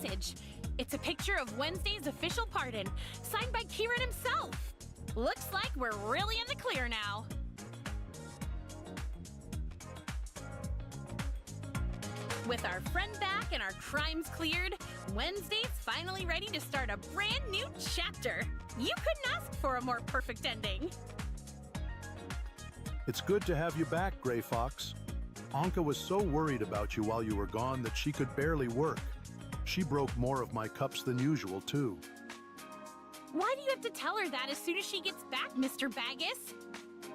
message. It's a picture of Wednesday's official pardon, signed by Kieran himself. Looks like we're really in the clear now. With our friend back and our crimes cleared, Wednesday's finally ready to start a brand new chapter. You couldn't ask for a more perfect ending. It's good to have you back, Gray Fox. Anka was so worried about you while you were gone that she could barely work. She broke more of my cups than usual, too. Why do you have to tell her that as soon as she gets back, Mr. Baggus?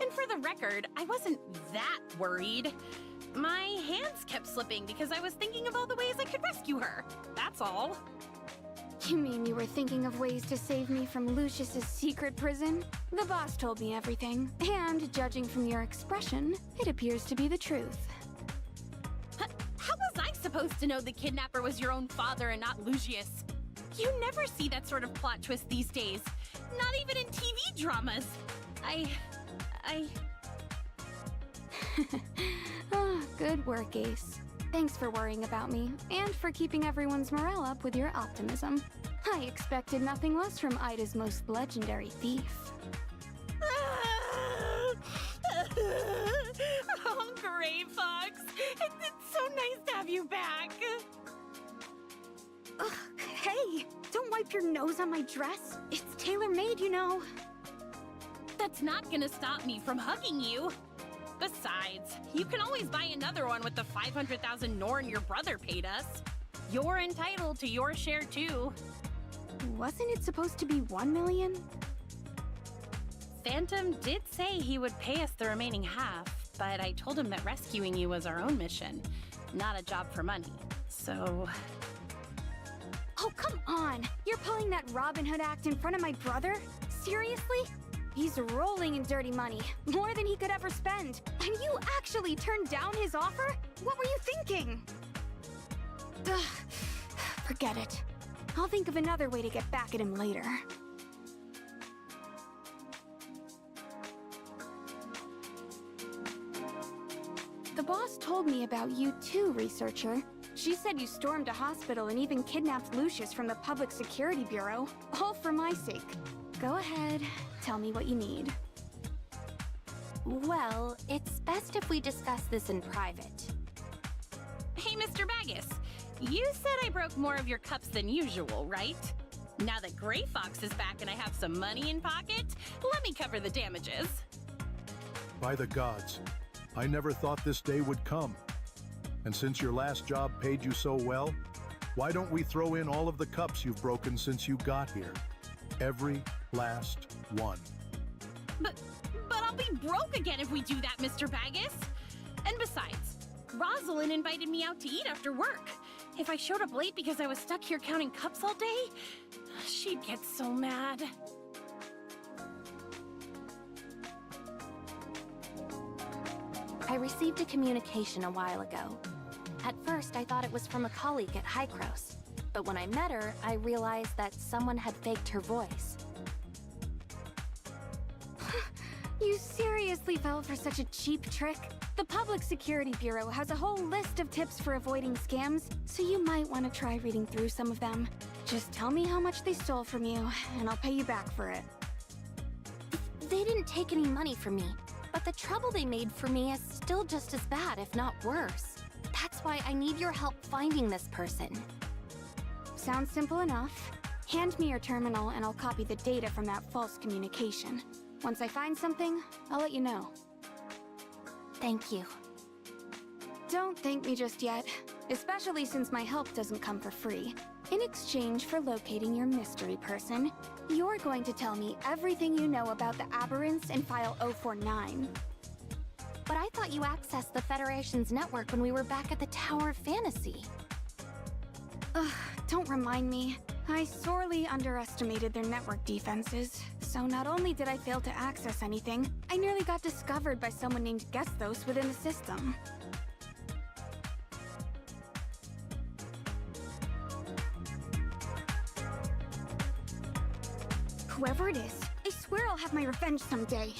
And for the record, I wasn't that worried. My hands kept slipping because I was thinking of all the ways I could rescue her. That's all. You mean you were thinking of ways to save me from Lucius's secret prison? The boss told me everything, and judging from your expression, it appears to be the truth. How was I supposed to know the kidnapper was your own father and not Lucius? You never see that sort of plot twist these days. Not even in TV dramas. Oh, good work, Ace. Thanks for worrying about me, and for keeping everyone's morale up with your optimism. I expected nothing less from Aida's most legendary thief. Oh, Gray Fox. It's so nice to have you back. Ugh, hey, don't wipe your nose on my dress. It's tailor-made, you know. That's not gonna stop me from hugging you. Besides, you can always buy another one with the 500,000 Norn your brother paid us. You're entitled to your share too. Wasn't it supposed to be 1 million? Phantom did say he would pay us the remaining half, but I told him that rescuing you was our own mission, not a job for money. So... Oh, come on! You're pulling that Robin Hood act in front of my brother? Seriously? He's rolling in dirty money, more than he could ever spend. And you actually turned down his offer? What were you thinking? Ugh, forget it. I'll think of another way to get back at him later. The boss told me about you too, researcher. She said you stormed a hospital and even kidnapped Lucius from the Public Security Bureau, all for my sake. Go ahead, tell me what you need. Well, it's best if we discuss this in private. Hey, Mr. Baggus, you said I broke more of your cups than usual, right? Now that Gray Fox is back and I have some money in pocket, let me cover the damages. By the gods, I never thought this day would come. And since your last job paid you so well, why don't we throw in all of the cups you've broken since you got here? Every last one. But I'll be broke again if we do that, Mr. Baggus. And besides, Rosalind invited me out to eat after work. If I showed up late because I was stuck here counting cups all day, she'd get so mad. I received a communication a while ago. At first, I thought it was from a colleague at Hycros, but when I met her, I realized that someone had faked her voice. You seriously fell for such a cheap trick? The Public Security Bureau has a whole list of tips for avoiding scams, so you might want to try reading through some of them. Just tell me how much they stole from you, and I'll pay you back for it. They didn't take any money from me, but the trouble they made for me is still just as bad, if not worse. That's why I need your help finding this person. Sounds simple enough. Hand me your terminal and I'll copy the data from that false communication. Once I find something, I'll let you know. Thank you. Don't thank me just yet, especially since my help doesn't come for free. In exchange for locating your mystery person, you're going to tell me everything you know about the aberrants in File 049. But I thought you accessed the Federation's network when we were back at the Tower of Fantasy. Ugh, don't remind me. I sorely underestimated their network defenses, so not only did I fail to access anything, I nearly got discovered by someone named Gestos within the system. Whoever it is, I swear I'll have my revenge someday.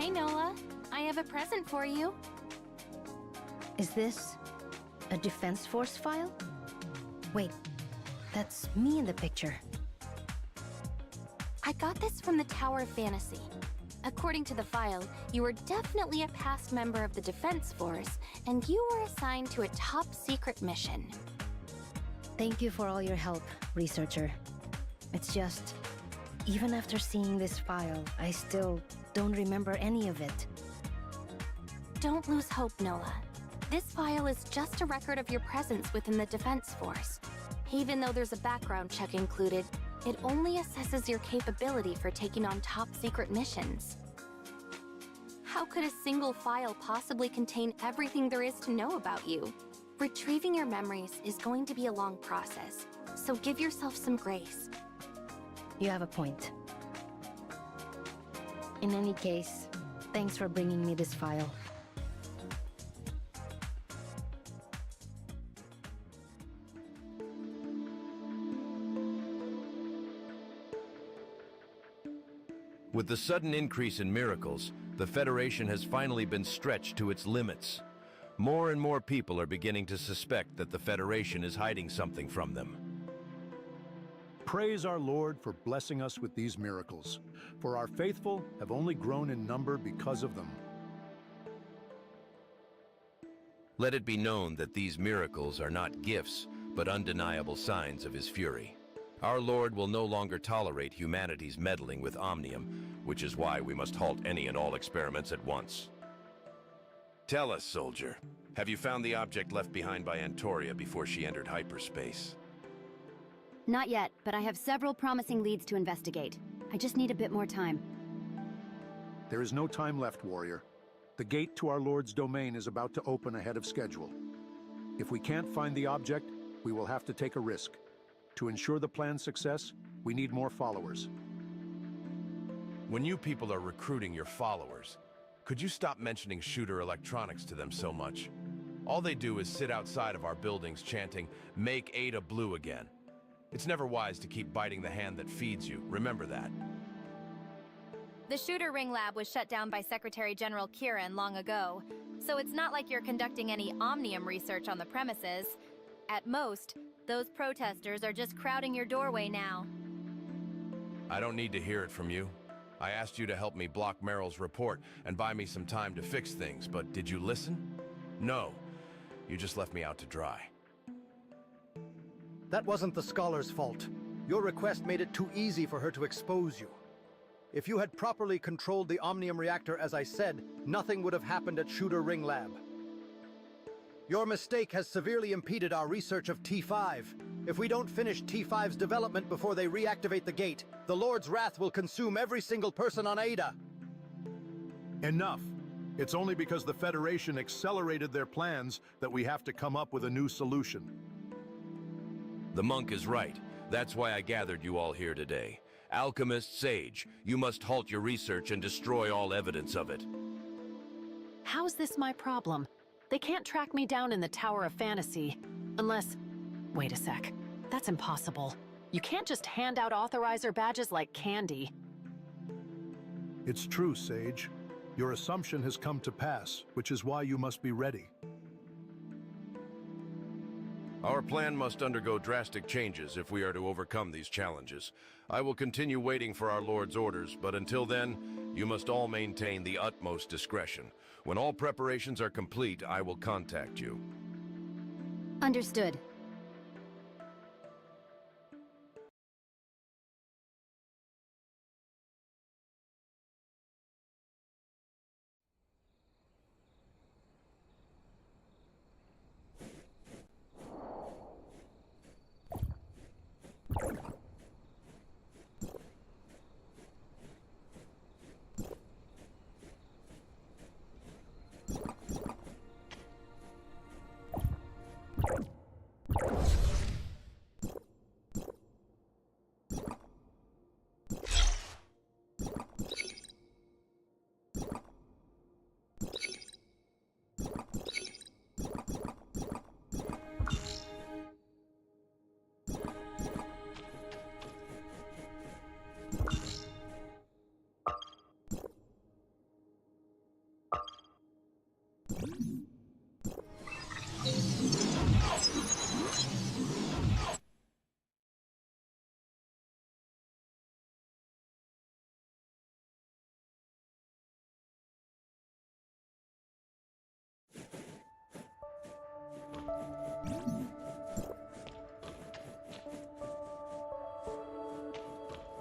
Hey, Noah. I have a present for you. Is this a Defense Force file? Wait, that's me in the picture. I got this from the Tower of Fantasy. According to the file, you were definitely a past member of the Defense Force, and you were assigned to a top-secret mission. Thank you for all your help, researcher. It's just, even after seeing this file, I still don't remember any of it. Don't lose hope, Noah. This file is just a record of your presence within the Defense Force. Even though there's a background check included, it only assesses your capability for taking on top-secret missions. How could a single file possibly contain everything there is to know about you? Retrieving your memories is going to be a long process, so give yourself some grace. You have a point. In any case, thanks for bringing me this file. With the sudden increase in miracles, the Federation has finally been stretched to its limits. More and more people are beginning to suspect that the Federation is hiding something from them. Praise our Lord for blessing us with these miracles, for our faithful have only grown in number because of them. Let it be known that these miracles are not gifts, but undeniable signs of his fury. Our Lord will no longer tolerate humanity's meddling with Omnium, which is why we must halt any and all experiments at once. Tell us, soldier, have you found the object left behind by Antoria before she entered hyperspace? Not yet, but I have several promising leads to investigate. I just need a bit more time. There is no time left, warrior. The gate to our Lord's domain is about to open ahead of schedule. If we can't find the object, we will have to take a risk. To ensure the plan's success, we need more followers. When you people are recruiting your followers, could you stop mentioning shooter electronics to them so much? All they do is sit outside of our buildings chanting, "Make Ada blue again." It's never wise to keep biting the hand that feeds you. Remember that. The Shooter Ring Lab was shut down by Secretary General Kieran long ago, so it's not like you're conducting any Omnium research on the premises. At most, those protesters are just crowding your doorway now. I don't need to hear it from you. I asked you to help me block Meryl's report and buy me some time to fix things, but did you listen? No. You just left me out to dry. That wasn't the scholar's fault. Your request made it too easy for her to expose you. If you had properly controlled the Omnium reactor as I said, nothing would have happened at Shooter Ring Lab. Your mistake has severely impeded our research of T5. If we don't finish T5's development before they reactivate the gate, the Lord's wrath will consume every single person on Aida. Enough! It's only because the Federation accelerated their plans that we have to come up with a new solution. The monk is right. That's why I gathered you all here today. Alchemist, Sage, you must halt your research and destroy all evidence of it. How's this my problem? They can't track me down in the Tower of Fantasy. Unless... Wait a sec. That's impossible. You can't just hand out authorizer badges like candy. It's true, Sage. Your assumption has come to pass, which is why you must be ready. Our plan must undergo drastic changes if we are to overcome these challenges. I will continue waiting for our Lord's orders, but until then, you must all maintain the utmost discretion. When all preparations are complete, I will contact you. Understood.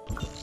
you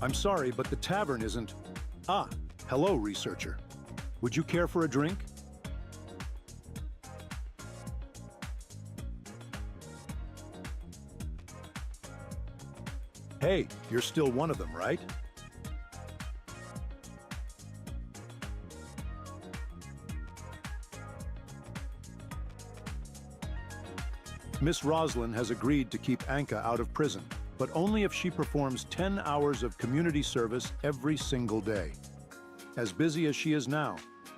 I'm sorry, but the tavern isn't... Ah, hello, researcher. Would you care for a drink? Hey, you're still one of them, right? Miss Roslyn has agreed to keep Anka out of prison, but only if she performs 10 hours of community service every single day. As busy as she is now,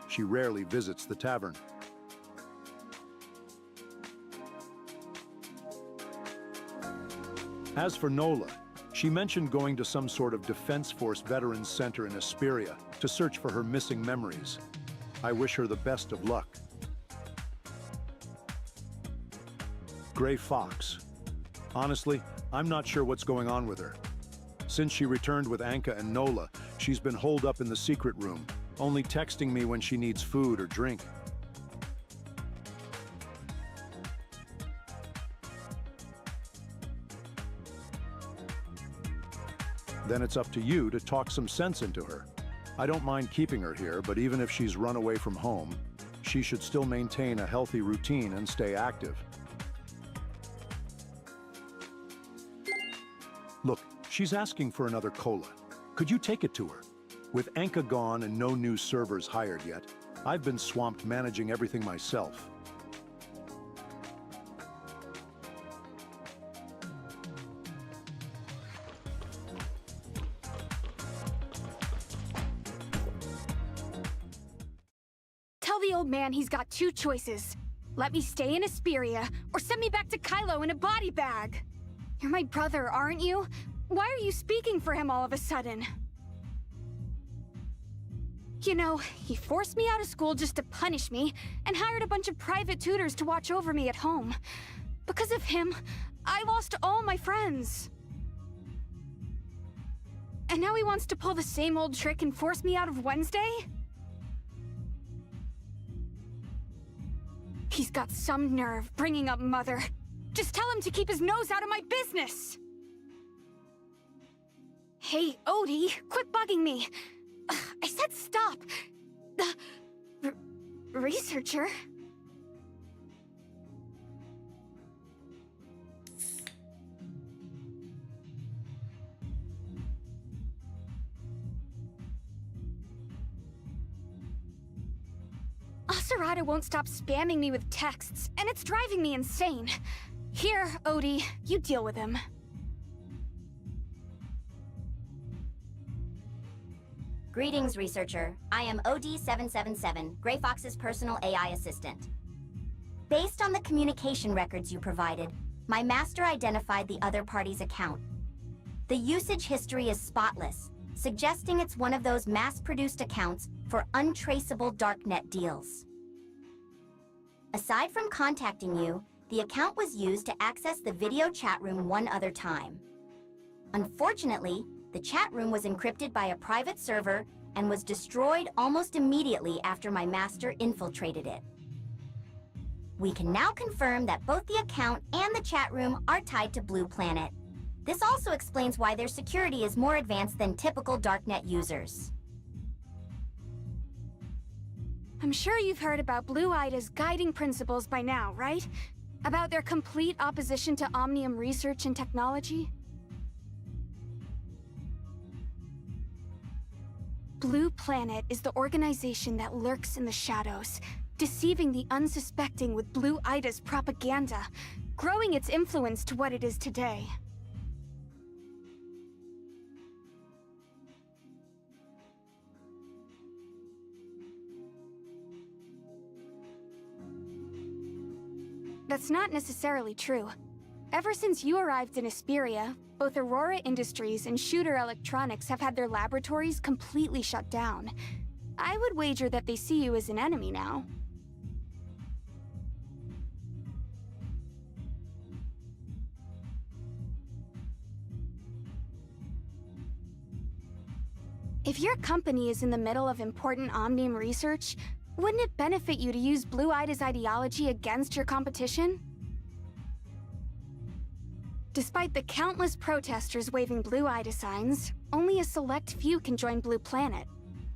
she rarely visits the tavern. As for Nola, she mentioned going to some sort of Defense Force Veterans Center in Asperia to search for her missing memories. I wish her the best of luck. Gray Fox. Honestly, I'm not sure what's going on with her. Since she returned with Anka and Nola, she's been holed up in the secret room, only texting me when she needs food or drink. Then it's up to you to talk some sense into her. I don't mind keeping her here, but even if she's run away from home, she should still maintain a healthy routine and stay active. Look, she's asking for another cola. Could you take it to her? With Anka gone and no new servers hired yet, I've been swamped managing everything myself. Tell the old man he's got two choices. Let me stay in Asperia, or send me back to Kailo in a body bag. You're my brother, aren't you? Why are you speaking for him all of a sudden? You know, he forced me out of school just to punish me, and hired a bunch of private tutors to watch over me at home. Because of him, I lost all my friends. And now he wants to pull the same old trick and force me out of Wednesday? He's got some nerve bringing up Mother. Just tell him to keep his nose out of my business! Hey, Odie, quit bugging me. I said stop. Researcher? Aida won't stop spamming me with texts, and it's driving me insane. Here, Odie, you deal with him. Greetings, researcher. I am OD777, Gray Fox's personal AI assistant. Based on the communication records you provided, my master identified the other party's account. The usage history is spotless, suggesting it's one of those mass-produced accounts for untraceable darknet deals. Aside from contacting you, the account was used to access the video chat room one other time. Unfortunately, the chat room was encrypted by a private server and was destroyed almost immediately after my master infiltrated it. We can now confirm that both the account and the chat room are tied to Blue Planet. This also explains why their security is more advanced than typical darknet users. I'm sure you've heard about Blue Aida's guiding principles by now, right? About their complete opposition to Omnium research and technology? Blue Planet is the organization that lurks in the shadows, deceiving the unsuspecting with Blue Aida's propaganda, growing its influence to what it is today. That's not necessarily true. Ever since you arrived in Asperia, both Aurora Industries and Shooter Electronics have had their laboratories completely shut down. I would wager that they see you as an enemy now. If your company is in the middle of important Omnium research, wouldn't it benefit you to use Blue Aida's ideology against your competition? Despite the countless protesters waving Blue Aida signs, only a select few can join Blue Planet.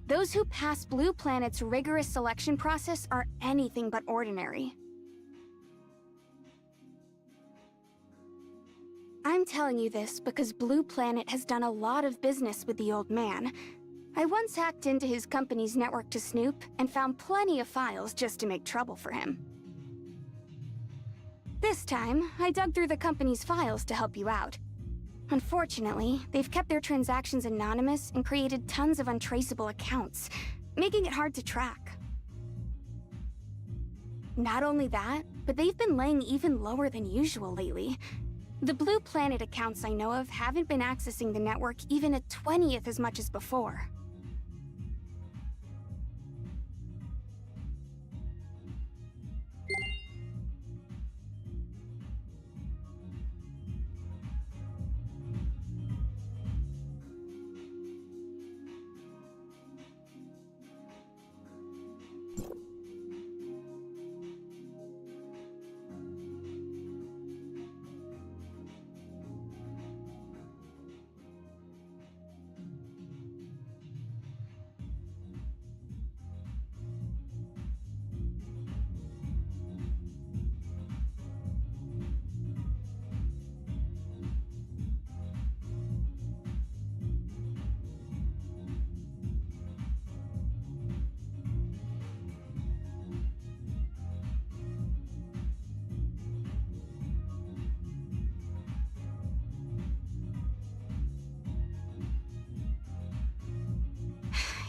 Those who pass Blue Planet's rigorous selection process are anything but ordinary. I'm telling you this because Blue Planet has done a lot of business with the old man. I once hacked into his company's network to snoop and found plenty of files just to make trouble for him. This time, I dug through the company's files to help you out. Unfortunately, they've kept their transactions anonymous and created tons of untraceable accounts, making it hard to track. Not only that, but they've been laying even lower than usual lately. The Blue Planet accounts I know of haven't been accessing the network even a 20th as much as before.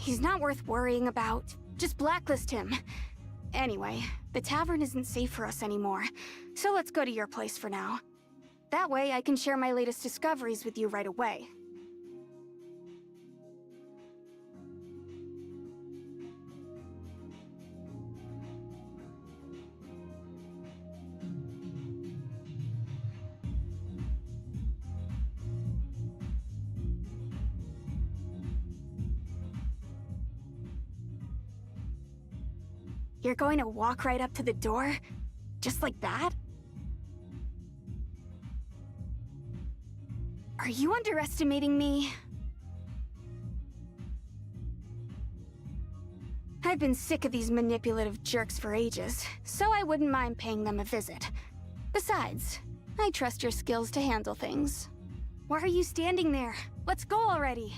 He's not worth worrying about. Just blacklist him. Anyway, the tavern isn't safe for us anymore, so let's go to your place for now. That way I can share my latest discoveries with you right away. You're going to walk right up to the door? Just like that? Are you underestimating me? I've been sick of these manipulative jerks for ages, so I wouldn't mind paying them a visit. Besides, I trust your skills to handle things. Why are you standing there? Let's go already!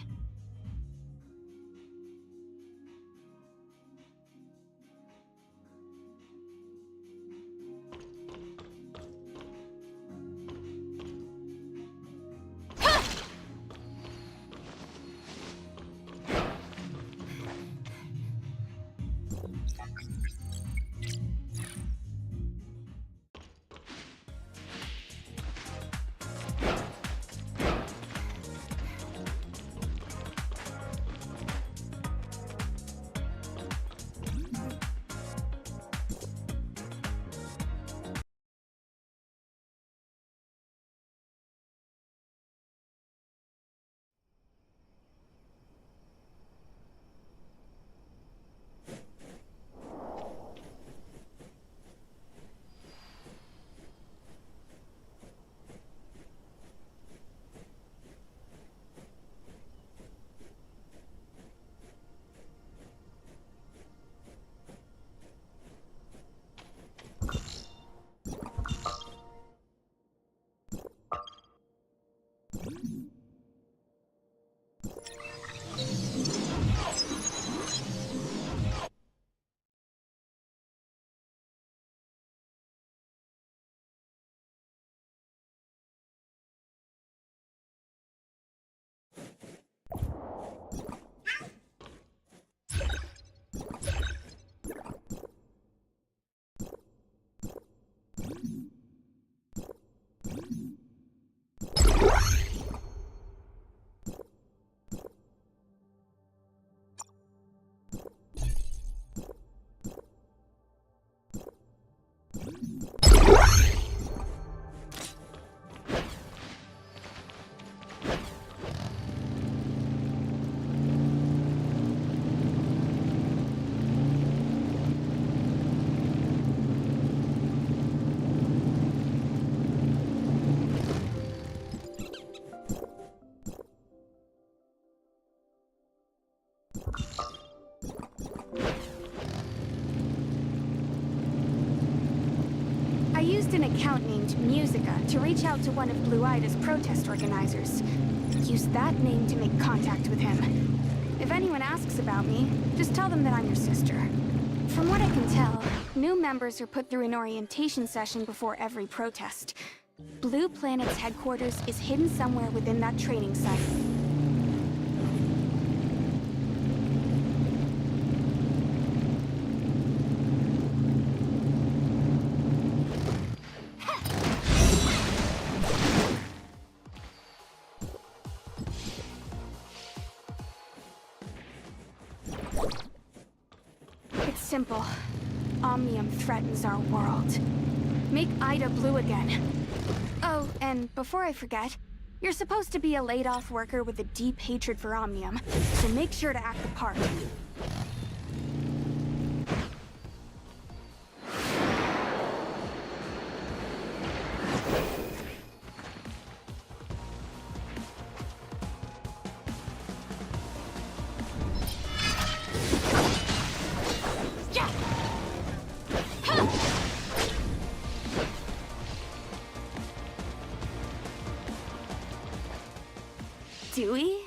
used an account named Musica to reach out to one of Blue Ida's protest organizers. Use that name to make contact with him. If anyone asks about me, just tell them that I'm your sister. From what I can tell, new members are put through an orientation session before every protest. Blue Planet's headquarters is hidden somewhere within that training site. It's simple. Omnium threatens our world. Make Aida blue again. Oh, and before I forget, you're supposed to be a laid-off worker with a deep hatred for Omnium, so make sure to act the part. Dewey?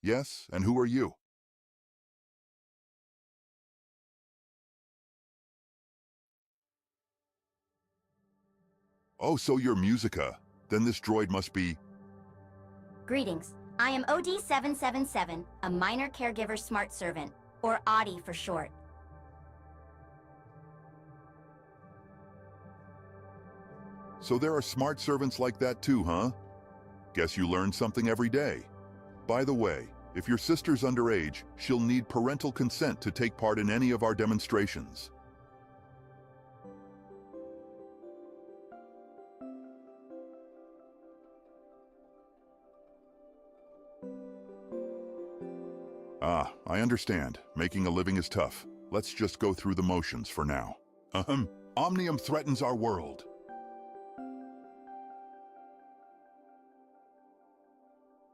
Yes, and who are you? Oh, so you're Musica. Then this droid must be... Greetings. I am OD777, a minor caregiver smart servant, or Audi for short. So there are smart servants like that too, huh? Guess you learn something every day. By the way, if your sister's underage, she'll need parental consent to take part in any of our demonstrations. Ah, I understand. Making a living is tough. Let's just go through the motions for now. Omnium threatens our world.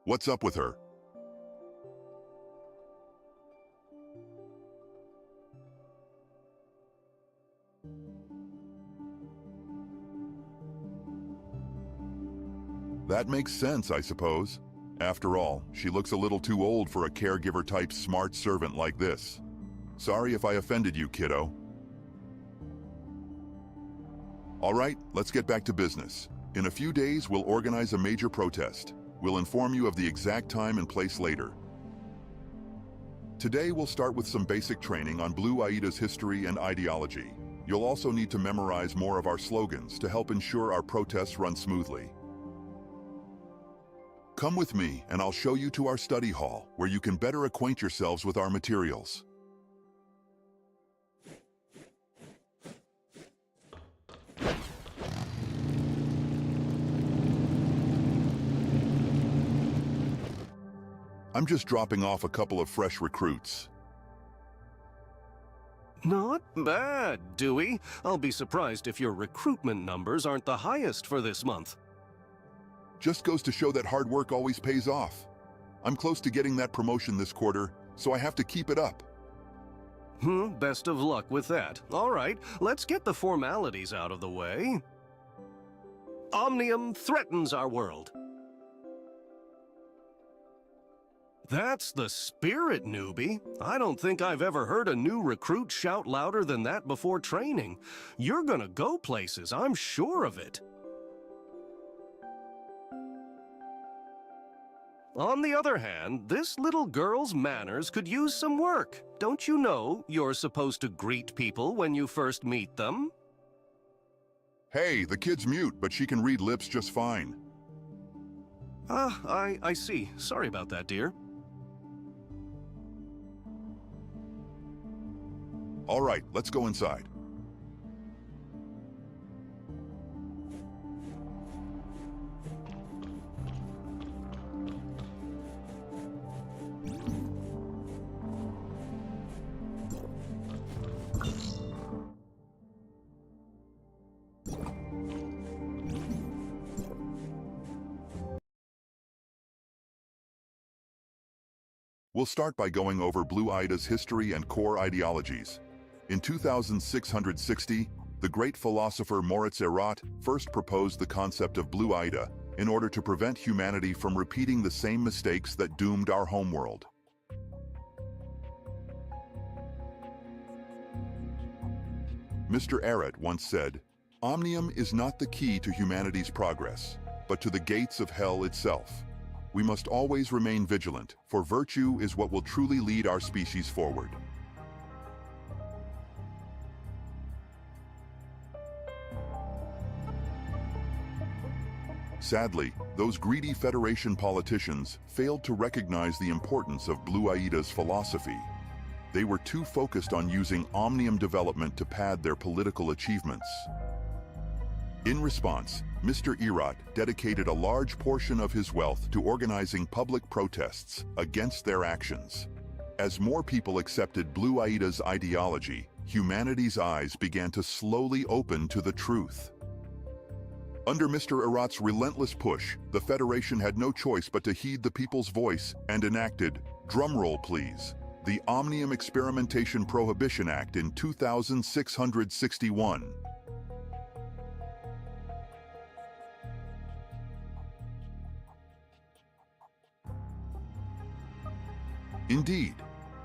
What's up with her? That makes sense, I suppose. After all, she looks a little too old for a caregiver-type smart servant like this. Sorry if I offended you, kiddo. All right, let's get back to business. In a few days, we'll organize a major protest. We'll inform you of the exact time and place later. Today, we'll start with some basic training on Blue Aida's history and ideology. You'll also need to memorize more of our slogans to help ensure our protests run smoothly. Come with me, and I'll show you to our study hall, where you can better acquaint yourselves with our materials. I'm just dropping off a couple of fresh recruits. Not bad, Dewey. I'll be surprised if your recruitment numbers aren't the highest for this month. Just goes to show that hard work always pays off. I'm close to getting that promotion this quarter, so I have to keep it up. Best of luck with that. All right, let's get the formalities out of the way. Omnium threatens our world. That's the spirit, newbie. I don't think I've ever heard a new recruit shout louder than that before training. You're gonna go places, I'm sure of it. On the other hand, this little girl's manners could use some work. Don't you know you're supposed to greet people when you first meet them? Hey, the kid's mute, but she can read lips just fine. I see. Sorry about that, dear. All right, let's go inside. We'll start by going over Blue Aida's history and core ideologies. In 2660, the great philosopher Moritz Erat first proposed the concept of Blue Aida in order to prevent humanity from repeating the same mistakes that doomed our homeworld. Mr. Erat once said, "Omnium is not the key to humanity's progress, but to the gates of hell itself. We must always remain vigilant, for virtue is what will truly lead our species forward." Sadly, those greedy Federation politicians failed to recognize the importance of Blue Aida's philosophy. They were too focused on using Omnium development to pad their political achievements. In response, Mr. Erat dedicated a large portion of his wealth to organizing public protests against their actions. As more people accepted Blue Aida's ideology, humanity's eyes began to slowly open to the truth. Under Mr. Erat's relentless push, the Federation had no choice but to heed the people's voice and enacted, drumroll please, the Omnium Experimentation Prohibition Act in 2661. Indeed,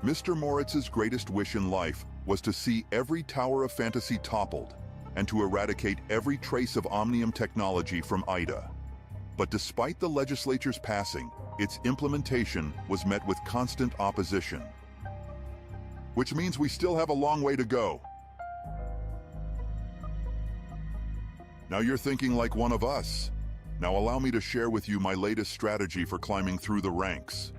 Mr. Moritz's greatest wish in life was to see every tower of fantasy toppled and to eradicate every trace of Omnium technology from Aida. But despite the legislature's passing, its implementation was met with constant opposition. Which means we still have a long way to go. Now you're thinking like one of us. Now allow me to share with you my latest strategy for climbing through the ranks.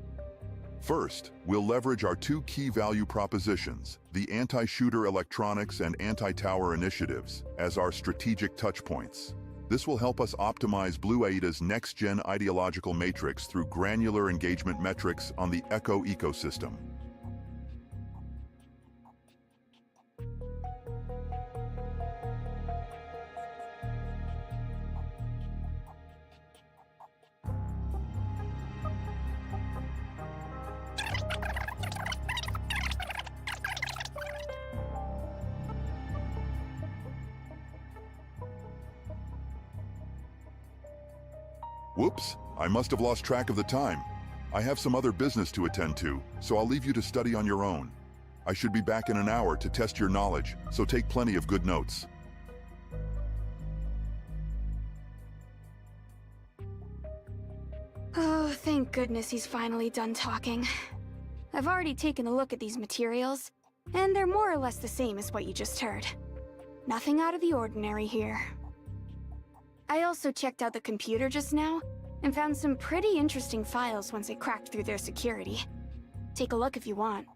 First, we'll leverage our two key value propositions, the anti-shooter electronics and anti-tower initiatives, as our strategic touchpoints. This will help us optimize Blue Aida's next-gen ideological matrix through granular engagement metrics on the Echo ecosystem. Whoops, I must have lost track of the time. I have some other business to attend to, so I'll leave you to study on your own. I should be back in an hour to test your knowledge, so take plenty of good notes. Oh, thank goodness he's finally done talking. I've already taken a look at these materials, and they're more or less the same as what you just heard. Nothing out of the ordinary here. I also checked out the computer just now, and found some pretty interesting files once I cracked through their security. Take a look if you want.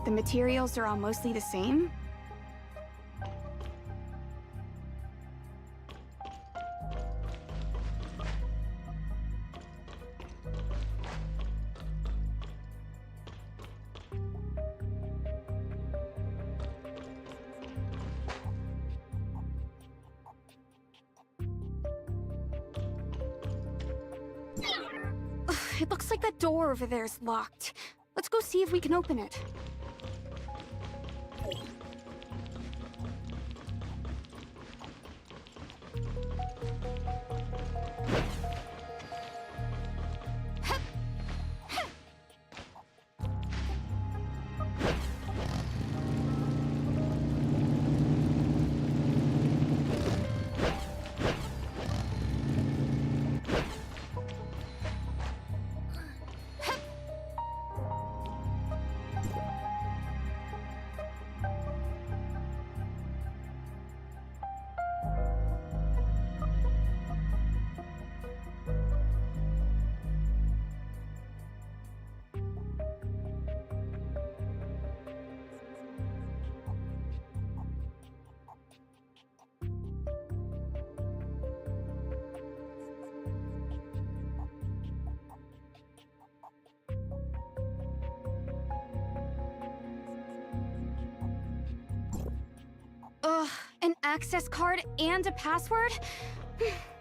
The materials are all mostly the same? It looks like that door over there is locked. Let's go see if we can open it. An access card and a password?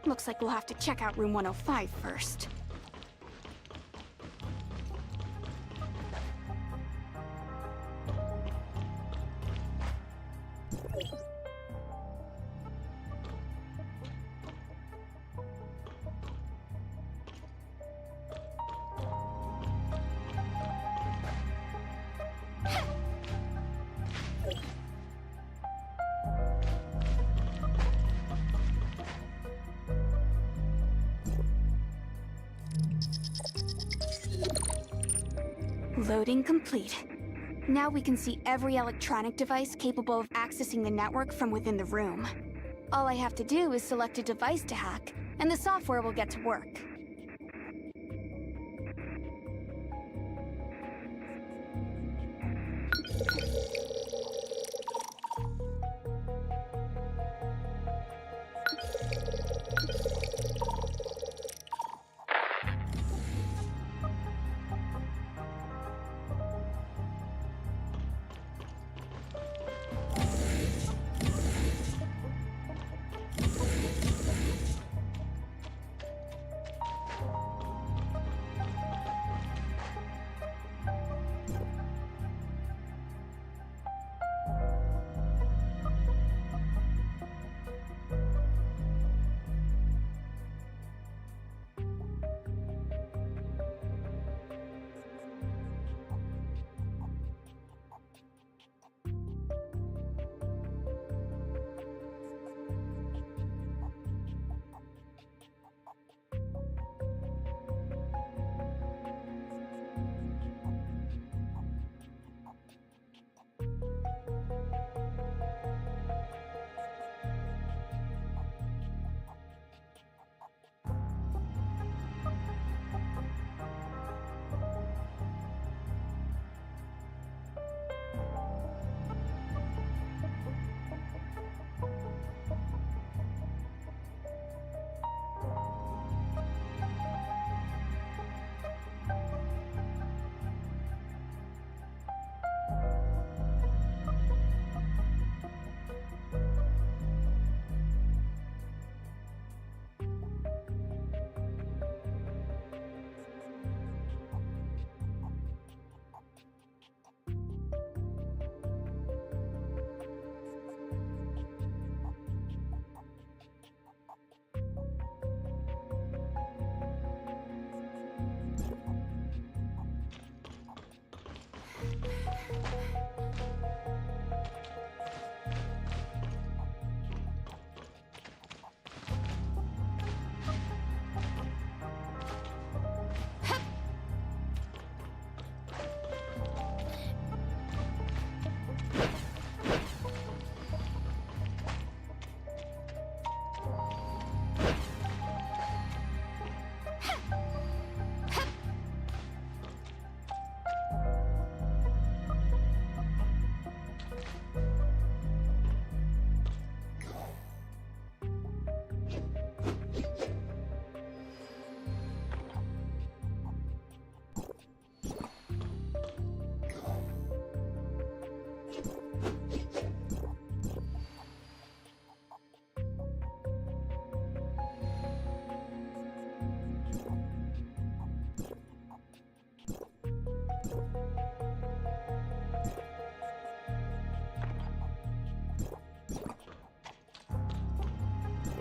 Looks like we'll have to check out room 105 first. Loading complete. Now we can see every electronic device capable of accessing the network from within the room. All I have to do is select a device to hack, and the software will get to work.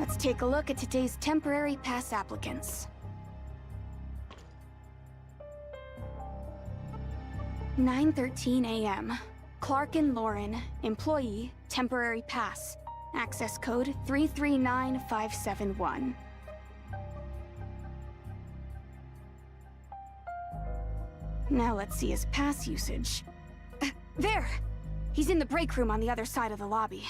Let's take a look at today's temporary pass applicants. 9:13 a.m. Clark and Lauren, employee, temporary pass. Access code 339571. Now let's see his pass usage. There! He's in the break room on the other side of the lobby.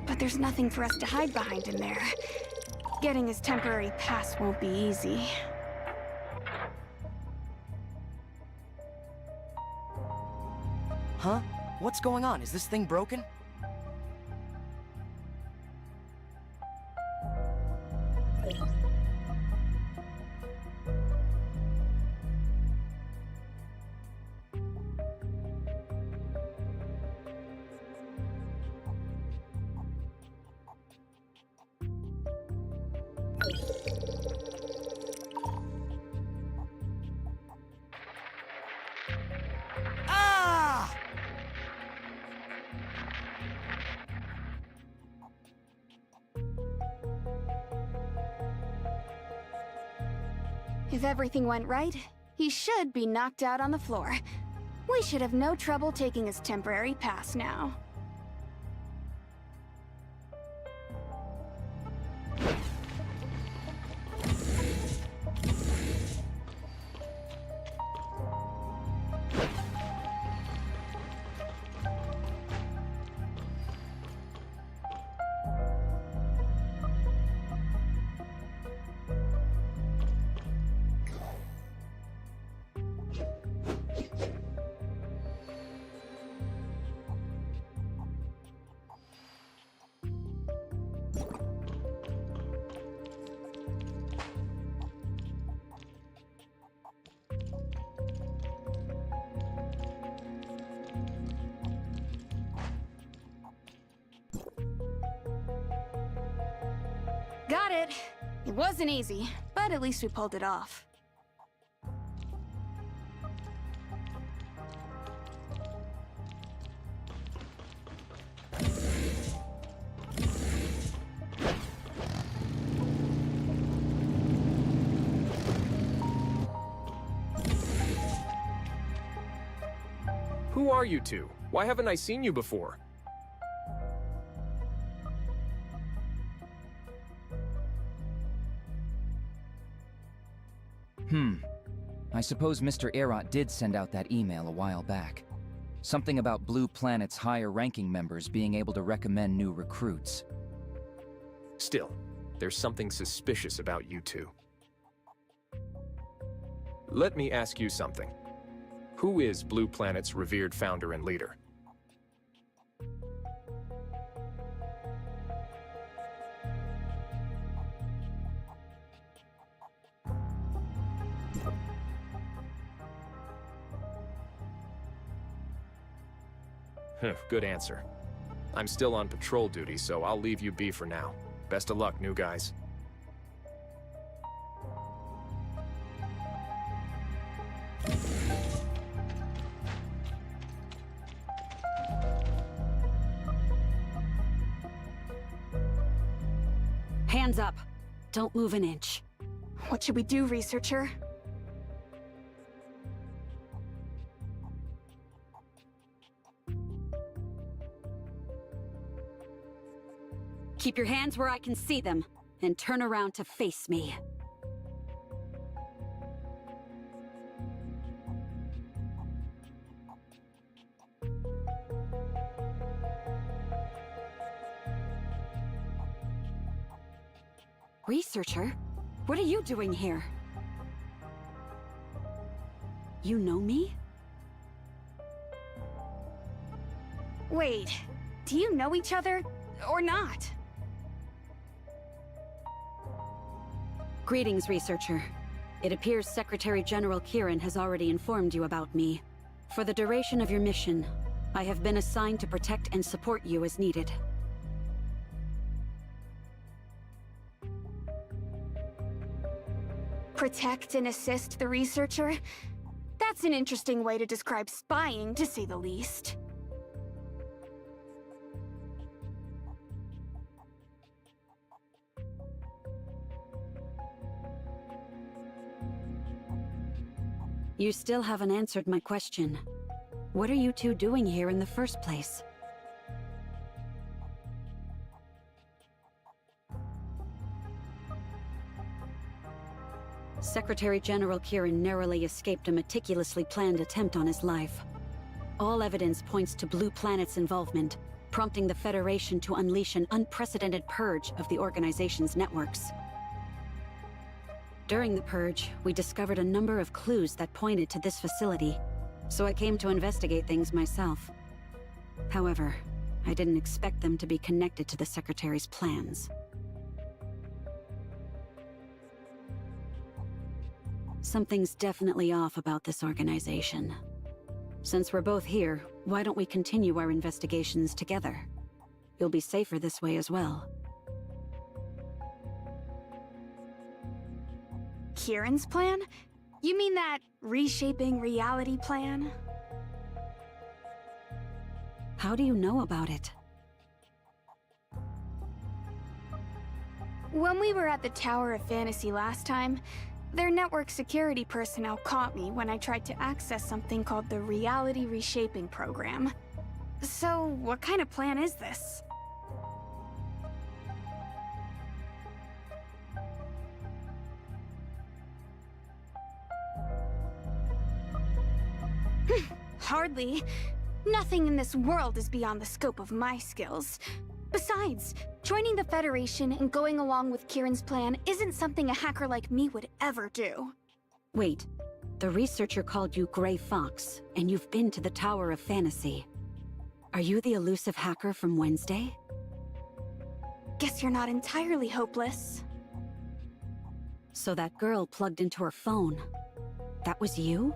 But there's nothing for us to hide behind in there. Getting his temporary pass won't be easy. Huh? What's going on? Is this thing broken? Ah! If everything went right, he should be knocked out on the floor. We should have no trouble taking his temporary pass now. Got it. It wasn't easy, but at least we pulled it off. Who are you two? Why haven't I seen you before? I suppose Mr. Erot did send out that email a while back. Something about Blue Planet's higher-ranking members being able to recommend new recruits. Still, there's something suspicious about you two. Let me ask you something. Who is Blue Planet's revered founder and leader? Good answer. I'm still on patrol duty, so I'll leave you be for now. Best of luck, new guys. Hands up. Don't move an inch. What should we do, researcher? Keep your hands where I can see them, and turn around to face me. Researcher? What are you doing here? You know me? Wait, Do you know each other? Or not? Greetings, researcher. It appears Secretary General Kieran has already informed you about me. For the duration of your mission, I have been assigned to protect and support you as needed. Protect and assist the researcher? That's an interesting way to describe spying, to say the least. You still haven't answered my question. What are you two doing here in the first place? Secretary General Kieran narrowly escaped a meticulously planned attempt on his life. All evidence points to Blue Planet's involvement, prompting the Federation to unleash an unprecedented purge of the organization's networks. During the purge, we discovered a number of clues that pointed to this facility, so I came to investigate things myself. However, I didn't expect them to be connected to the Secretary's plans. Something's definitely off about this organization. Since we're both here, why don't we continue our investigations together? You'll be safer this way as well. Kieran's plan? You mean that reshaping reality plan? How do you know about it? When we were at the Tower of Fantasy last time, their network security personnel caught me when I tried to access something called the Reality Reshaping Program. So, what kind of plan is this? Hardly. Nothing in this world is beyond the scope of my skills. Besides, joining the Federation and going along with Kieran's plan isn't something a hacker like me would ever do. Wait, the researcher called you Gray Fox, and you've been to the Tower of Fantasy. Are you the elusive hacker from Wednesday? Guess you're not entirely hopeless. So that girl plugged into her phone. That was you?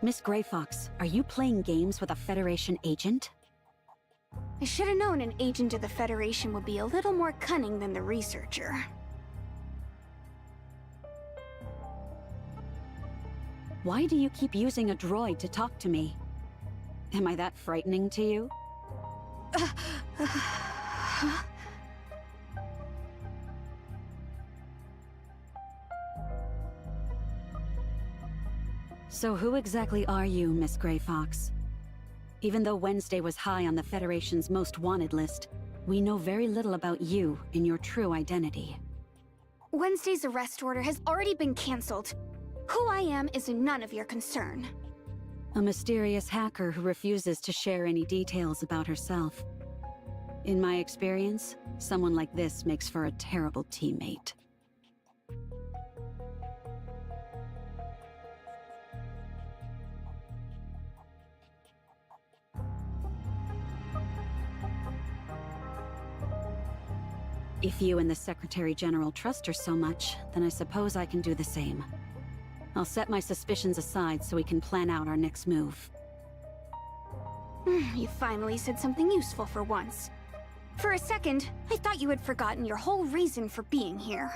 Miss Gray Fox, are you playing games with a Federation agent? I should have known an agent of the Federation would be a little more cunning than the researcher. Why do you keep using a droid to talk to me? Am I that frightening to you? So who exactly are you, Miss Gray Fox? Even though Wednesday was high on the Federation's most wanted list, we know very little about you and your true identity. Wednesday's arrest order has already been cancelled. Who I am is none of your concern. A mysterious hacker who refuses to share any details about herself. In my experience, someone like this makes for a terrible teammate. If you and the Secretary General trust her so much, then I suppose I can do the same. I'll set my suspicions aside so we can plan out our next move. You finally said something useful for once. For a second, I thought you had forgotten your whole reason for being here.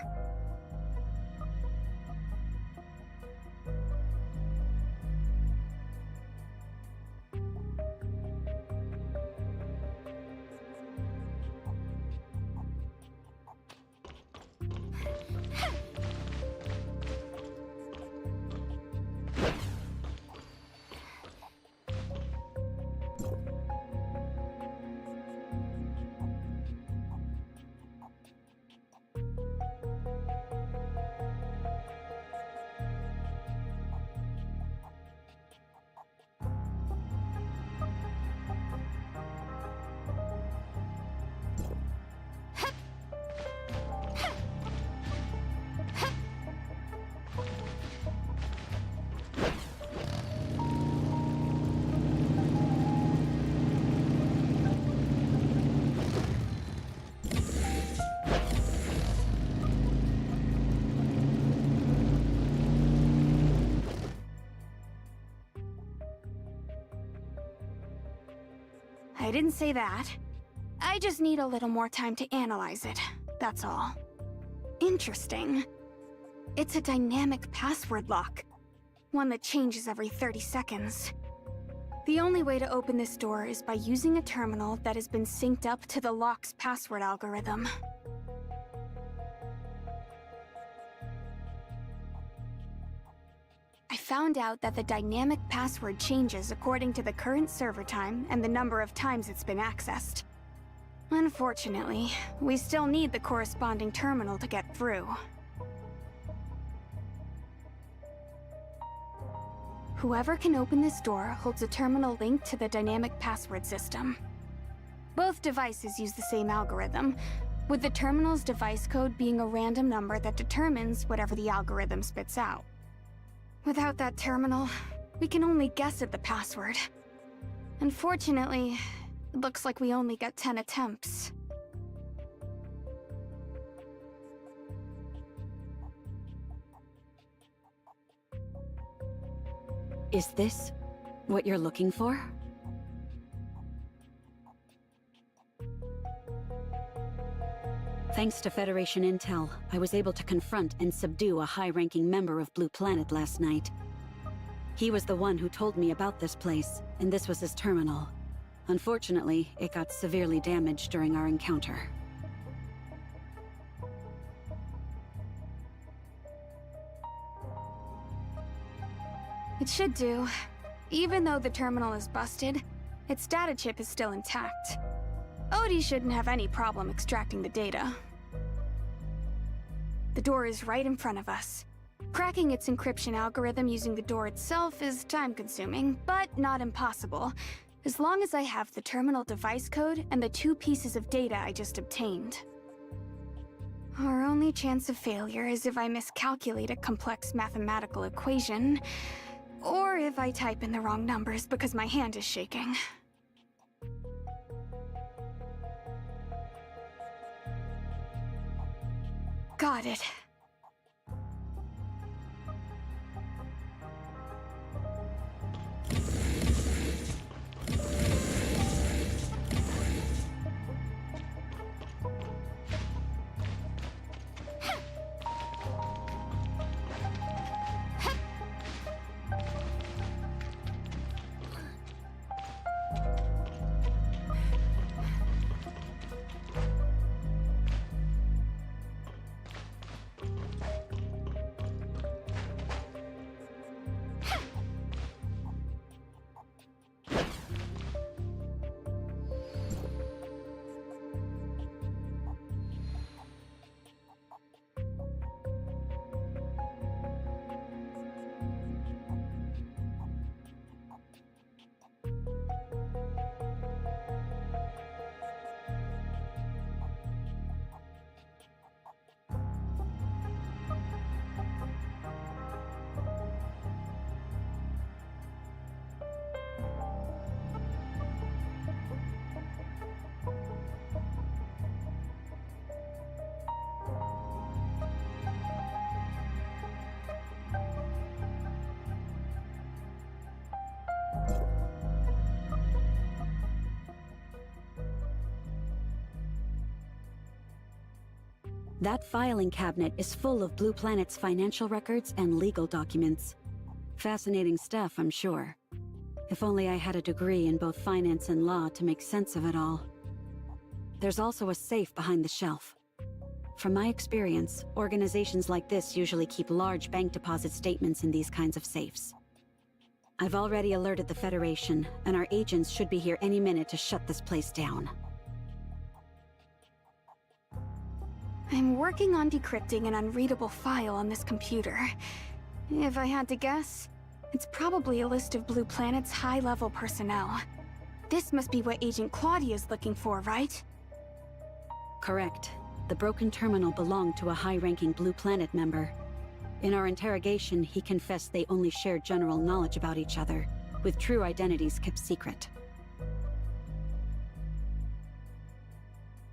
didn't say that. I just need a little more time to analyze it, that's all. Interesting. It's a dynamic password lock. One that changes every 30 seconds. The only way to open this door is by using a terminal that has been synced up to the lock's password algorithm. I found out that the dynamic password changes according to the current server time and the number of times it's been accessed. Unfortunately, we still need the corresponding terminal to get through. Whoever can open this door holds a terminal linked to the dynamic password system. Both devices use the same algorithm, with the terminal's device code being a random number that determines whatever the algorithm spits out. Without that terminal, we can only guess at the password. Unfortunately, it looks like we only get 10 attempts. Is this what you're looking for? Thanks to Federation intel, I was able to confront and subdue a high-ranking member of Blue Planet last night. He was the one who told me about this place, and this was his terminal. Unfortunately, it got severely damaged during our encounter. It should do. Even though the terminal is busted, its data chip is still intact. Odie shouldn't have any problem extracting the data. The door is right in front of us. Cracking its encryption algorithm using the door itself is time-consuming, but not impossible, as long as I have the terminal device code and the 2 pieces of data I just obtained. Our only chance of failure is if I miscalculate a complex mathematical equation, or if I type in the wrong numbers because my hand is shaking. Got it. That filing cabinet is full of Blue Planet's financial records and legal documents. Fascinating stuff, I'm sure. If only I had a degree in both finance and law to make sense of it all. There's also a safe behind the shelf. From my experience, organizations like this usually keep large bank deposit statements in these kinds of safes. I've already alerted the Federation, and our agents should be here any minute to shut this place down. I'm working on decrypting an unreadable file on this computer. If I had to guess, it's probably a list of Blue Planet's high-level personnel. This must be what Agent Claudia's looking for, right? Correct. The broken terminal belonged to a high-ranking Blue Planet member. In our interrogation, he confessed they only shared general knowledge about each other, with true identities kept secret.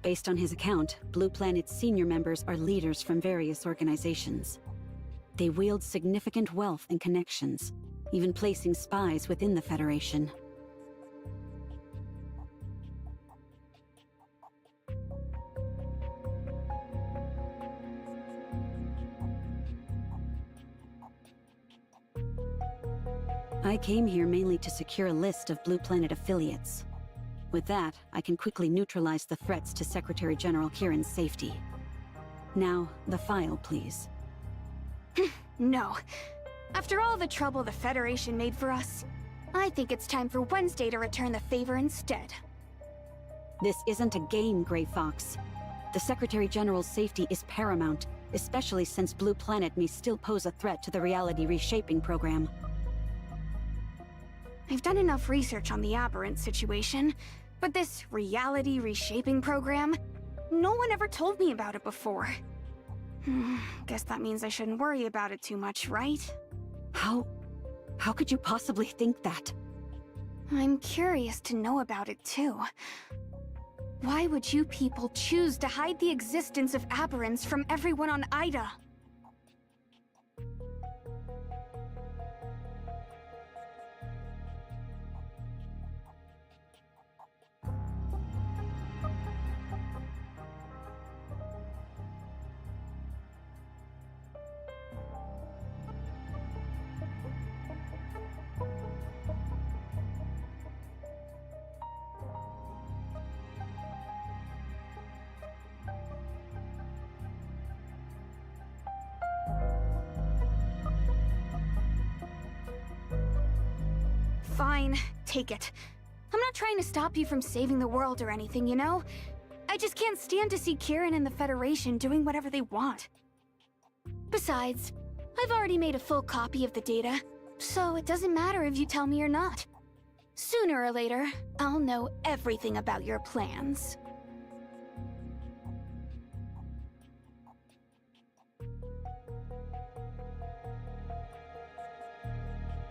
Based on his account, Blue Planet's senior members are leaders from various organizations. They wield significant wealth and connections, even placing spies within the Federation. I came here mainly to secure a list of Blue Planet affiliates. With that, I can quickly neutralize the threats to Secretary General Kieran's safety. Now, the file, please. No. After all the trouble the Federation made for us, I think it's time for Wednesday to return the favor instead. This isn't a game, Grey Fox. The Secretary General's safety is paramount, especially since Blue Planet may still pose a threat to the reality reshaping program. I've done enough research on the Aberrant situation, but this reality reshaping program, no one ever told me about it before. Guess that means I shouldn't worry about it too much, right? How could you possibly think that? I'm curious to know about it too. Why would you people choose to hide the existence of Aberrants from everyone on Aida? Fine, take it. I'm not trying to stop you from saving the world or anything, you know? I just can't stand to see Kieran and the Federation doing whatever they want. Besides, I've already made a full copy of the data, so it doesn't matter if you tell me or not. Sooner or later, I'll know everything about your plans.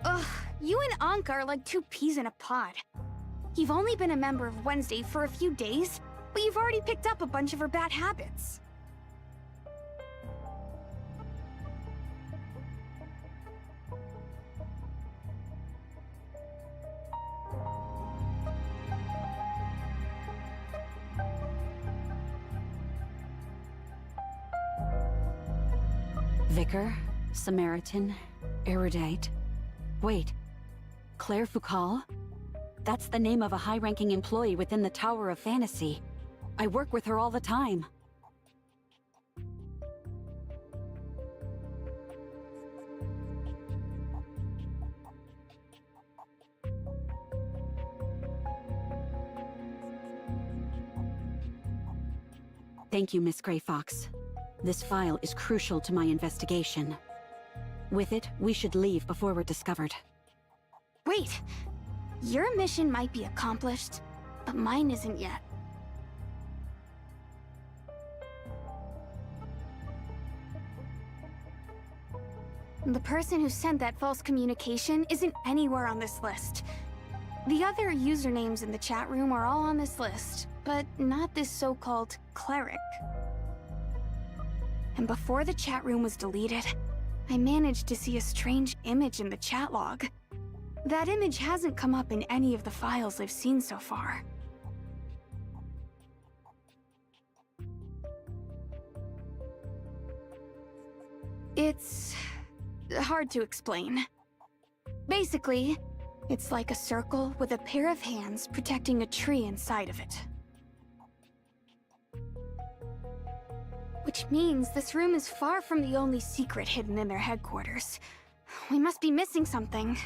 Ugh, you and Anka are like two peas in a pod. You've only been a member of Wednesday for a few days, but you've already picked up a bunch of her bad habits. Vicar, Samaritan, Erudite. Wait, Claire Foucault? That's the name of a high-ranking employee within the Tower of Fantasy. I work with her all the time. Thank you, Miss Grey Fox. This file is crucial to my investigation. With it, we should leave before we're discovered. Wait! Your mission might be accomplished, but mine isn't yet. The person who sent that false communication isn't anywhere on this list. The other usernames in the chat room are all on this list, but not this so-called cleric. And before the chat room was deleted, I managed to see a strange image in the chat log. That image hasn't come up in any of the files I've seen so far. It's hard to explain. Basically, it's like a circle with a pair of hands protecting a tree inside of it. Which means this room is far from the only secret hidden in their headquarters. We must be missing something.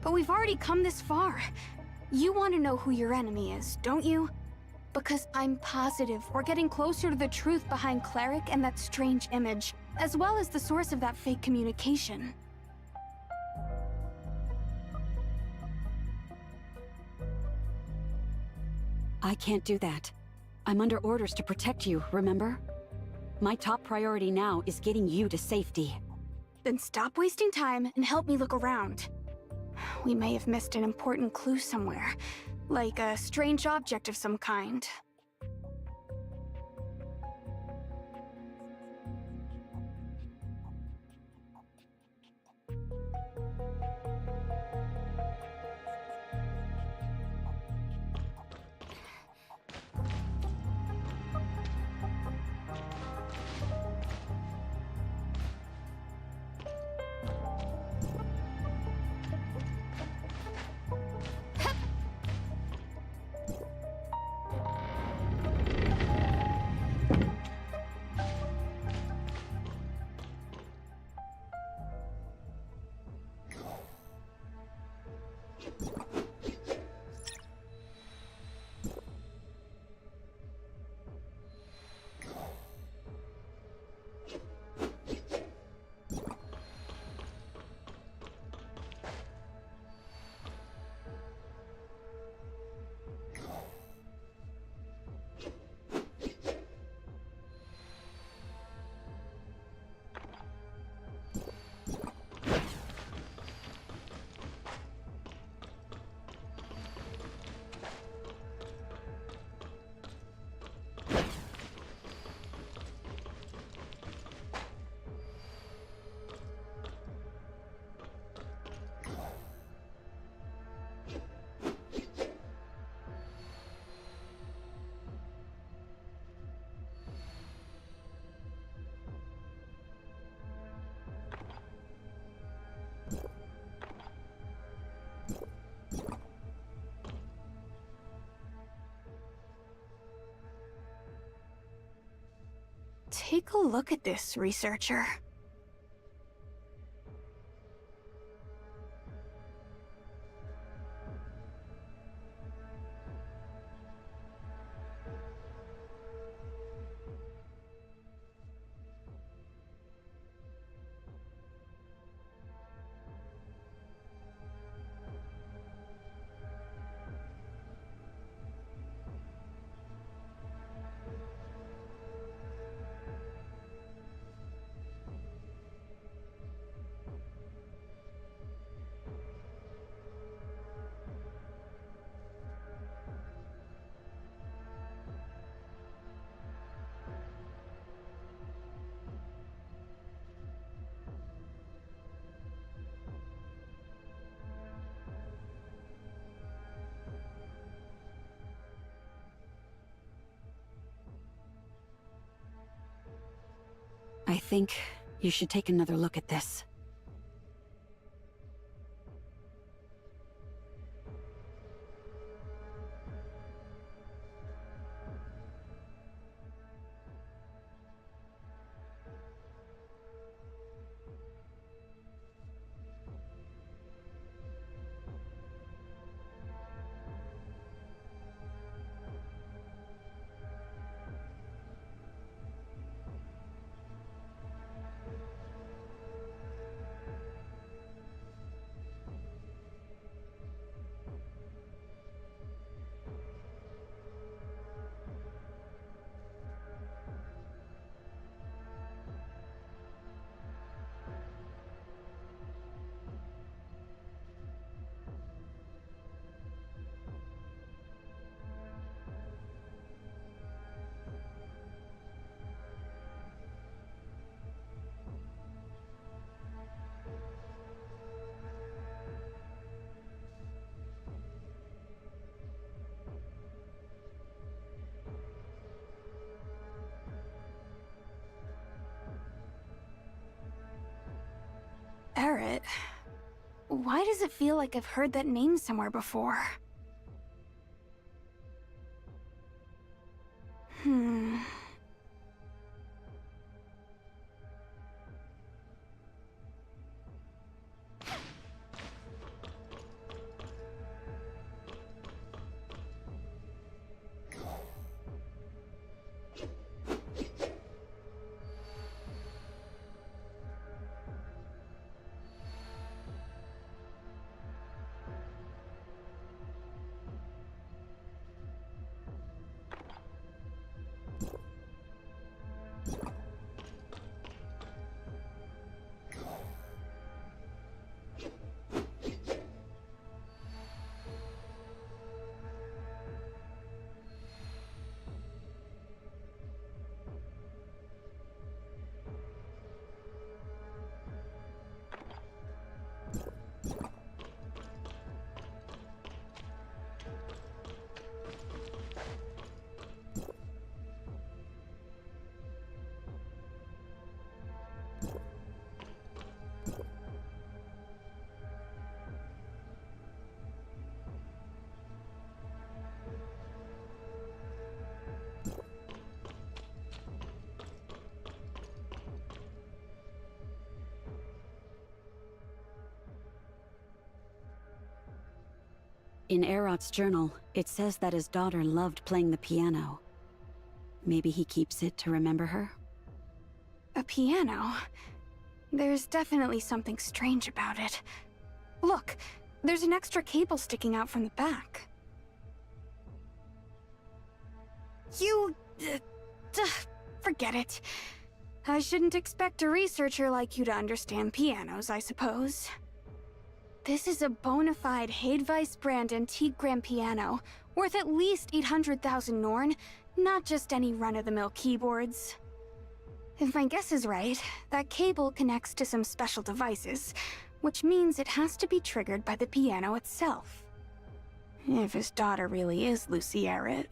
But we've already come this far. You want to know who your enemy is, don't you? Because I'm positive we're getting closer to the truth behind Cleric and that strange image, as well as the source of that fake communication. I can't do that. I'm under orders to protect you, remember? My top priority now is getting you to safety. Then stop wasting time and help me look around. We may have missed an important clue somewhere, like a strange object of some kind. Take a look at this, researcher. I think you should take another look at this. Barrett? Why does it feel like I've heard that name somewhere before? In Erot's journal, it says that his daughter loved playing the piano. Maybe he keeps it to remember her? A piano? There's definitely something strange about it. Look, there's an extra cable sticking out from the back. Forget it. I shouldn't expect a researcher like you to understand pianos, I suppose. This is a bona fide Haidweiss brand antique grand piano, worth at least 800,000 Norn, not just any run-of-the-mill keyboards. If my guess is right, that cable connects to some special devices, which means it has to be triggered by the piano itself. If his daughter really is Lucy Errett.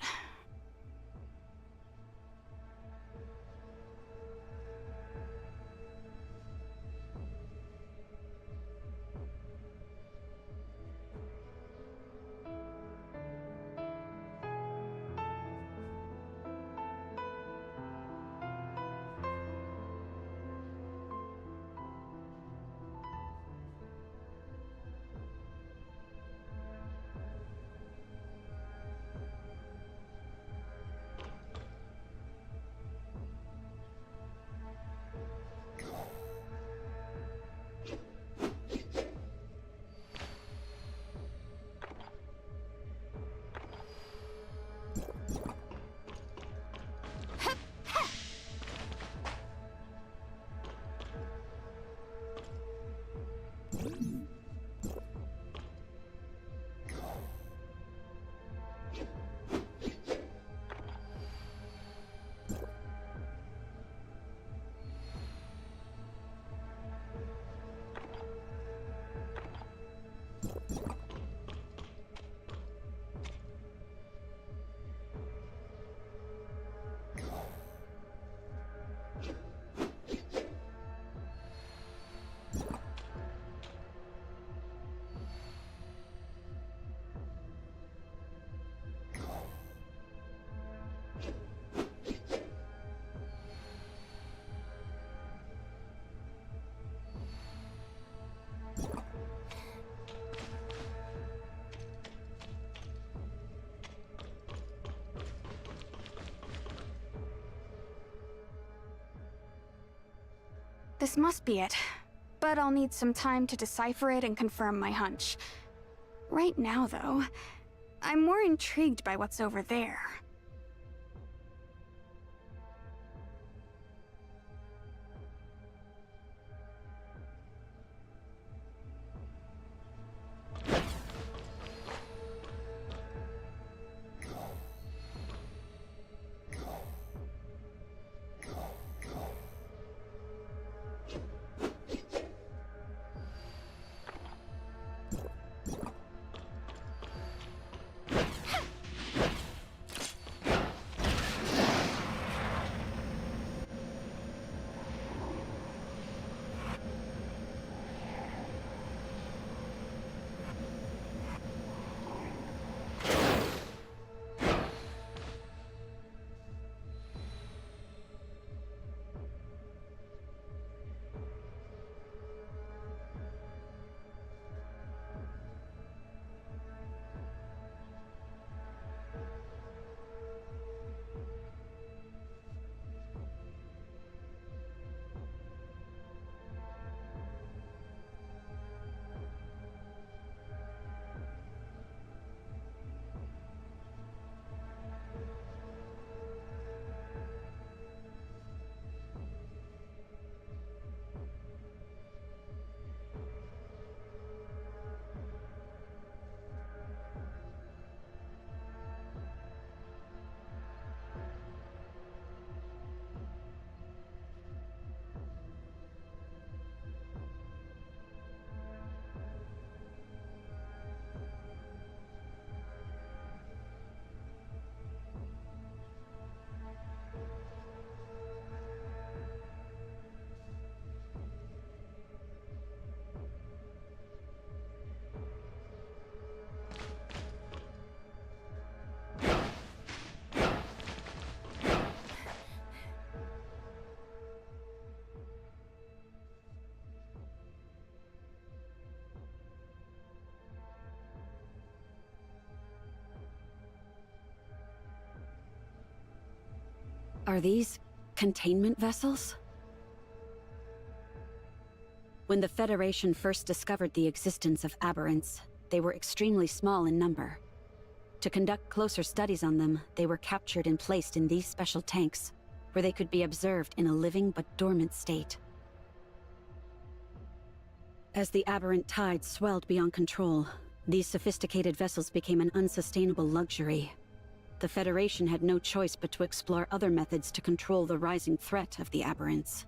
This must be it. But I'll need some time to decipher it and confirm my hunch. Right now, though, I'm more intrigued by what's over there. Are these containment vessels? When the Federation first discovered the existence of aberrants, they were extremely small in number. To conduct closer studies on them, they were captured and placed in these special tanks, where they could be observed in a living but dormant state. As the aberrant tide swelled beyond control, these sophisticated vessels became an unsustainable luxury. The Federation had no choice but to explore other methods to control the rising threat of the aberrants.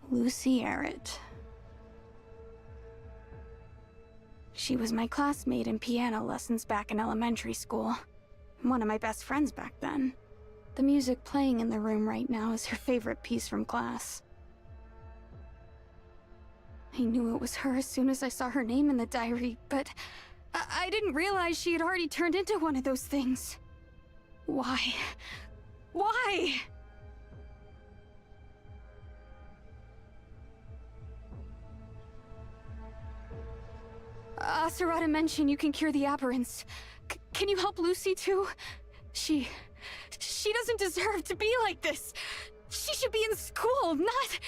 Lucy Arrett. She was my classmate in piano lessons back in elementary school. One of my best friends back then. The music playing in the room right now is her favorite piece from class. I knew it was her as soon as I saw her name in the diary, but I didn't realize she had already turned into one of those things. Why? Why? Asurata mentioned you can cure the aberrants. Can you help Lucy too? She doesn't deserve to be like this. She should be in school, not...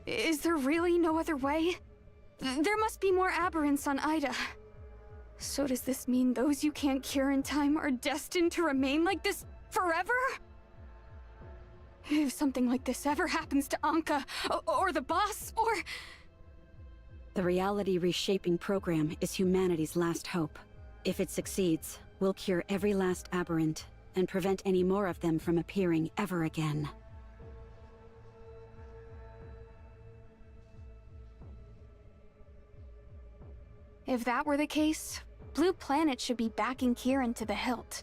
Is there really no other way? There must be more aberrants on Aida. So does this mean those you can't cure in time are destined to remain like this forever? If something like this ever happens to Anka, or the boss, or... The reality reshaping program is humanity's last hope. If it succeeds, we'll cure every last aberrant and prevent any more of them from appearing ever again. If that were the case, Blue Planet should be backing Kieran to the hilt.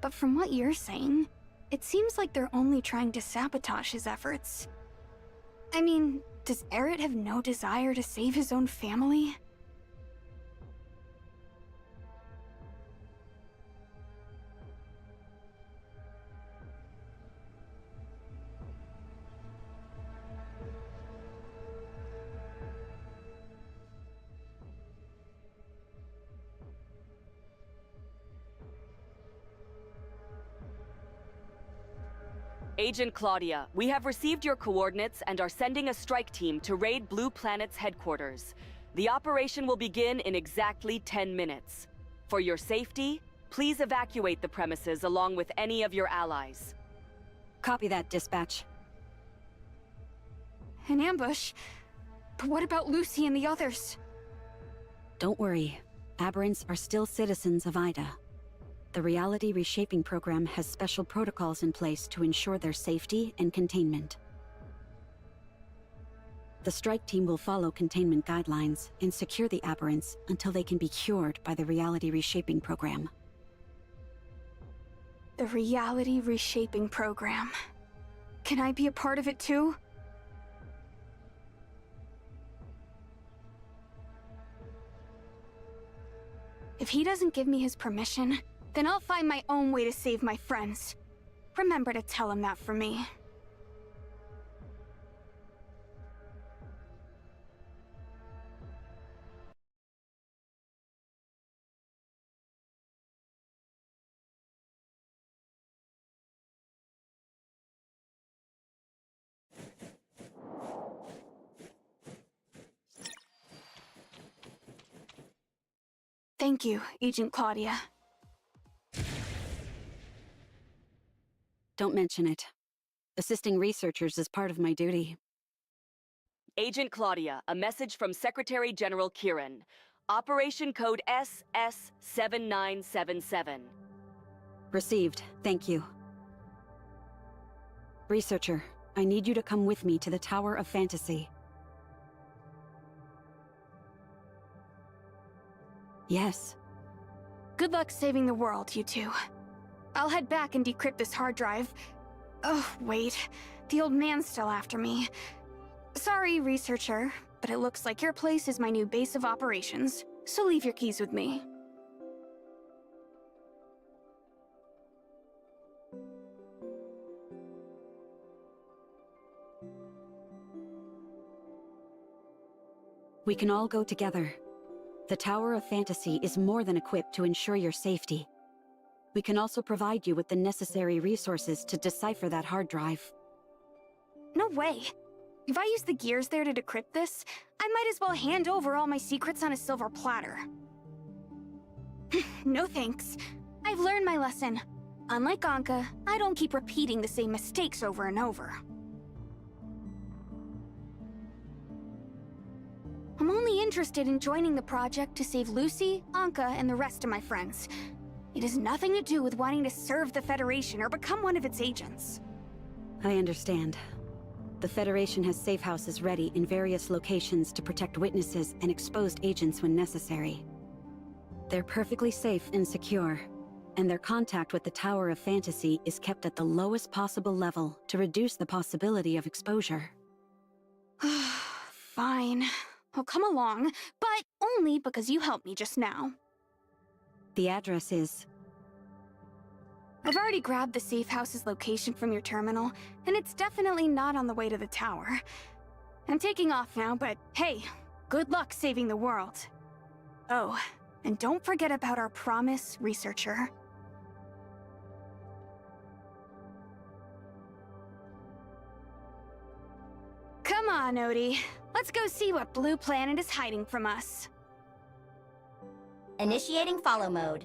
But from what you're saying, it seems like they're only trying to sabotage his efforts. I mean, does Eret have no desire to save his own family? Agent Claudia, we have received your coordinates and are sending a strike team to raid Blue Planet's headquarters. The operation will begin in exactly 10 minutes. For your safety, please evacuate the premises along with any of your allies. Copy that, dispatch. An ambush? But what about Lucy and the others? Don't worry. Aberrants are still citizens of Aida. The reality reshaping program has special protocols in place to ensure their safety and containment. The strike team will follow containment guidelines and secure the aberrants until they can be cured by the reality reshaping program. The reality reshaping program. Can I be a part of it too? If he doesn't give me his permission, then I'll find my own way to save my friends. Remember to tell him that for me. Thank you, Agent Claudia. Don't mention it. Assisting researchers is part of my duty. Agent Claudia, a message from Secretary General Kieran. Operation code SS7977. Received. Thank you. Researcher, I need you to come with me to the Tower of Fantasy. Yes. Good luck saving the world, you two. I'll head back and decrypt this hard drive. Oh, wait. The old man's still after me. Sorry, researcher, but it looks like your place is my new base of operations, so leave your keys with me. We can all go together. The Tower of Fantasy is more than equipped to ensure your safety. We can also provide you with the necessary resources to decipher that hard drive. No way. If I use the gears there to decrypt this, I might as well hand over all my secrets on a silver platter. No thanks. I've learned my lesson. Unlike Anka, I don't keep repeating the same mistakes over and over. I'm only interested in joining the project to save Lucy, Anka, and the rest of my friends. It has nothing to do with wanting to serve the Federation or become one of its agents. I understand. The Federation has safe houses ready in various locations to protect witnesses and exposed agents when necessary. They're perfectly safe and secure, and their contact with the Tower of Fantasy is kept at the lowest possible level to reduce the possibility of exposure. Fine. I'll come along, but only because you helped me just now. The address is... I've already grabbed the safe house's location from your terminal, and it's definitely not on the way to the tower. I'm taking off now, but hey, good luck saving the world. Oh, and don't forget about our promise, researcher. Come on, Odie. Let's go see what Blue Planet is hiding from us. Initiating follow mode.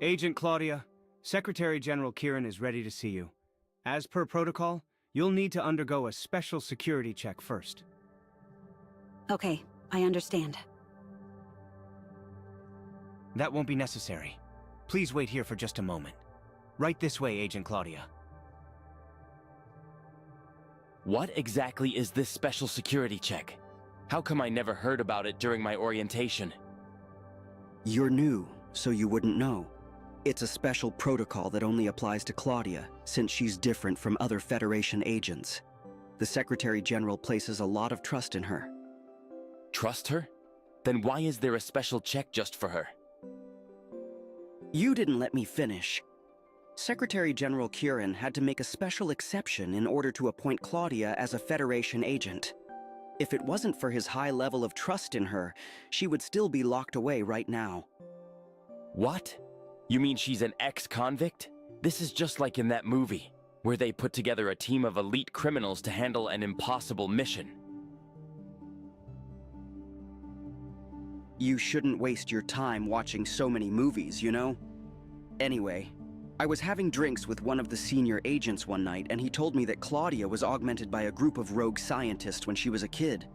Agent Claudia, Secretary General Kieran is ready to see you. As per protocol, you'll need to undergo a special security check first. Okay, I understand. That won't be necessary. Please wait here for just a moment. Right this way, Agent Claudia. What exactly is this special security check? How come I never heard about it during my orientation? You're new, so you wouldn't know. It's a special protocol that only applies to Claudia, since she's different from other Federation agents. The Secretary General places a lot of trust in her. Trust her? Then why is there a special check just for her? You didn't let me finish. Secretary General Kieran had to make a special exception in order to appoint Claudia as a Federation agent. If it wasn't for his high level of trust in her, she would still be locked away right now. What? You mean she's an ex-convict? This is just like in that movie, where they put together a team of elite criminals to handle an impossible mission. You shouldn't waste your time watching so many movies, you know? Anyway, I was having drinks with one of the senior agents one night, and he told me that Claudia was augmented by a group of rogue scientists when she was a kid.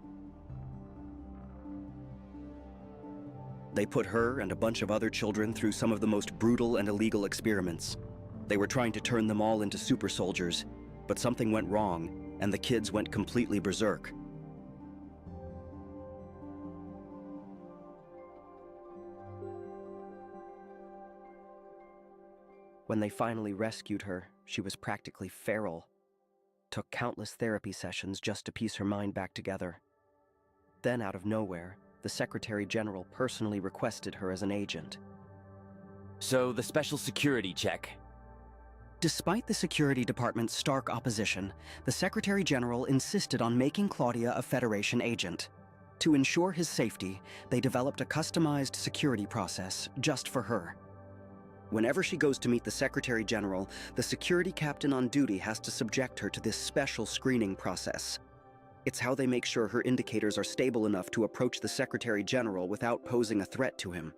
They put her and a bunch of other children through some of the most brutal and illegal experiments. They were trying to turn them all into super soldiers, but something went wrong, and the kids went completely berserk. When they finally rescued her, she was practically feral. Took countless therapy sessions just to piece her mind back together. Then, out of nowhere, the Secretary General personally requested her as an agent. So, the special security check. Despite the Security Department's stark opposition, the Secretary General insisted on making Claudia a Federation agent. To ensure his safety, they developed a customized security process just for her. Whenever she goes to meet the Secretary General, the security captain on duty has to subject her to this special screening process. It's how they make sure her indicators are stable enough to approach the Secretary General without posing a threat to him.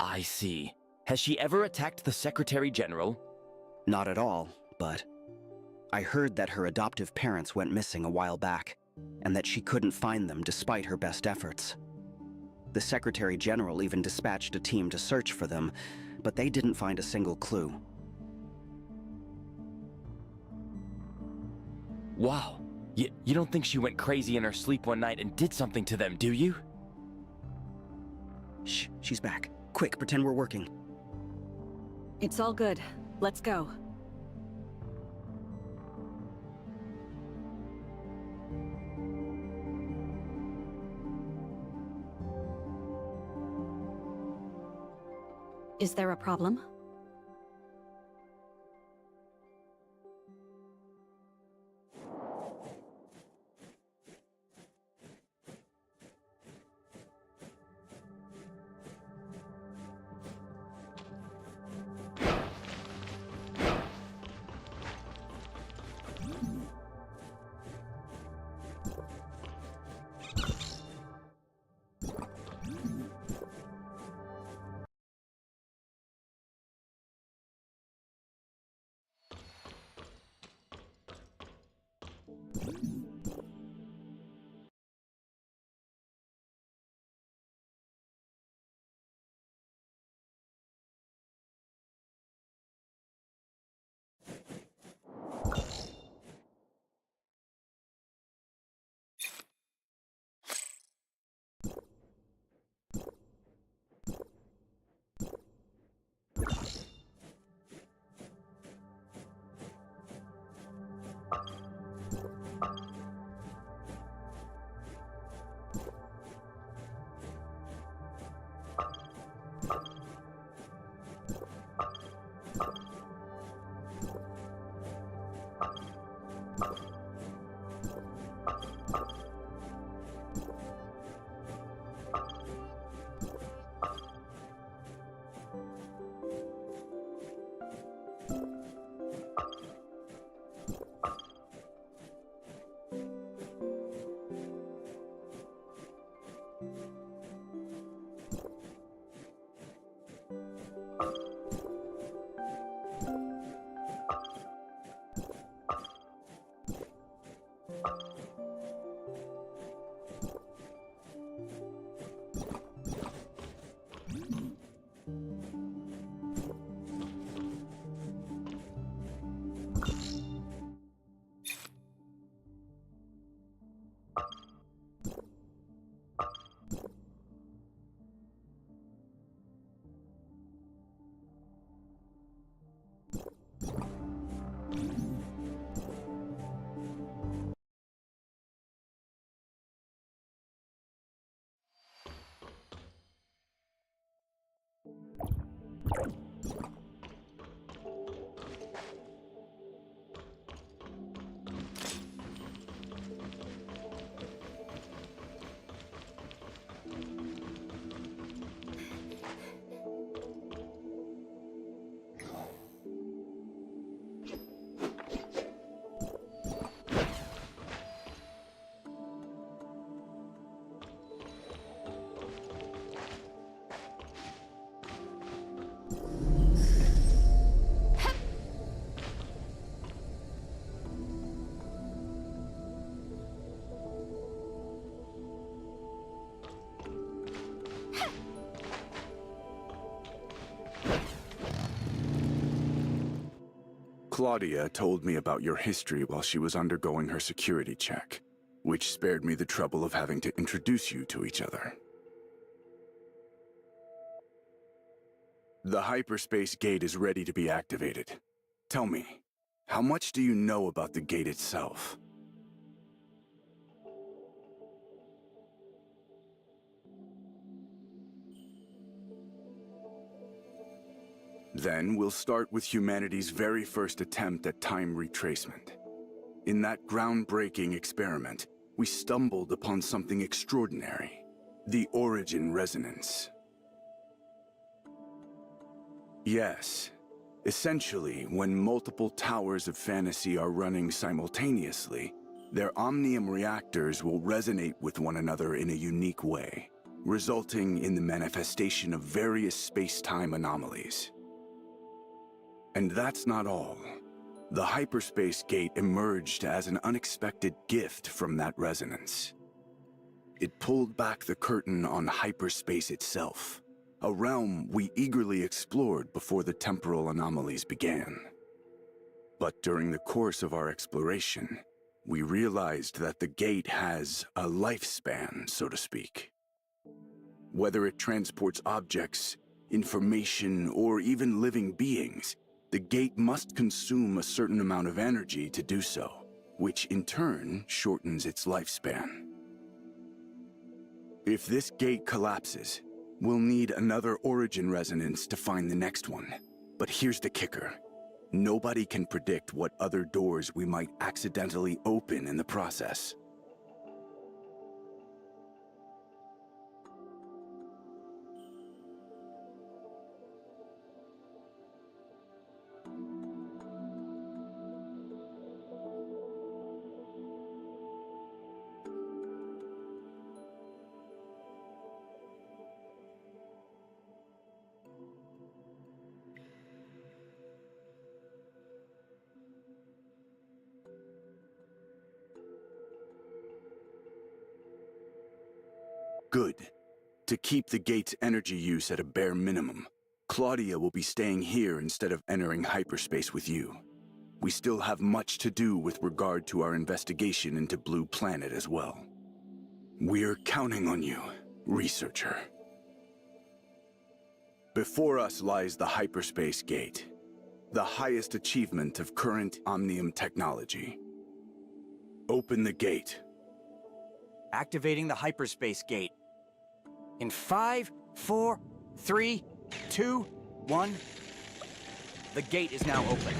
I see. Has she ever attacked the Secretary General? Not at all, but I heard that her adoptive parents went missing a while back, and that she couldn't find them despite her best efforts. The Secretary General even dispatched a team to search for them, but they didn't find a single clue. Wow. You don't think she went crazy in her sleep one night and did something to them, do you? Shh, she's back. Quick, pretend we're working. It's all good. Let's go. Is there a problem? Claudia told me about your history while she was undergoing her security check, which spared me the trouble of having to introduce you to each other. The hyperspace gate is ready to be activated. Tell me, how much do you know about the gate itself? Then we'll start with humanity's very first attempt at time retracement. In that groundbreaking experiment, we stumbled upon something extraordinary: the origin resonance. Yes. Essentially, when multiple towers of fantasy are running simultaneously, their omnium reactors will resonate with one another in a unique way, resulting in the manifestation of various space-time anomalies. And that's not all. The hyperspace gate emerged as an unexpected gift from that resonance. It pulled back the curtain on hyperspace itself, a realm we eagerly explored before the temporal anomalies began. But during the course of our exploration, we realized that the gate has a lifespan, so to speak. Whether it transports objects, information, or even living beings, the gate must consume a certain amount of energy to do so, which in turn shortens its lifespan. If this gate collapses, we'll need another origin resonance to find the next one. But here's the kicker. Nobody can predict what other doors we might accidentally open in the process. Good. To keep the gate's energy use at a bare minimum, Claudia will be staying here instead of entering hyperspace with you. We still have much to do with regard to our investigation into Blue Planet as well. We're counting on you, researcher. Before us lies the hyperspace gate, the highest achievement of current Omnium technology. Open the gate. Activating the hyperspace gate. In 5, 4, 3, 2, 1. The gate is now open.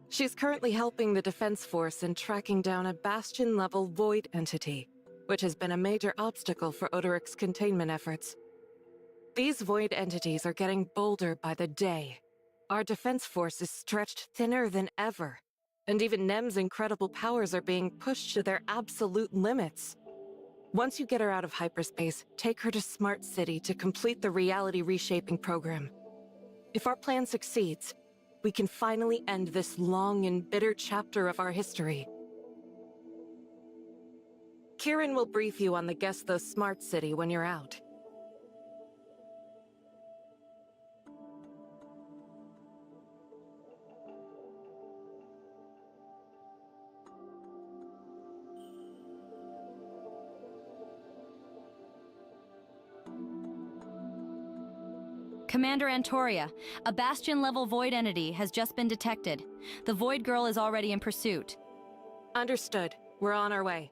She's currently helping the Defense Force in tracking down a Bastion-level Void entity, which has been a major obstacle for Odoric's containment efforts. These Void entities are getting bolder by the day. Our Defense Force is stretched thinner than ever, and even Nem's incredible powers are being pushed to their absolute limits. Once you get her out of hyperspace, take her to Smart City to complete the reality reshaping program. If our plan succeeds, we can finally end this long and bitter chapter of our history. Kieran will brief you on the Guess the Smart City when you're out. Commander Antoria, a Bastion-level Void entity has just been detected. The Void Girl is already in pursuit. Understood. We're on our way.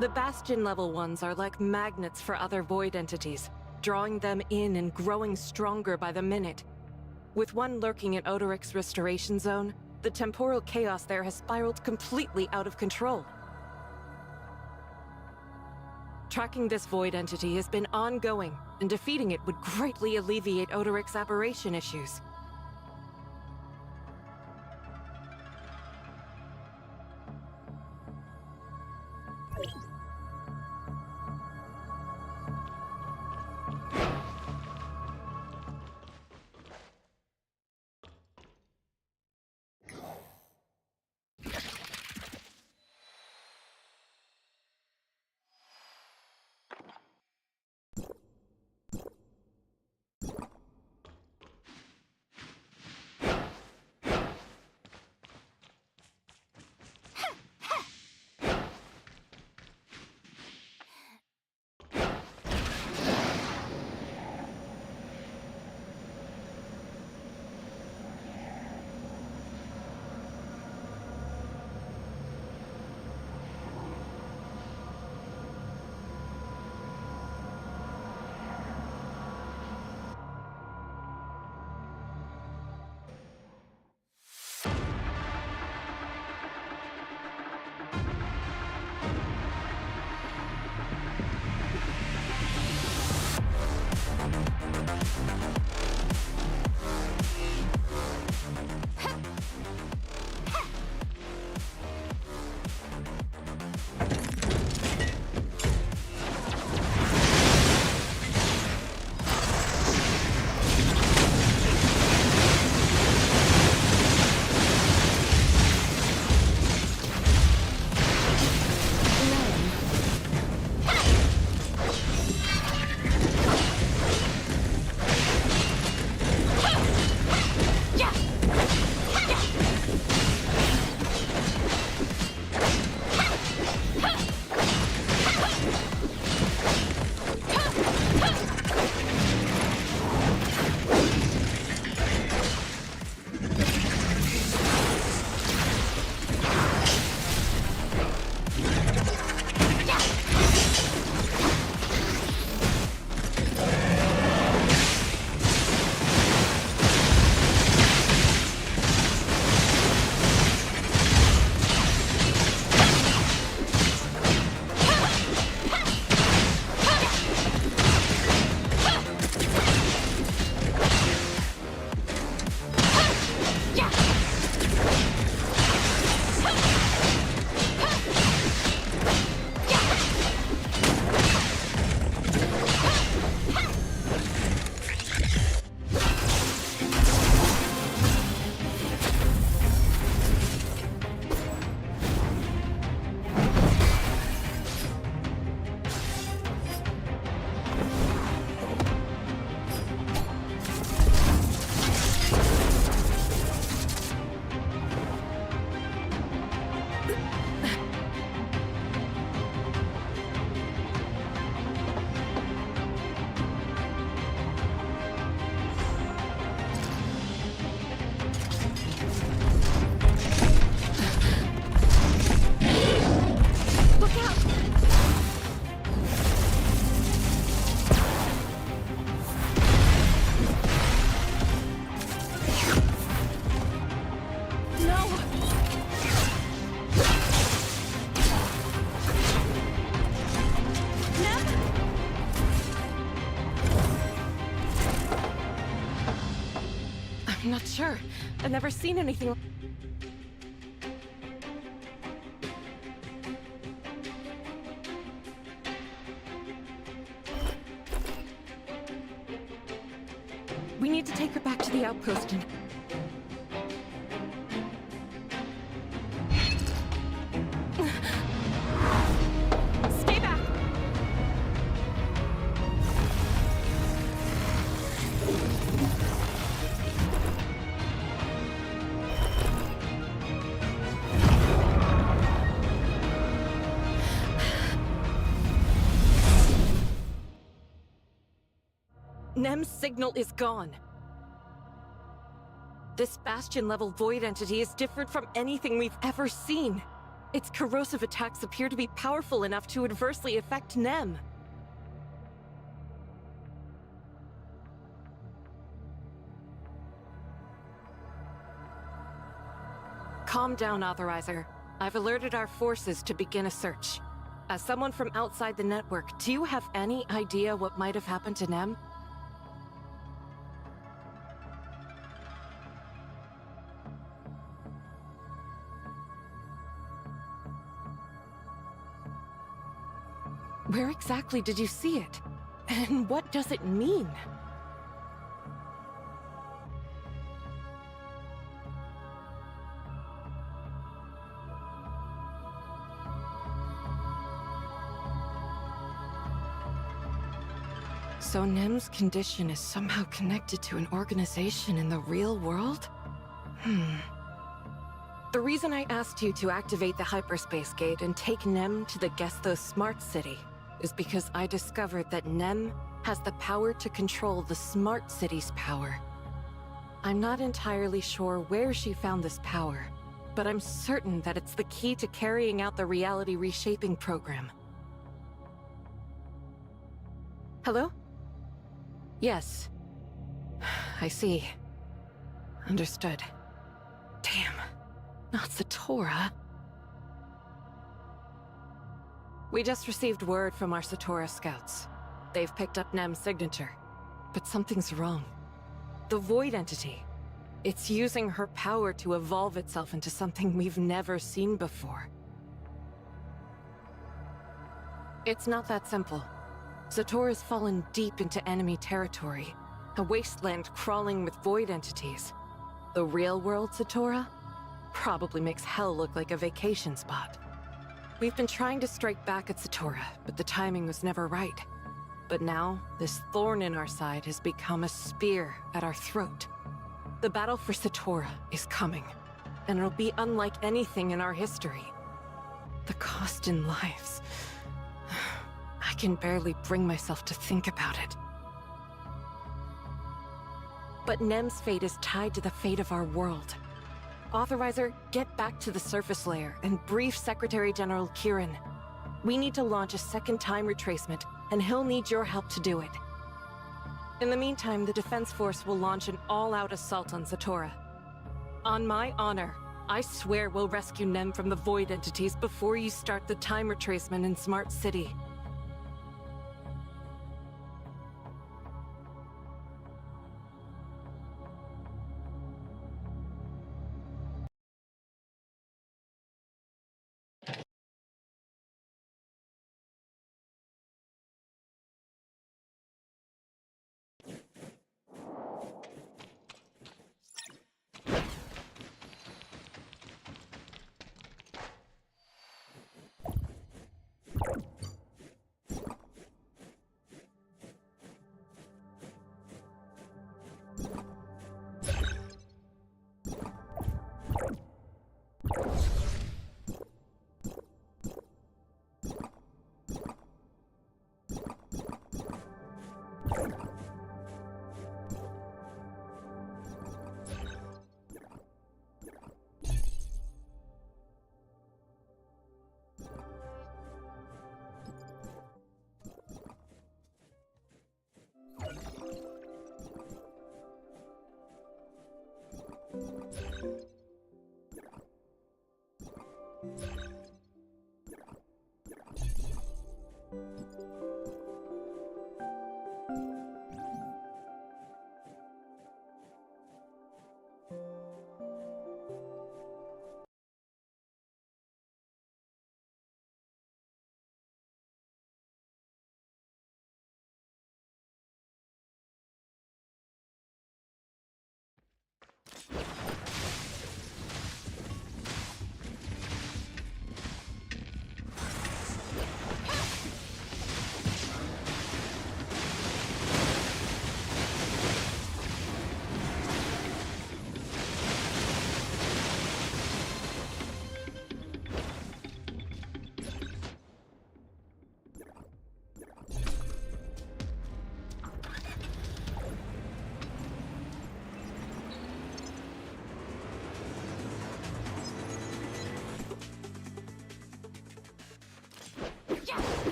The Bastion-level ones are like magnets for other Void entities, drawing them in and growing stronger by the minute. With one lurking in Odoric's restoration zone, the temporal chaos there has spiraled completely out of control. Tracking this Void entity has been ongoing, and defeating it would greatly alleviate Odoric's aberration issues. I'm not sure. I've never seen anything. We need to take her back to the outpost and... Stay back! NEM's signal is gone. This Bastion-level void entity is different from anything we've ever seen. Its corrosive attacks appear to be powerful enough to adversely affect NEM. Calm down, Authorizer. I've alerted our forces to begin a search. As someone from outside the network, do you have any idea what might have happened to NEM? Where exactly did you see it? And what does it mean? So NEM's condition is somehow connected to an organization in the real world? The reason I asked you to activate the hyperspace gate and take NEM to the Gestos Smart City is because I discovered that NEM has the power to control the Smart City's power. I'm not entirely sure where she found this power, but I'm certain that it's the key to carrying out the reality reshaping program. Hello? Yes. I see. Understood. Damn. Not Satora. We just received word from our Satora scouts. They've picked up NEM's signature. But something's wrong. The Void Entity. It's using her power to evolve itself into something we've never seen before. It's not that simple. Satora's fallen deep into enemy territory. A wasteland crawling with Void Entities. The real-world Satora? Probably makes hell look like a vacation spot. We've been trying to strike back at Satora, but the timing was never right. But now, this thorn in our side has become a spear at our throat. The battle for Satora is coming, and it'll be unlike anything in our history. The cost in lives. I can barely bring myself to think about it. But NEM's fate is tied to the fate of our world. Authorizer, get back to the surface layer and brief Secretary General Kieran. We need to launch a second time retracement, and he'll need your help to do it. In the meantime, the Defense Force will launch an all-out assault on Satora. On my honor, I swear we'll rescue NEM from the Void Entities before you start the time retracement in Smart City.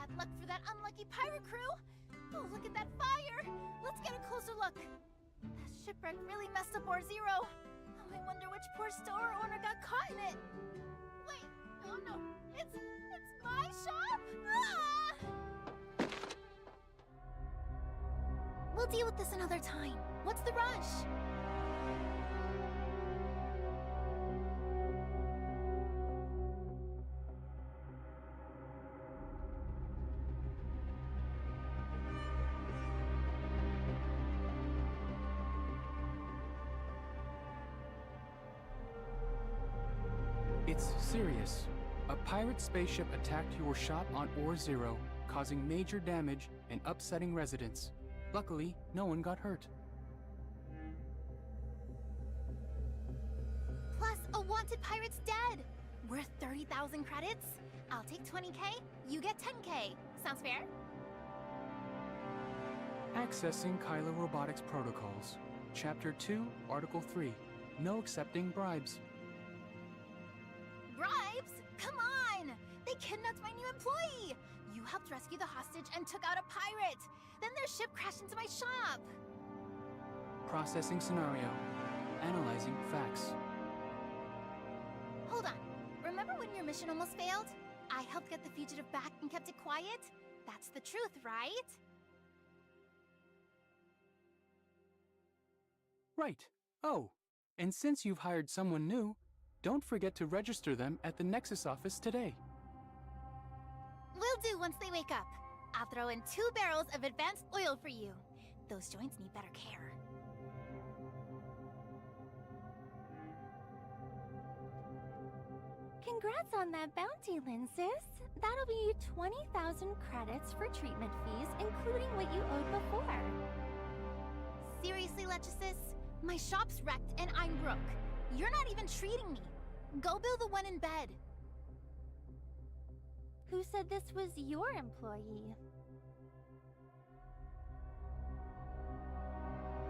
Bad luck for that unlucky pirate crew! Oh, look at that fire! Let's get a closer look! That shipwreck really messed up our Zero! Oh, I wonder which poor store owner got caught in it! Wait, oh no, it's my shop? Ah! We'll deal with this another time. What's the rush? It's serious. A pirate spaceship attacked your shop on Ore Zero, causing major damage and upsetting residents. Luckily, no one got hurt. Plus, a wanted pirate's dead! Worth 30,000 credits? I'll take 20k, you get 10k. Sounds fair? Accessing Kailo Robotics Protocols. Chapter 2, Article 3. No accepting bribes. Bribes? Come on! They kidnapped my new employee! You helped rescue the hostage and took out a pirate! Then their ship crashed into my shop! Processing scenario. Analyzing facts. Hold on. Remember when your mission almost failed? I helped get the fugitive back and kept it quiet? That's the truth, right? Right. Oh, and since you've hired someone new, don't forget to register them at the Nexus office today. Will do once they wake up. I'll throw in 2 barrels of advanced oil for you. Those joints need better care. Congrats on that bounty, Lynn, sis. That'll be 20,000 credits for treatment fees, including what you owed before. Seriously, Lechesis? My shop's wrecked and I'm broke. You're not even treating me. Go build the one in bed. Who said this was your employee?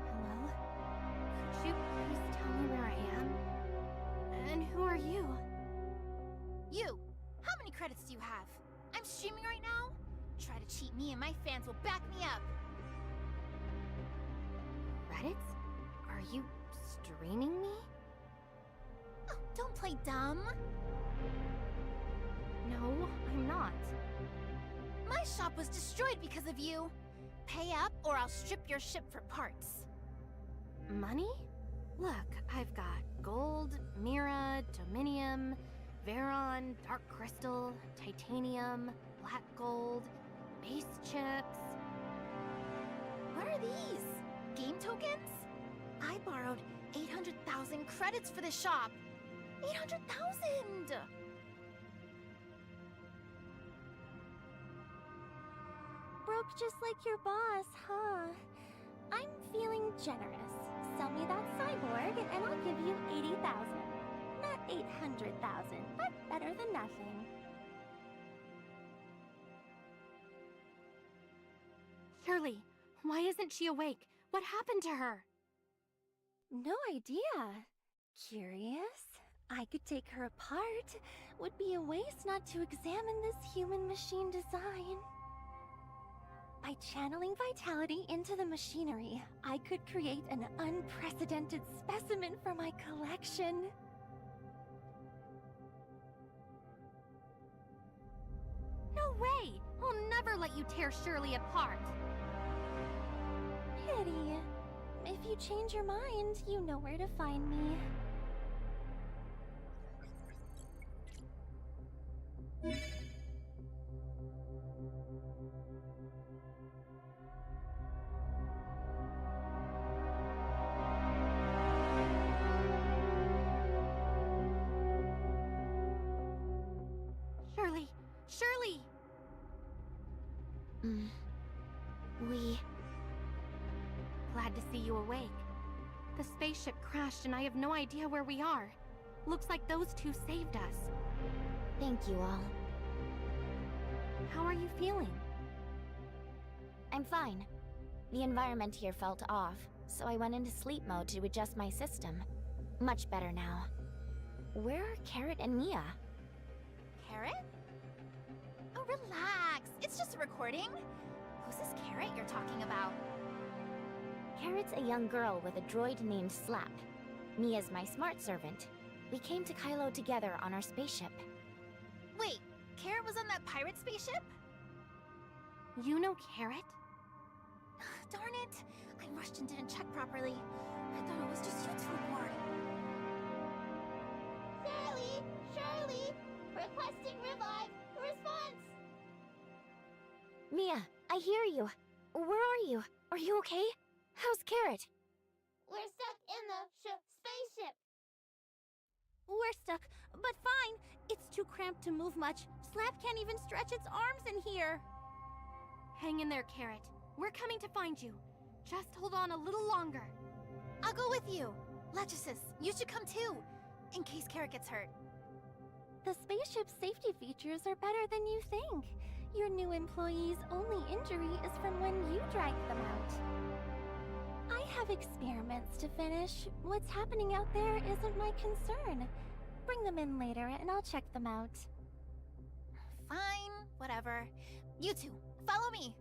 Hello? Could you please tell me where I am? And who are you? You! How many credits do you have? I'm streaming right now? Try to cheat me and my fans will back me up. Credits? Are you streaming me? Oh, don't play dumb. No, I'm not. My shop was destroyed because of you. Pay up or I'll strip your ship for parts. Money? Look, I've got gold, Mira, Dominium, Veron, Dark Crystal, Titanium, Black Gold, Base Chips. What are these? Game tokens? I borrowed 800,000 credits for this shop. 800,000! Broke just like your boss, huh? I'm feeling generous. Sell me that cyborg and I'll give you 80,000. Not 800,000, but better than nothing. Shirley, why isn't she awake? What happened to her? No idea. Curious? I could take her apart. Would be a waste not to examine this human-machine design. By channeling vitality into the machinery, I could create an unprecedented specimen for my collection. No way! I'll never let you tear Shirley apart. Pity. If you change your mind, you know where to find me. Shirley! Shirley! Glad to see you awake. The spaceship crashed and I have no idea where we are. Looks like those two saved us. Thank you all. How are you feeling? I'm fine. The environment here felt off, so I went into sleep mode to adjust my system. Much better now. Where are Carrot and Mia? Carrot? Oh relax. It's just a recording. Who's this Carrot you're talking about? Carrot's a young girl with a droid named Slap. Mia's my smart servant. We came to Kailo together on our spaceship. Wait, Carrot was on that pirate spaceship? You know Carrot? Darn it! I rushed and didn't check properly. I thought it was just you two aboard. Shirley! Requesting revive! Response! Mia, I hear you. Where are you? Are you okay? How's Carrot? We're stuck in the spaceship. We're stuck, but fine. It's too cramped to move much. Slap can't even stretch its arms in here. Hang in there, Carrot. We're coming to find you. Just hold on a little longer. I'll go with you. Legisus, you should come too, in case Carrot gets hurt. The spaceship's safety features are better than you think. Your new employee's only injury is from when you dragged them out. I have experiments to finish. What's happening out there isn't my concern. Bring them in later and I'll check them out. Fine, whatever. You two, follow me.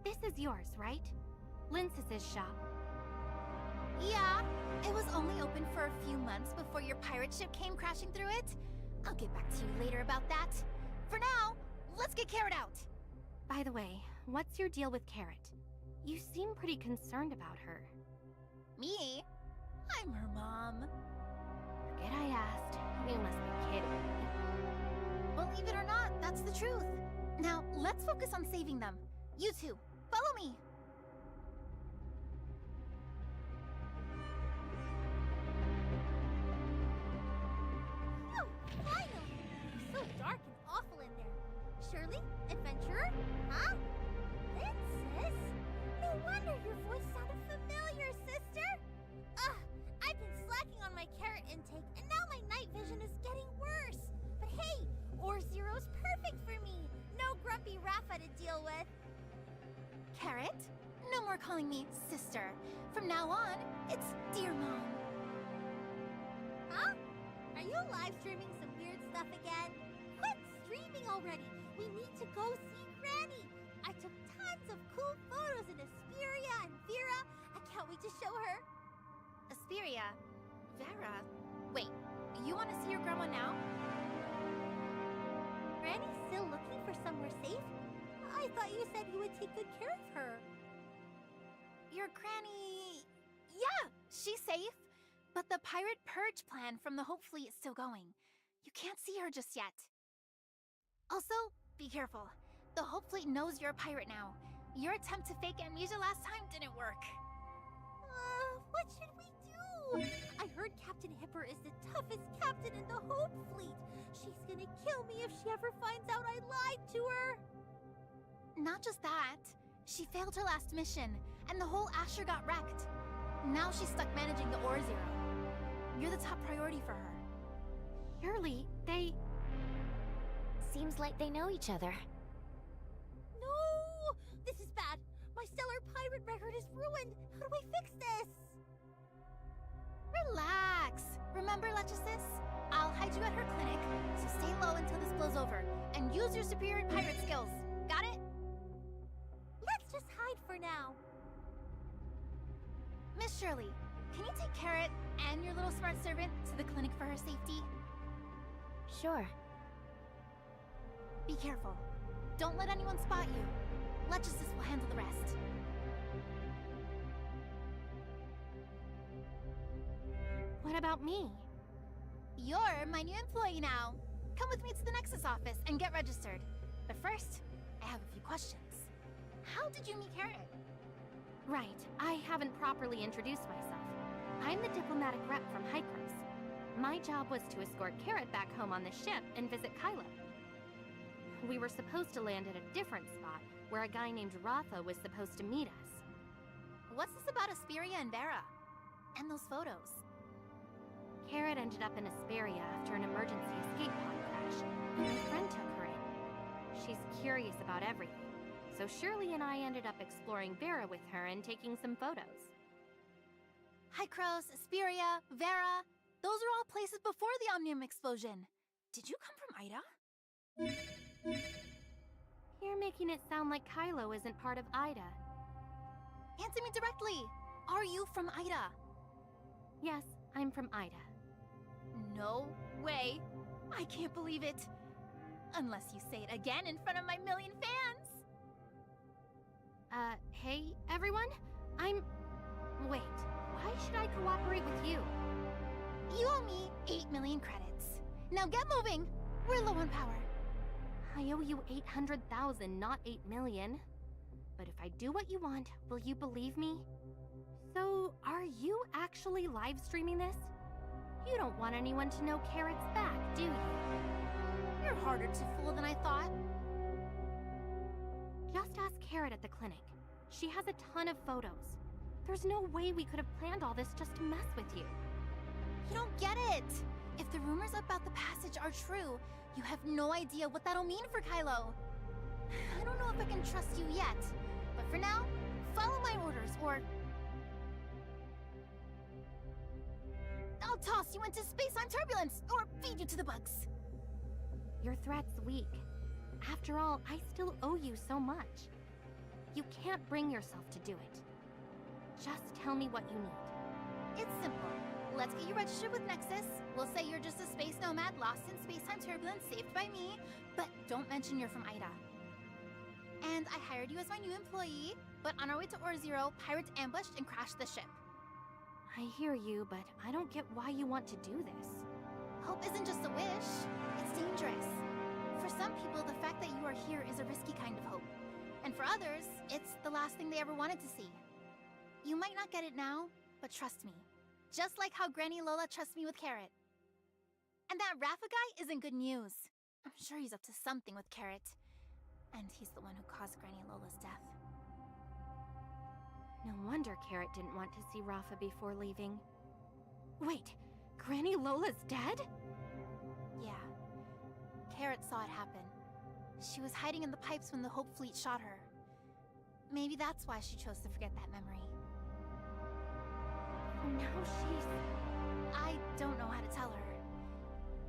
This is yours, right? Lincis's shop. Yeah, it was only open for a few months before your pirate ship came crashing through it. I'll get back to you later about that. For now, let's get Carrot out. By the way, what's your deal with Carrot? You seem pretty concerned about her. Me? I'm her mom. Forget I asked. You must be kidding me. Believe it or not, that's the truth. Now, let's focus on saving them. You two, follow me. Phew, finally! It's so dark and awful in there. Shirley? Adventurer? Huh? Lincis? No wonder your voice sounded familiar, sister! Ugh, I've been slacking on my carrot intake, and now my night vision is getting worse. But hey, Ore Zero's perfect for me. No grumpy Rafa to deal with. Carrot, no more calling me sister. From now on, it's Dear Mom. Huh? Are you live streaming some weird stuff again? Quit streaming already! We need to go see Granny! I took tons of cool photos in Asperia and Vera. I can't wait to show her. Asperia? Vera? Wait, you want to see your grandma now? Granny's still looking for somewhere safe? I thought you said you would take good care of her. Your granny... Yeah, she's safe. But the pirate purge plan from the Hope Fleet is still going. You can't see her just yet. Also, be careful. The Hope Fleet knows you're a pirate now. Your attempt to fake amnesia last time didn't work. What should we do? I heard Captain Hipper is the toughest captain in the Hope Fleet. She's gonna kill me if she ever finds out I lied to her. Not just that. She failed her last mission, and the whole Asher got wrecked. Now she's stuck managing the Ore Zero. You're the top priority for her. Surely, they... Seems like they know each other. No! This is bad. My stellar pirate record is ruined. How do I fix this? Relax. Remember, Lechesis? I'll hide you at her clinic, so stay low until this blows over, and use your superior pirate skills. Got it? Let's just hide for now. Miss Shirley, can you take Carrot and your little smart servant to the clinic for her safety? Sure. Be careful. Don't let anyone spot you. Lechesis will handle the rest. What about me? You're my new employee now. Come with me to the Nexus office and get registered. But first, I have a few questions. How did you meet Carrot? Right, I haven't properly introduced myself. I'm the diplomatic rep from Hycros. My job was to escort Carrot back home on the ship and visit Kailo. We were supposed to land at a different spot, where a guy named Rafa was supposed to meet us. What's this about Asperia and Vera? And those photos? Carrot ended up in Asperia after an emergency escape pod crash, and my friend took her in. She's curious about everything, so Shirley and I ended up exploring Vera with her and taking some photos. Hycros, Asperia, Vera, those are all places before the Omnium explosion. Did you come from Aida? You're making it sound like Kailo isn't part of Aida. Answer me directly. Are you from Aida? Yes, I'm from Aida. No way. I can't believe it. Unless you say it again in front of my million fans. Hey, everyone? Wait, why should I cooperate with you? You owe me 8 million credits. Now get moving. We're low on power. I owe you 800,000, not 8 million. But if I do what you want, will you believe me? So, are you actually live streaming this? You don't want anyone to know Carrot's back, do you? You're harder to fool than I thought. Just ask Carrot at the clinic. She has a ton of photos. There's no way we could have planned all this just to mess with you. You don't get it! If the rumors about the passage are true, you have no idea what that'll mean for Kailo. I don't know if I can trust you yet, but for now, follow my orders or... I'll toss you into space-time turbulence or feed you to the bugs. Your threat's weak. After all, I still owe you so much. You can't bring yourself to do it. Just tell me what you need. It's simple. Let's get you registered with Nexus. We'll say you're just a space nomad lost in space-time turbulence saved by me, but don't mention you're from Aida. And I hired you as my new employee, but on our way to Ore Zero, pirates ambushed and crashed the ship. I hear you, but I don't get why you want to do this. Hope isn't just a wish. It's dangerous. For some people, the fact that you are here is a risky kind of hope. And for others, it's the last thing they ever wanted to see. You might not get it now, but trust me. Just like how Granny Lola trusts me with Carrot. And that Rafa guy isn't good news. I'm sure he's up to something with Carrot. And he's the one who caused Granny Lola's death. No wonder Carrot didn't want to see Rafa before leaving. Wait, Granny Lola's dead? Yeah. Carrot saw it happen. She was hiding in the pipes when the Hope Fleet shot her. Maybe that's why she chose to forget that memory. Now she's... I don't know how to tell her.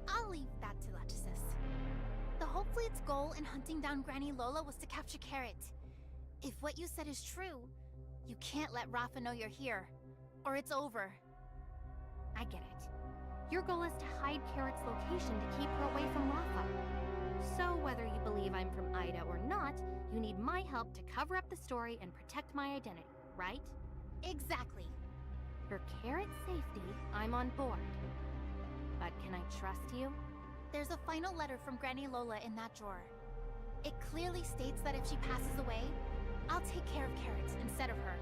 I'll leave that to Lechesis. The Hope Fleet's goal in hunting down Granny Lola was to capture Carrot. If what you said is true, you can't let Rafa know you're here, or it's over. I get it. Your goal is to hide Carrot's location to keep her away from Rafa. So whether you believe I'm from Aida or not, you need my help to cover up the story and protect my identity, right? Exactly. For Carrot's safety, I'm on board. But can I trust you? There's a final letter from Granny Lola in that drawer. It clearly states that if she passes away, I'll take care of Carrot instead of her.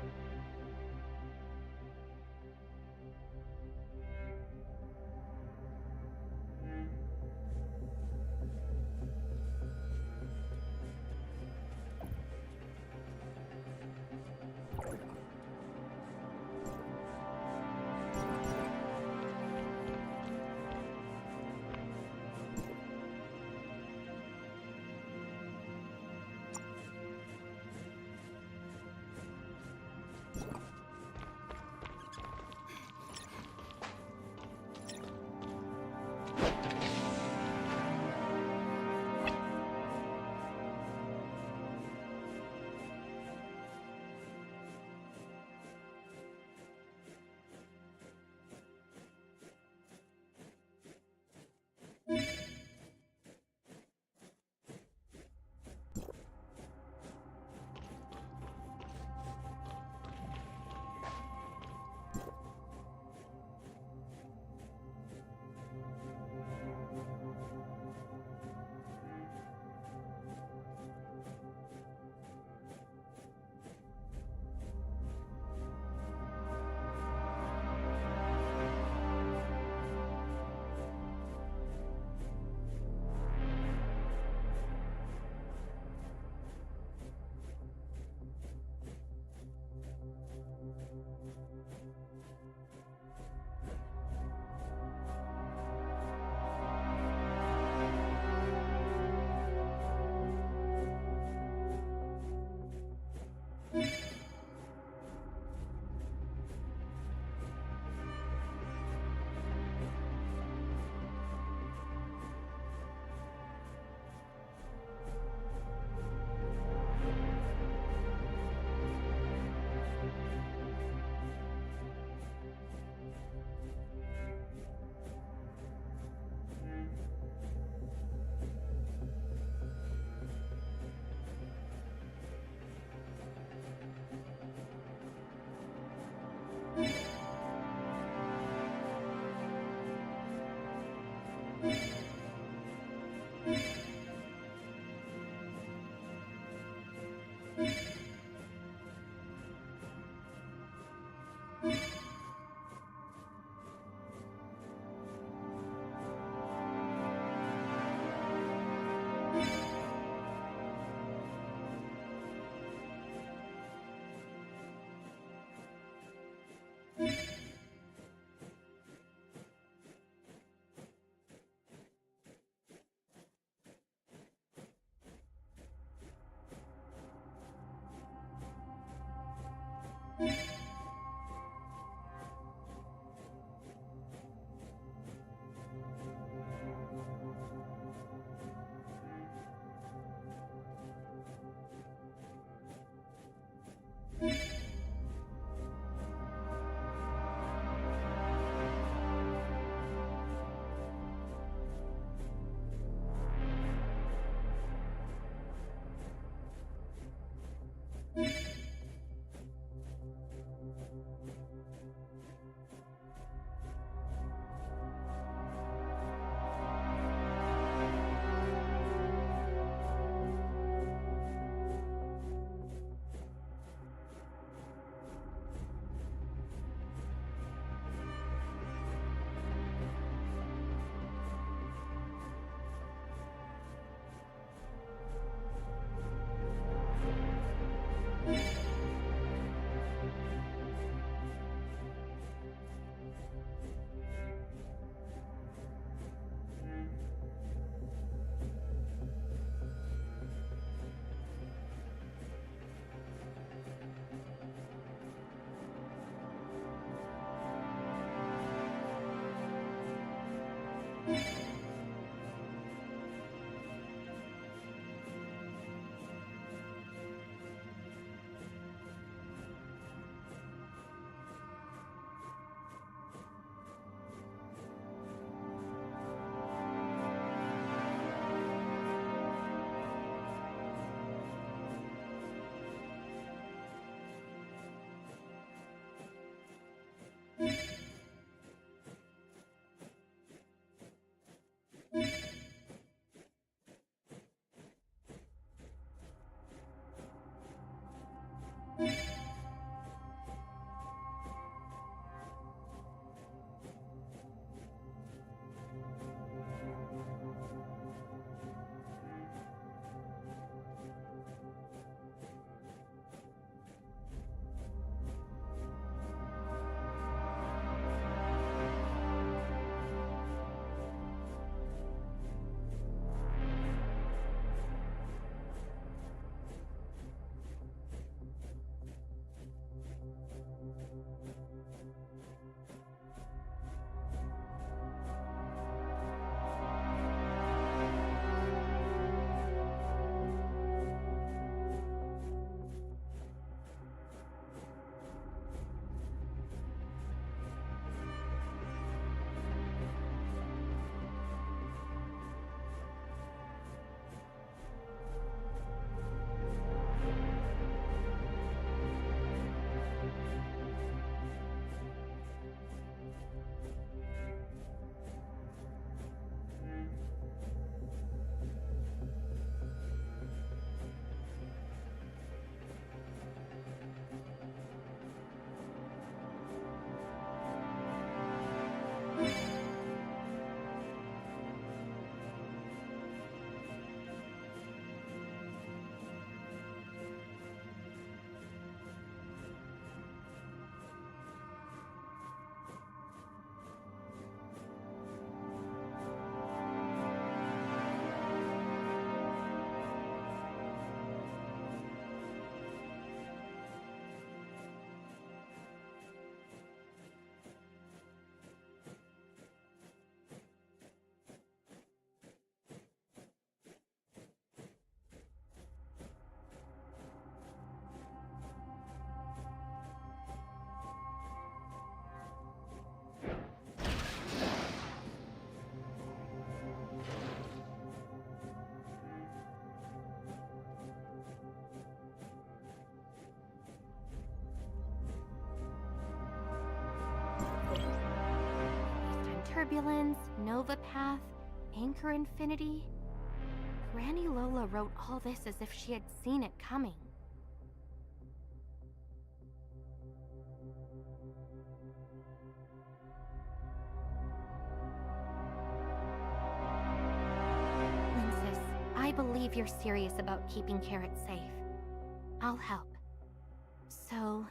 Turbulence, Nova Path, Anchor Infinity. Granny Lola wrote all this as if she had seen it coming. believe you're serious about keeping Carrot safe. I'll help. So,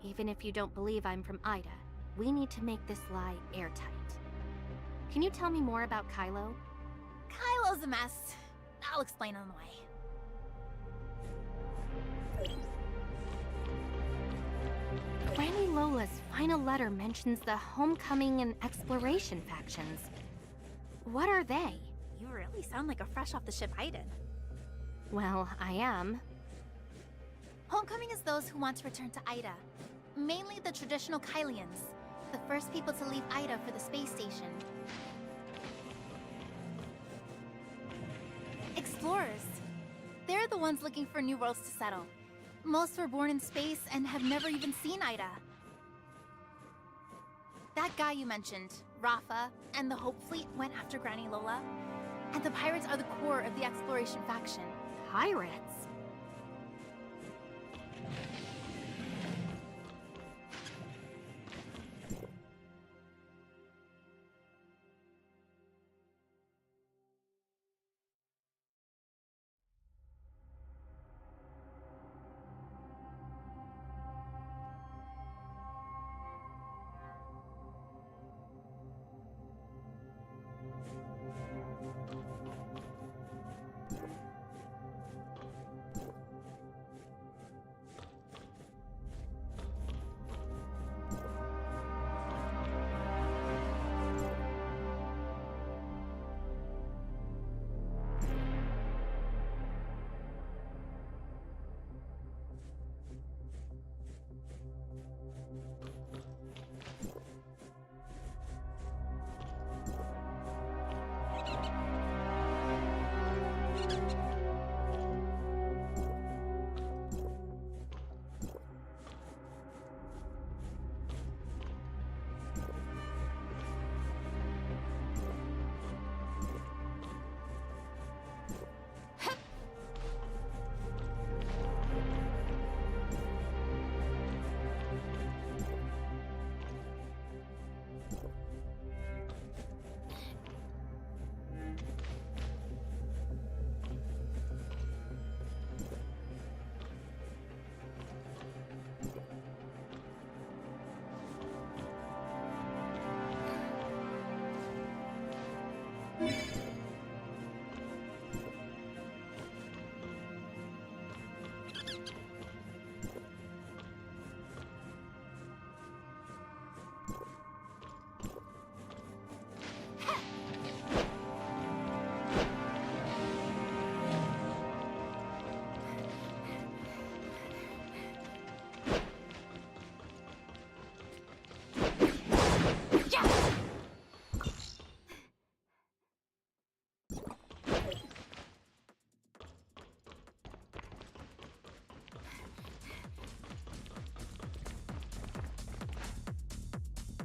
even if you don't believe I'm from Aida, we need to make this lie airtight. Can you tell me more about Kailo? Kailo's a mess. I'll explain on the way. Granny Lola's final letter mentions the Homecoming and Exploration factions. What are they? You really sound like a fresh off the ship Aida. Well, I am. Homecoming is those who want to return to Aida. Mainly the traditional Kailians, the first people to leave Aida for the space station. Explorers. They're the ones looking for new worlds to settle. Most were born in space and have never even seen Aida. That guy you mentioned, Rafa, and the Hope Fleet went after Granny Lola. And the pirates are the core of the exploration faction. Pirates?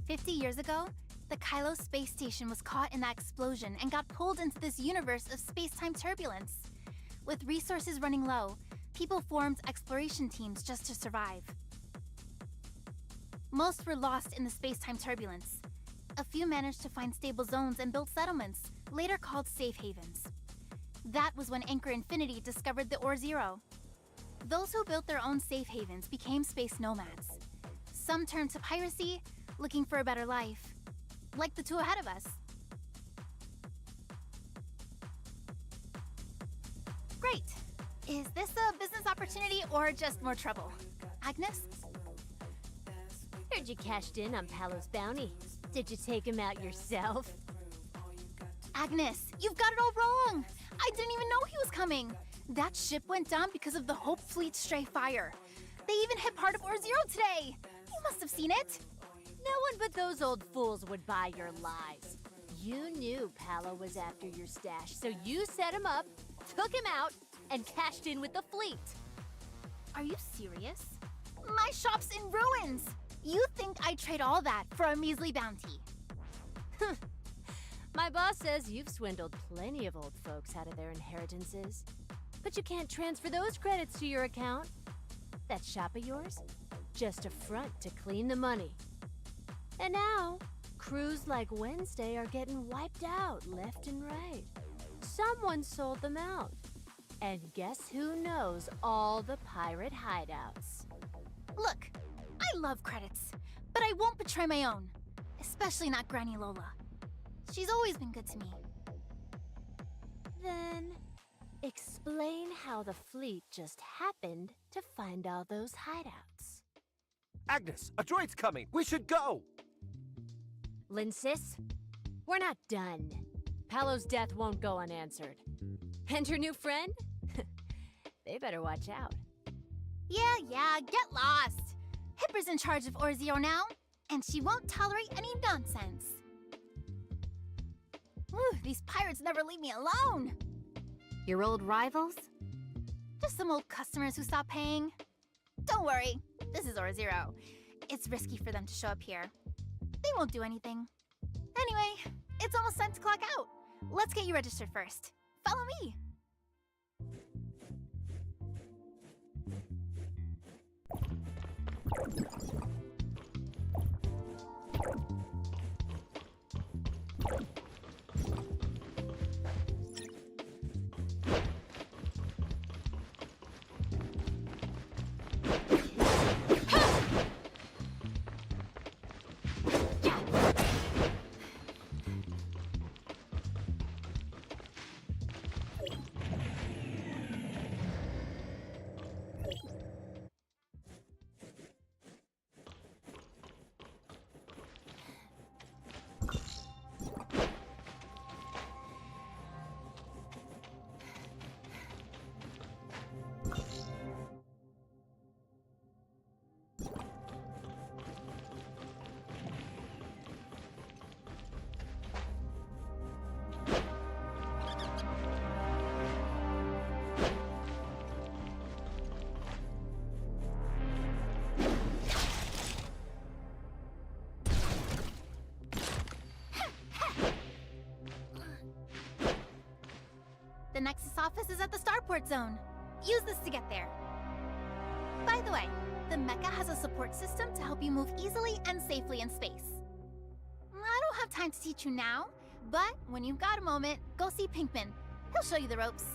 "50 years ago, the Kailo space station was caught in that explosion and got pulled into this universe of space-time turbulence. With resources running low, people formed exploration teams just to survive. Most were lost in the space-time turbulence. A few managed to find stable zones and built settlements, later called safe havens. That was when Anchor Infinity discovered the Ore Zero. Those who built their own safe havens became space nomads. Some turned to piracy, looking for a better life, like the two ahead of us. Great. Is this a business opportunity or just more trouble? Agnes? Heard you cashed in on Paolo's bounty. Did you take him out yourself? Agnes, you've got it all wrong! I didn't even know he was coming! That ship went down because of the Hope Fleet's stray fire. They even hit part of Ore Zero today! You must have seen it! No one but those old fools would buy your lies. You knew Paolo was after your stash, so you set him up, took him out, and cashed in with the fleet. Are you serious? My shop's in ruins! You think I'd trade all that for a measly bounty? My boss says you've swindled plenty of old folks out of their inheritances. But you can't transfer those credits to your account. That shop of yours? Just a front to clean the money. And now, crews like Wednesday are getting wiped out left and right. Someone sold them out. And guess who knows all the pirate hideouts? Look, I love credits, but I won't betray my own. Especially not Granny Lola. She's always been good to me. Then, explain how the fleet just happened to find all those hideouts. Agnes, a droid's coming! We should go! Linsis, we're not done. Palo's death won't go unanswered. And your new friend? They better watch out. Yeah, get lost! Hipper's in charge of Orzio now, and she won't tolerate any nonsense. Ooh, these pirates never leave me alone! Your old rivals? Just some old customers who stopped paying. Don't worry, this is Orzio. It's risky for them to show up here. They won't do anything. Anyway, it's almost time to clock out. Let's get you registered first. Follow me. The Nexus office is at the starport zone. Use this to get there. By the way, the mecha has a support system to help you move easily and safely in space. I don't have time to teach you now, but when you've got a moment, go see Pinkman. He'll show you the ropes.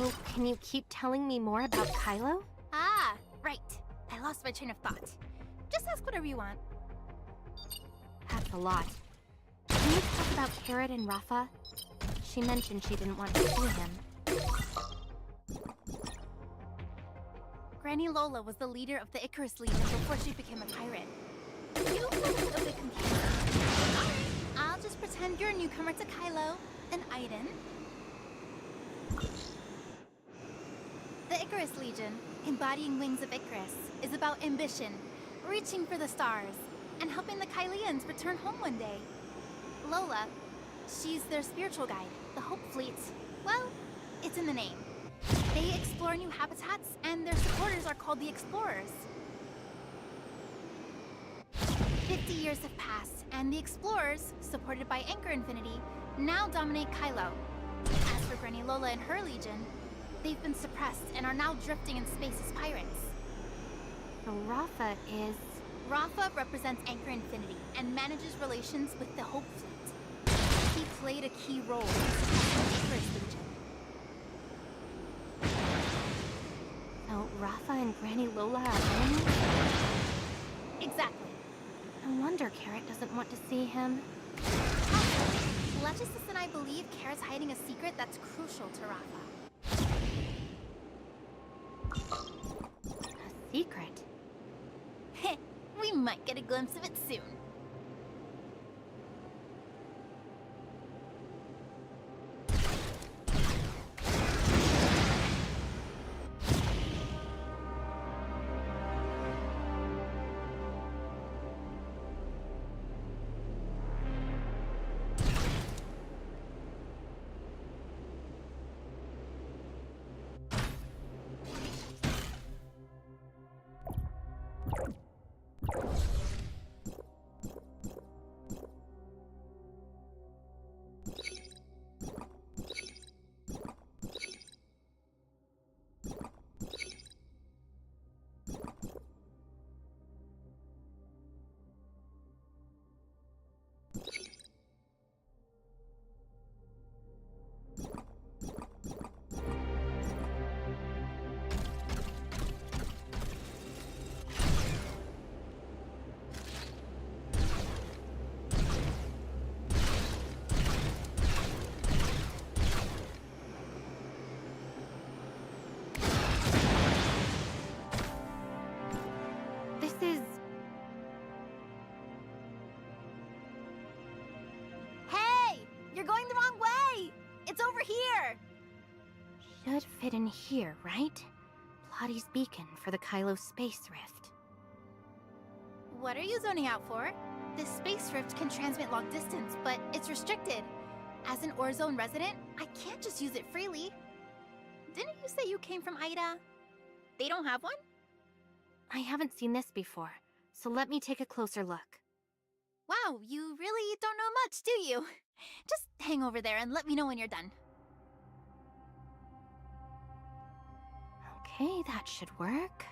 Oh, can you keep telling me more about Kailo? Ah, right. I lost my train of thought. Just ask whatever you want. That's a lot. Can you talk about Carrot and Rafa? She mentioned she didn't want to see him. Granny Lola was the leader of the Icarus Legion before she became a pirate. You look a bit confused. Alright, I'll just pretend you're a newcomer to Kailo, and Aiden. The Icarus Legion, embodying wings of Icarus, is about ambition, reaching for the stars, and helping the Kailians return home one day. Lola, She's their spiritual guide, the Hope Fleet. Well, it's in the name. They explore new habitats, and their supporters are called the Explorers. 50 years have passed, and the Explorers, supported by Anchor Infinity, now dominate Kailo. As for Granny Lola and her legion, they've been suppressed and are now drifting in space as pirates. So Rafa is... Rafa represents Anchor Infinity and manages relations with the Hope Fleet. He played a key role in suppressing Anchor's legion. So Rafa and Granny Lola are enemies? Exactly. No wonder Carrot doesn't want to see him. Legistus and I believe Carrot's hiding a secret that's crucial to Rafa. A secret? Heh, we might get a glimpse of it soon. You're going the wrong way! It's over here! Should fit in here, right? Lottie's beacon for the Kailo space rift. What are you zoning out for? This space rift can transmit long distance, but it's restricted. As an Orzone resident, I can't just use it freely. Didn't you say you came from Aida? They don't have one? I haven't seen this before, so let me take a closer look. Wow, you really don't know much, do you? Just hang over there and let me know when you're done. Okay, that should work.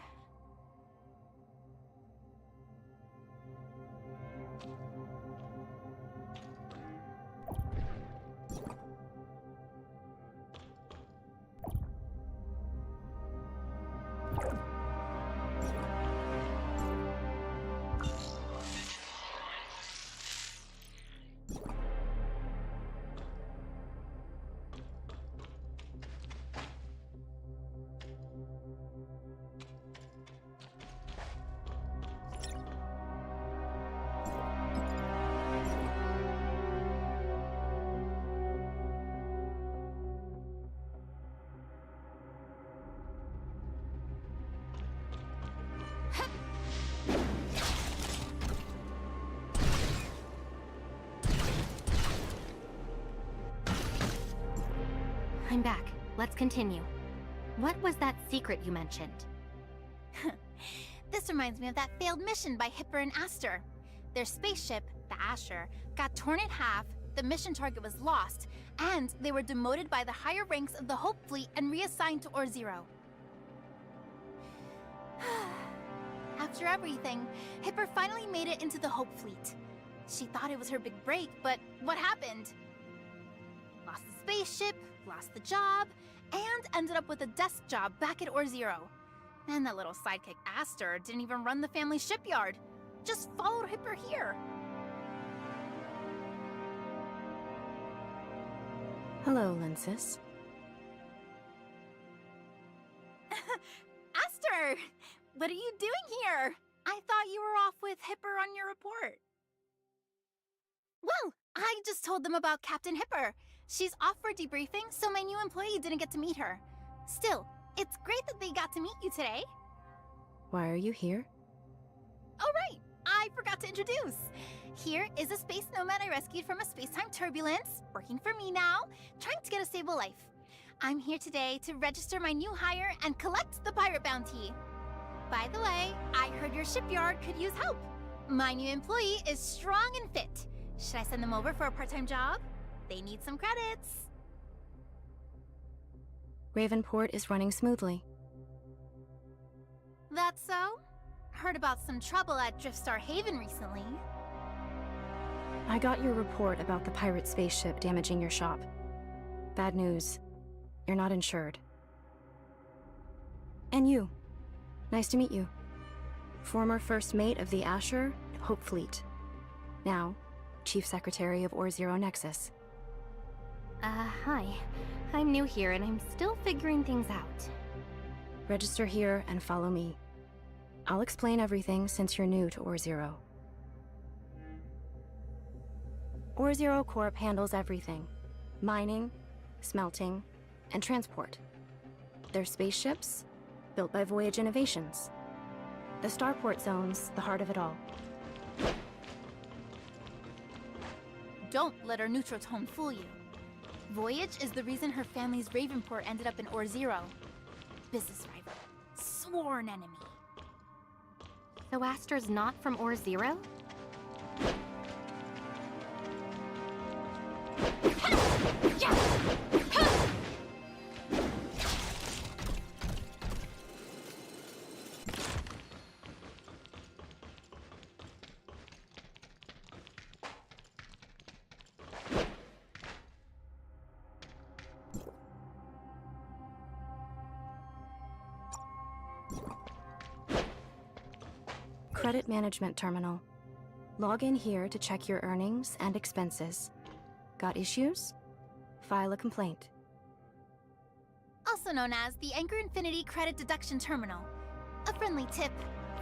I'm back. Let's continue. What was that secret you mentioned? This reminds me of that failed mission by Hipper and Aster. Their spaceship, the Asher, got torn in half, the mission target was lost, and they were demoted by the higher ranks of the Hope Fleet and reassigned to Or-Zero. After everything, Hipper finally made it into the Hope Fleet. She thought it was her big break, but what happened? Lost the spaceship, lost the job, and ended up with a desk job back at Or-Zero. And that little sidekick Aster didn't even run the family shipyard. Just followed Hipper here. Hello, Lensis. Aster! What are you doing here? I thought you were off with Hipper on your report. Well, I just told them about Captain Hipper. She's off for debriefing, so my new employee didn't get to meet her. Still, it's great that they got to meet you today. Why are you here? Oh right, I forgot to introduce. Here is a space nomad I rescued from a space-time turbulence, working for me now, trying to get a stable life. I'm here today to register my new hire and collect the pirate bounty. By the way, I heard your shipyard could use help. My new employee is strong and fit. Should I send them over for a part-time job? They need some credits. Ravenport is running smoothly. That's so? Heard about some trouble at Driftstar Haven recently. I got your report about the pirate spaceship damaging your shop. Bad news. You're not insured. And you. Nice to meet you. Former first mate of the Asher, Hope Fleet. Now, Chief Secretary of Or-Zero Nexus. Hi. I'm new here and I'm still figuring things out. Register here and follow me. I'll explain everything since you're new to Or-Zero. Or-Zero Corp handles everything. Mining, smelting, and transport. They're spaceships, built by Voyage Innovations. The starport zone's the heart of it all. Don't let our neutral tone fool you. Voyage is the reason her family's Ravenport ended up in Or-Zero. Business rival. Sworn enemy. So Aster's not from Or-Zero? Credit Management Terminal. Log in here to check your earnings and expenses. Got issues? File a complaint. Also known as the Anchor Infinity Credit Deduction Terminal. A friendly tip.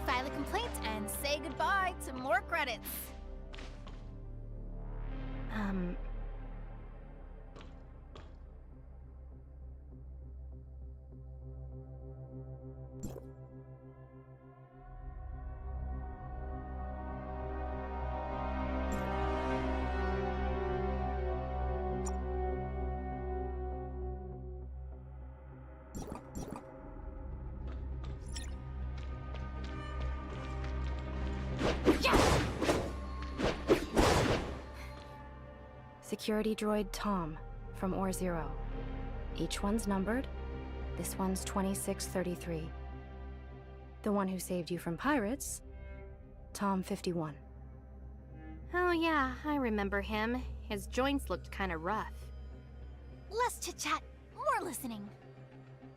File a complaint and say goodbye to more credits. Security droid Tom from Or-Zero. Each one's numbered. This one's 2633. The one who saved you from pirates, Tom 51. Oh yeah, I remember him. His joints looked kinda rough. Less chit-chat, more listening.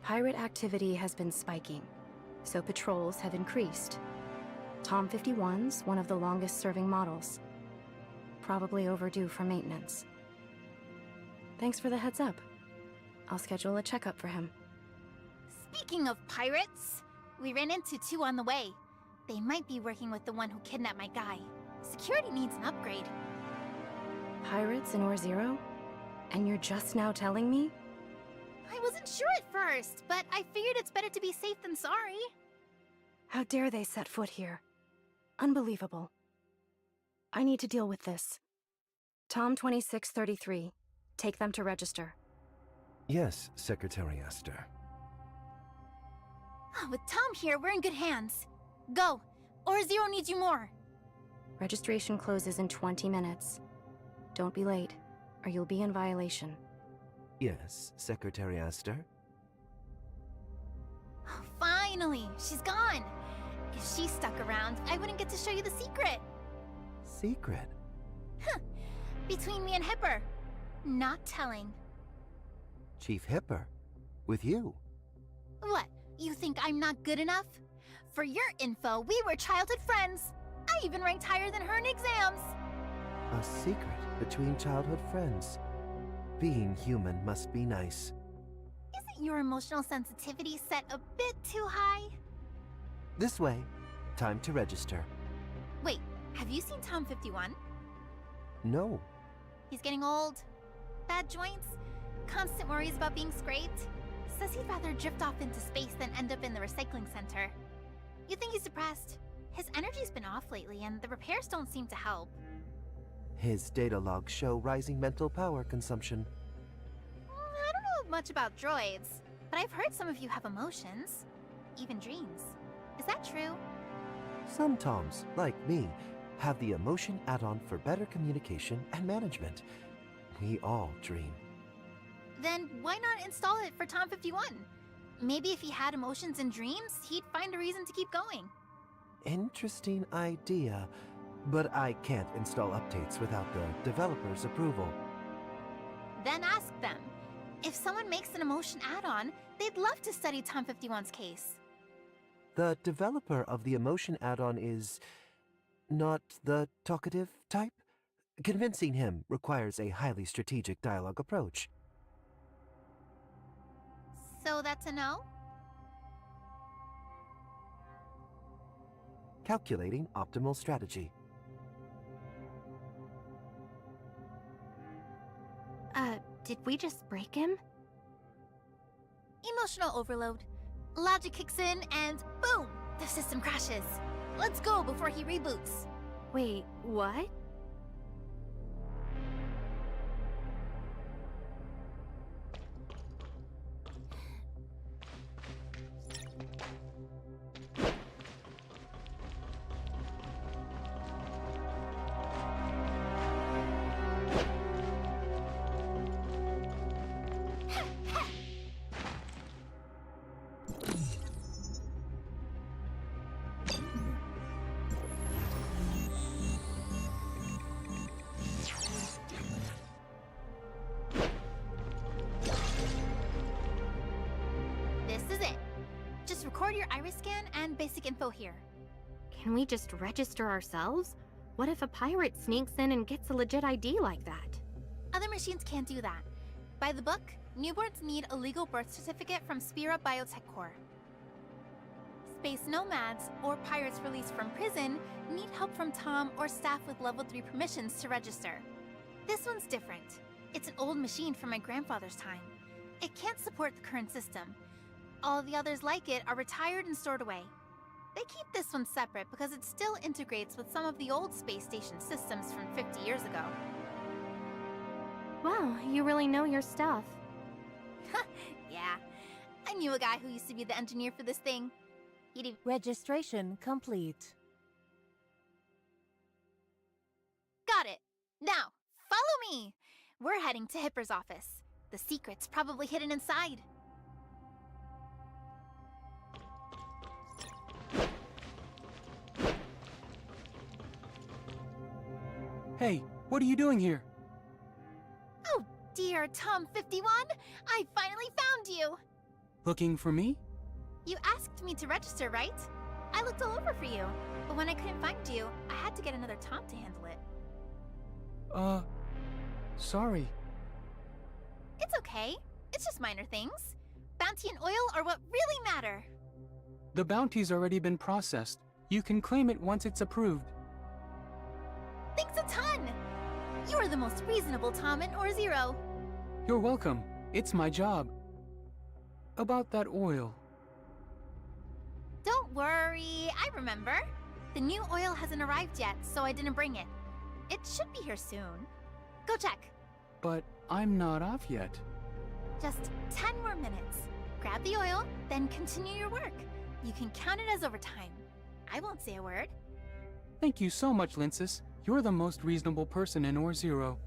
Pirate activity has been spiking, so patrols have increased. Tom 51's one of the longest-serving models. Probably overdue for maintenance. Thanks for the heads up. I'll schedule a checkup for him. Speaking of pirates, we ran into two on the way. They might be working with the one who kidnapped my guy. Security needs an upgrade. Pirates in Or-Zero? And you're just now telling me? I wasn't sure at first, but I figured it's better to be safe than sorry. How dare they set foot here? Unbelievable. I need to deal with this. Tom 2633. Take them to register. Yes, Secretary Aster. With Tom here, we're in good hands. Go! Or-Zero needs you more. Registration closes in 20 minutes. Don't be late, or you'll be in violation. Yes, Secretary Aster. Finally! She's gone! If she stuck around, I wouldn't get to show you the secret. Secret? Huh. Between me and Hipper. Not telling. Chief Hipper? With you? What? You think I'm not good enough? For your info, we were childhood friends. I even ranked higher than her in exams. A secret between childhood friends. Being human must be nice. Isn't your emotional sensitivity set a bit too high? This way. Time to register. Wait, have you seen Tom 51? No. He's getting old. Bad joints. Constant worries about being scraped. Says he'd rather drift off into space than end up in the recycling center. You think he's depressed? His energy's been off lately, and the repairs don't seem to help. His data logs show rising mental power consumption. I don't know much about droids, but I've heard some of you have emotions. Even dreams. Is that true? Some Toms, like me, have the emotion add-on for better communication and management. We all dream. Then why not install it for Tom 51? Maybe if he had emotions and dreams, he'd find a reason to keep going. Interesting idea, but I can't install updates without the developer's approval. Then ask them. If someone makes an emotion add-on, they'd love to study Tom 51's case. The developer of the emotion add-on is not the talkative type. Convincing him requires a highly strategic dialogue approach. So that's a no? Calculating optimal strategy. Did we just break him? Emotional overload. Logic kicks in and boom! The system crashes. Let's go before he reboots. Wait, what? Record your iris scan and basic info here. Can we just register ourselves? What if a pirate sneaks in and gets a legit ID like that? Other machines can't do that. By the book, newborns need a legal birth certificate from Spira Biotech Corps. Space nomads, or pirates released from prison, need help from Tom or staff with level 3 permissions to register. This one's different. It's an old machine from my grandfather's time. It can't support the current system. All the others like it are retired and stored away. They keep this one separate because it still integrates with some of the old space station systems from 50 years ago. Wow, you really know your stuff. Yeah, I knew a guy who used to be the engineer for this thing. Registration complete. Got it. Now, follow me. We're heading to Hipper's office. The secret's probably hidden inside. Hey, what are you doing here? Oh dear, Tom 51, I finally found you. Looking for me? You asked me to register, right? I looked all over for you, but when I couldn't find you, I had to get another Tom to handle it. Sorry. It's okay. It's just minor things. Bounty and oil are what really matter. The bounty's already been processed. You can claim it once it's approved. Thanks a ton! You are the most reasonable Tom in Or Zero. You're welcome. It's my job. About that oil. Don't worry, I remember. The new oil hasn't arrived yet, so I didn't bring it. It should be here soon. Go check. But I'm not off yet. Just 10 more minutes. Grab the oil, then continue your work. You can count it as overtime. I won't say a word. Thank you so much, Linsis. You're the most reasonable person in Or Zero.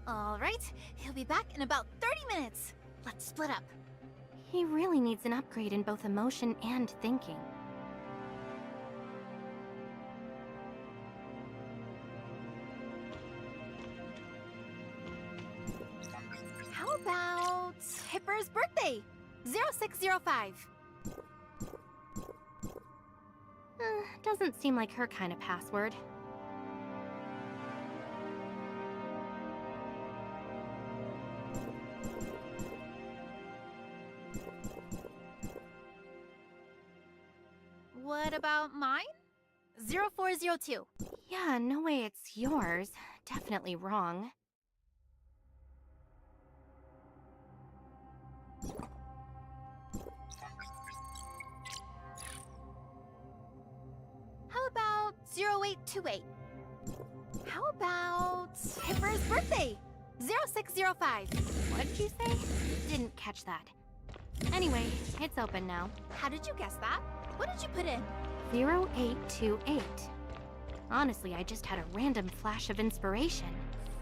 All right, he'll be back in about 30 minutes. Let's split up. He really needs an upgrade in both emotion and thinking. How about Hipper's birthday? 0605. Doesn't seem like her kind of password. What about mine? 0402. Yeah, no way it's yours. Definitely wrong. 0828. How about Hipper's birthday? 0605. What did you say? Didn't catch that. Anyway, it's open now. How did you guess that? What did you put in? 0828. Honestly, I just had a random flash of inspiration.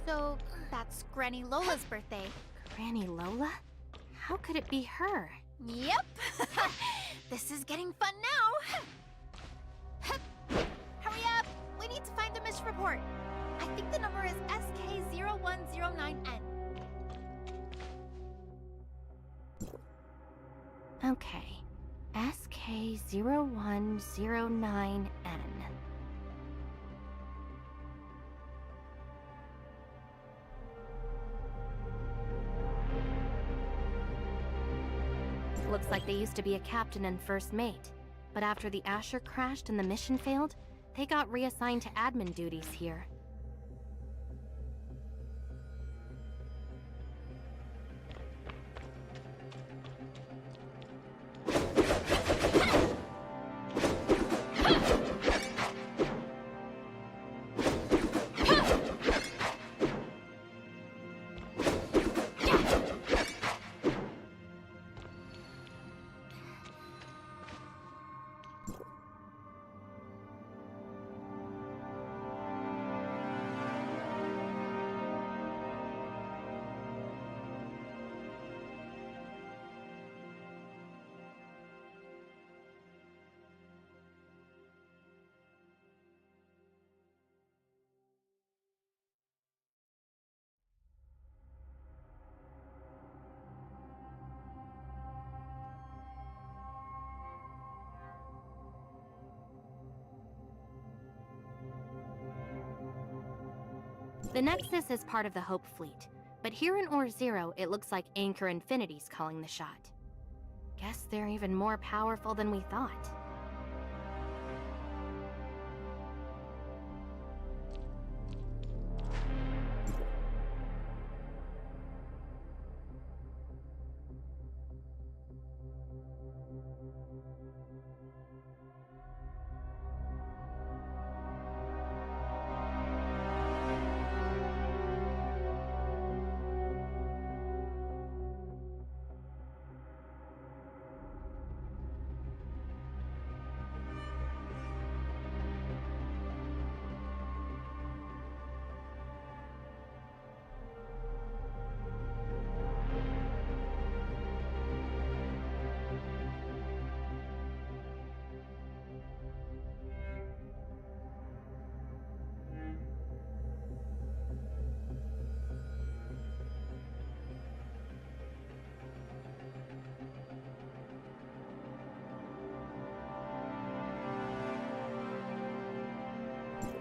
So, that's Granny Lola's birthday. Granny Lola? How could it be her? Yep! This is getting fun now! Hurry up! We need to find the mission report. I think the number is SK0109N. Okay. SK0109N. Looks like they used to be a captain and first mate. But after the Asher crashed and the mission failed, they got reassigned to admin duties here. The Nexus is part of the Hope Fleet, but here in Or Zero, it looks like Anchor Infinity's calling the shot. Guess they're even more powerful than we thought.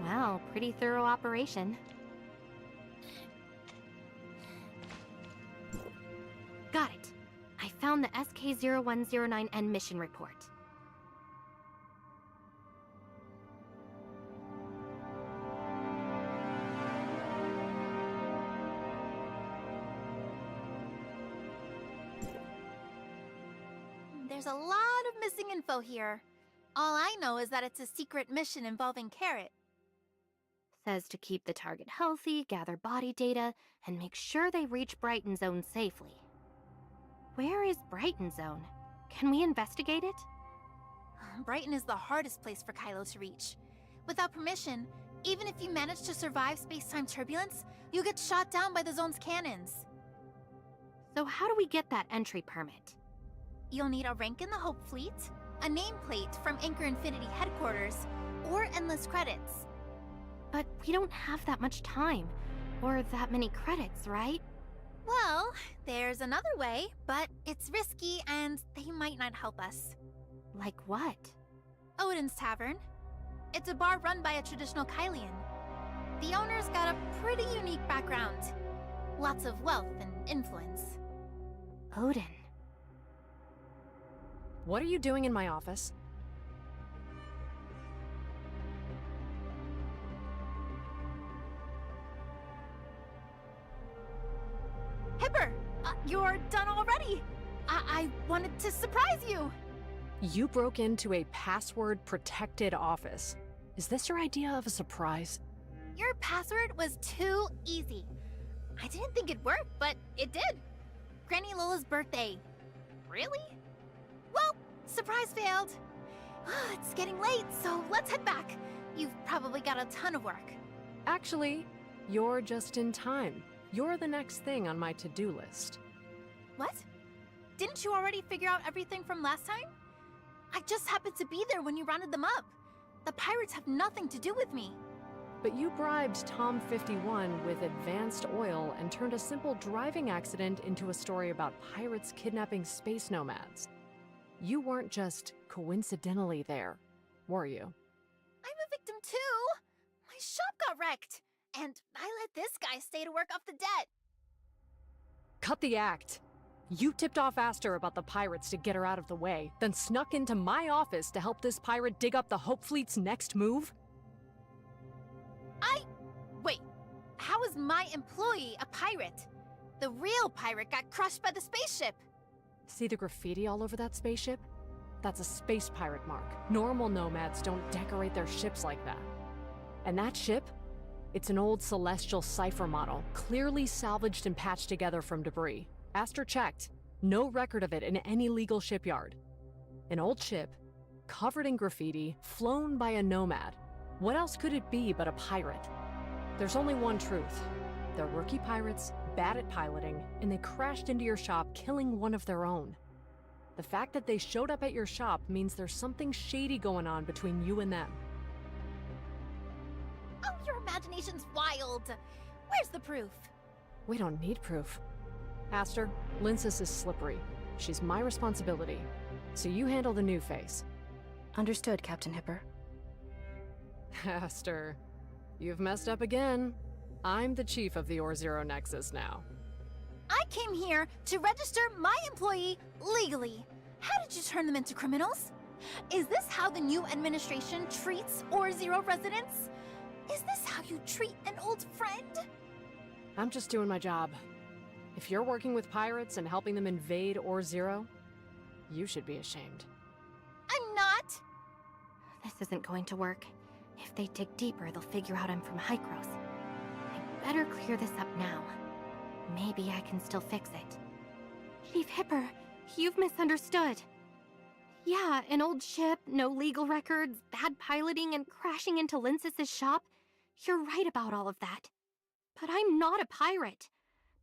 Wow, pretty thorough operation. Got it. I found the SK0109N mission report. There's a lot of missing info here. All I know is that it's a secret mission involving Carrot. Says to keep the target healthy, gather body data, and make sure they reach Brighton Zone safely. Where is Brighton Zone? Can we investigate it? Brighton is the hardest place for Kailo to reach. Without permission, even if you manage to survive space-time turbulence, you'll get shot down by the zone's cannons. So how do we get that entry permit? You'll need a rank in the Hope Fleet, a nameplate from Anchor Infinity headquarters, or endless credits. But we don't have that much time, or that many credits, right? Well, there's another way, but it's risky and they might not help us. Like what? Odin's Tavern. It's a bar run by a traditional Kailian. The owner's got a pretty unique background. Lots of wealth and influence. Odin. What are you doing in my office? Hipper! You're done already! I wanted to surprise you! You broke into a password-protected office. Is this your idea of a surprise? Your password was too easy. I didn't think it'd work, but it did. Granny Lola's birthday. Really? Well, surprise failed. It's getting late, so let's head back. You've probably got a ton of work. Actually, you're just in time. You're the next thing on my to-do list. What? Didn't you already figure out everything from last time? I just happened to be there when you rounded them up. The pirates have nothing to do with me. But you bribed Tom 51 with advanced oil and turned a simple driving accident into a story about pirates kidnapping space nomads. You weren't just coincidentally there, were you? I'm a victim too. My shop got wrecked, and I let this guy stay to work off the debt. Cut the act. You tipped off Aster about the pirates to get her out of the way, then snuck into my office to help this pirate dig up the Hope Fleet's next move? Wait, how is my employee a pirate? The real pirate got crushed by the spaceship. See the graffiti all over that spaceship? That's a space pirate mark. Normal nomads don't decorate their ships like that. And that ship? It's an old Celestial Cipher model, clearly salvaged and patched together from debris. Aster checked. No record of it in any legal shipyard. An old ship, covered in graffiti, flown by a nomad. What else could it be but a pirate? There's only one truth. They're rookie pirates, bad at piloting, and they crashed into your shop, killing one of their own. The fact that they showed up at your shop means there's something shady going on between you and them. Oh, your imagination's wild. Where's the proof? We don't need proof. Aster, Lindsys is slippery. She's my responsibility. So you handle the new face. Understood, Captain Hipper. Aster, you've messed up again. I'm the chief of the Or-Zero Nexus now. I came here to register my employee legally. How did you turn them into criminals? Is this how the new administration treats Or-Zero residents? Is this how you treat an old friend? I'm just doing my job. If you're working with pirates and helping them invade Or-Zero, you should be ashamed. I'm not! This isn't going to work. If they dig deeper, they'll figure out I'm from Hykros. I better clear this up now. Maybe I can still fix it. Chief Hipper, you've misunderstood. Yeah, an old ship, no legal records, bad piloting, and crashing into Lindsys' shop. You're right about all of that. But I'm not a pirate.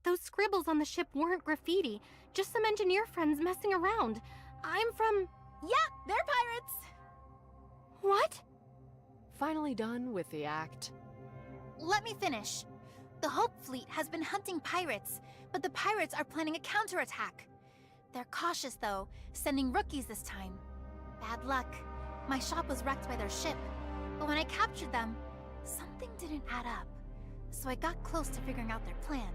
Those scribbles on the ship weren't graffiti, just some engineer friends messing around. I'm from... Yeah, they're pirates! What? Finally done with the act. Let me finish. The Hope Fleet has been hunting pirates, but the pirates are planning a counterattack. They're cautious, though, sending rookies this time. Bad luck. My shop was wrecked by their ship, but when I captured them, something didn't add up. So I got close to figuring out their plan.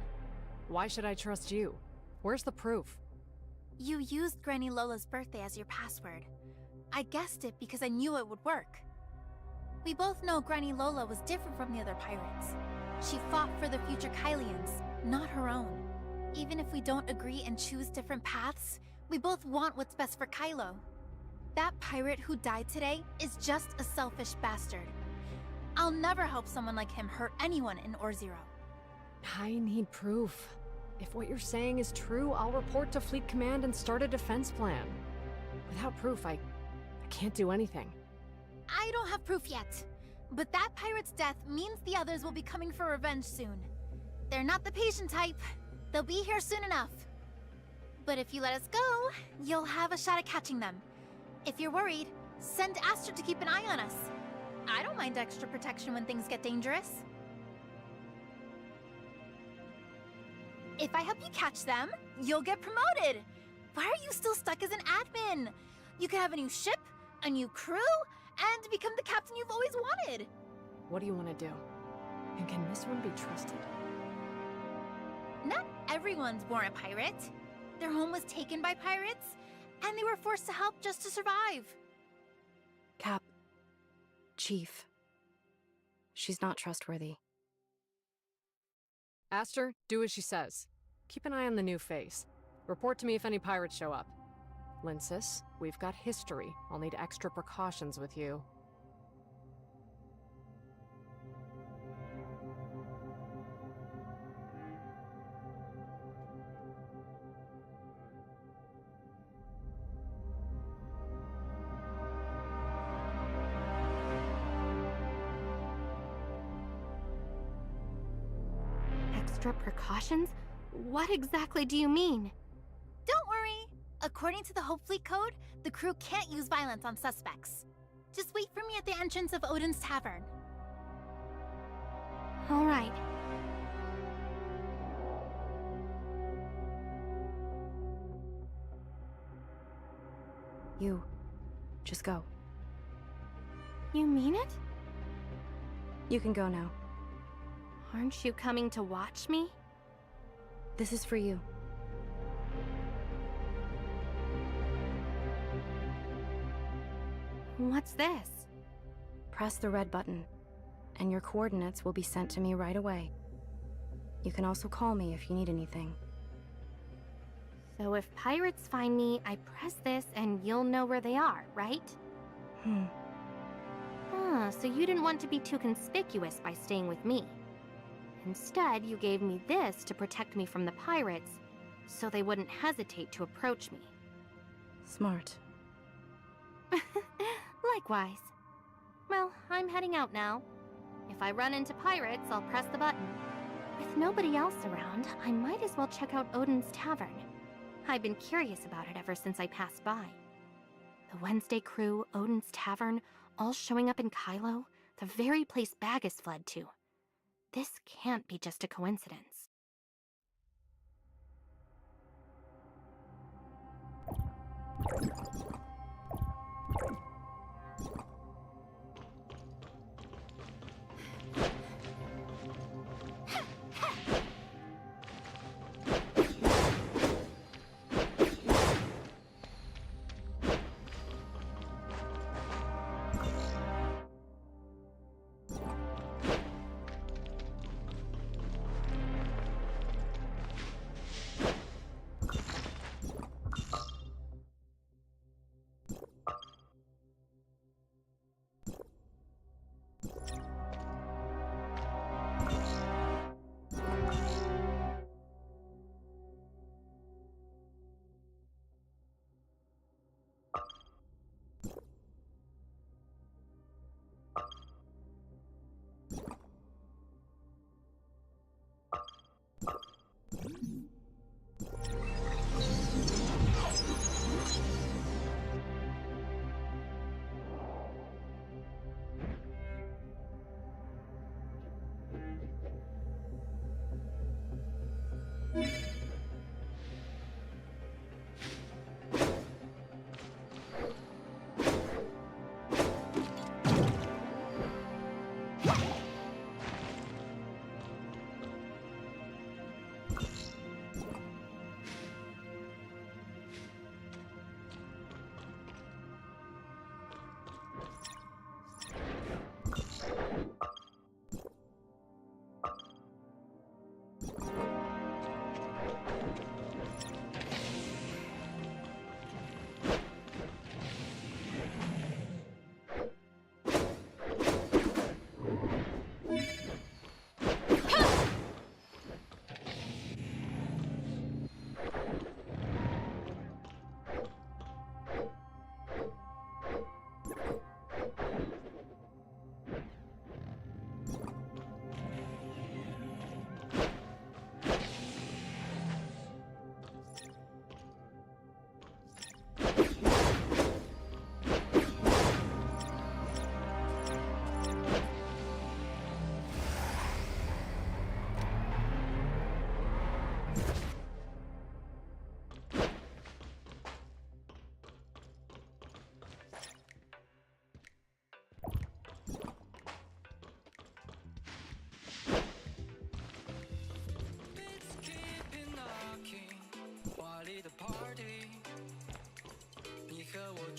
Why should I trust you? Where's the proof? You used Granny Lola's birthday as your password. I guessed it because I knew it would work. We both know Granny Lola was different from the other pirates. She fought for the future Kailians, not her own. Even if we don't agree and choose different paths, we both want what's best for Kailo. That pirate who died today is just a selfish bastard. I'll never help someone like him hurt anyone in Or-Zero. I need proof. If what you're saying is true, I'll report to Fleet Command and start a defense plan. Without proof, I can't do anything. I don't have proof yet, but that pirate's death means the others will be coming for revenge soon. They're not the patient type. They'll be here soon enough. But if you let us go, you'll have a shot at catching them. If you're worried, send Aster to keep an eye on us. I don't mind extra protection when things get dangerous. If I help you catch them, you'll get promoted. Why are you still stuck as an admin? You could have a new ship, a new crew, and become the captain you've always wanted. What do you want to do? And can this one be trusted? Not everyone's born a pirate. Their home was taken by pirates, and they were forced to help just to survive. Cap. Chief. She's not trustworthy. Aster, do as she says. Keep an eye on the new face. Report to me if any pirates show up. Lindsys, we've got history. I'll need extra precautions with you. Extra precautions? What exactly do you mean? Don't worry. According to the Hope Fleet Code, the crew can't use violence on suspects. Just wait for me at the entrance of Odin's Tavern. All right. You. Just go. You mean it? You can go now. Aren't you coming to watch me? This is for you. What's this? Press the red button, and your coordinates will be sent to me right away. You can also call me if you need anything. So if pirates find me, I press this and you'll know where they are, right? So you didn't want to be too conspicuous by staying with me. Instead, you gave me this to protect me from the pirates, so they wouldn't hesitate to approach me. Smart. Likewise. Well, I'm heading out now. If I run into pirates, I'll press the button. With nobody else around, I might as well check out Odin's Tavern. I've been curious about it ever since I passed by. The Wednesday crew, Odin's Tavern, all showing up in Kailo, the very place Bagus fled to. This can't be just a coincidence.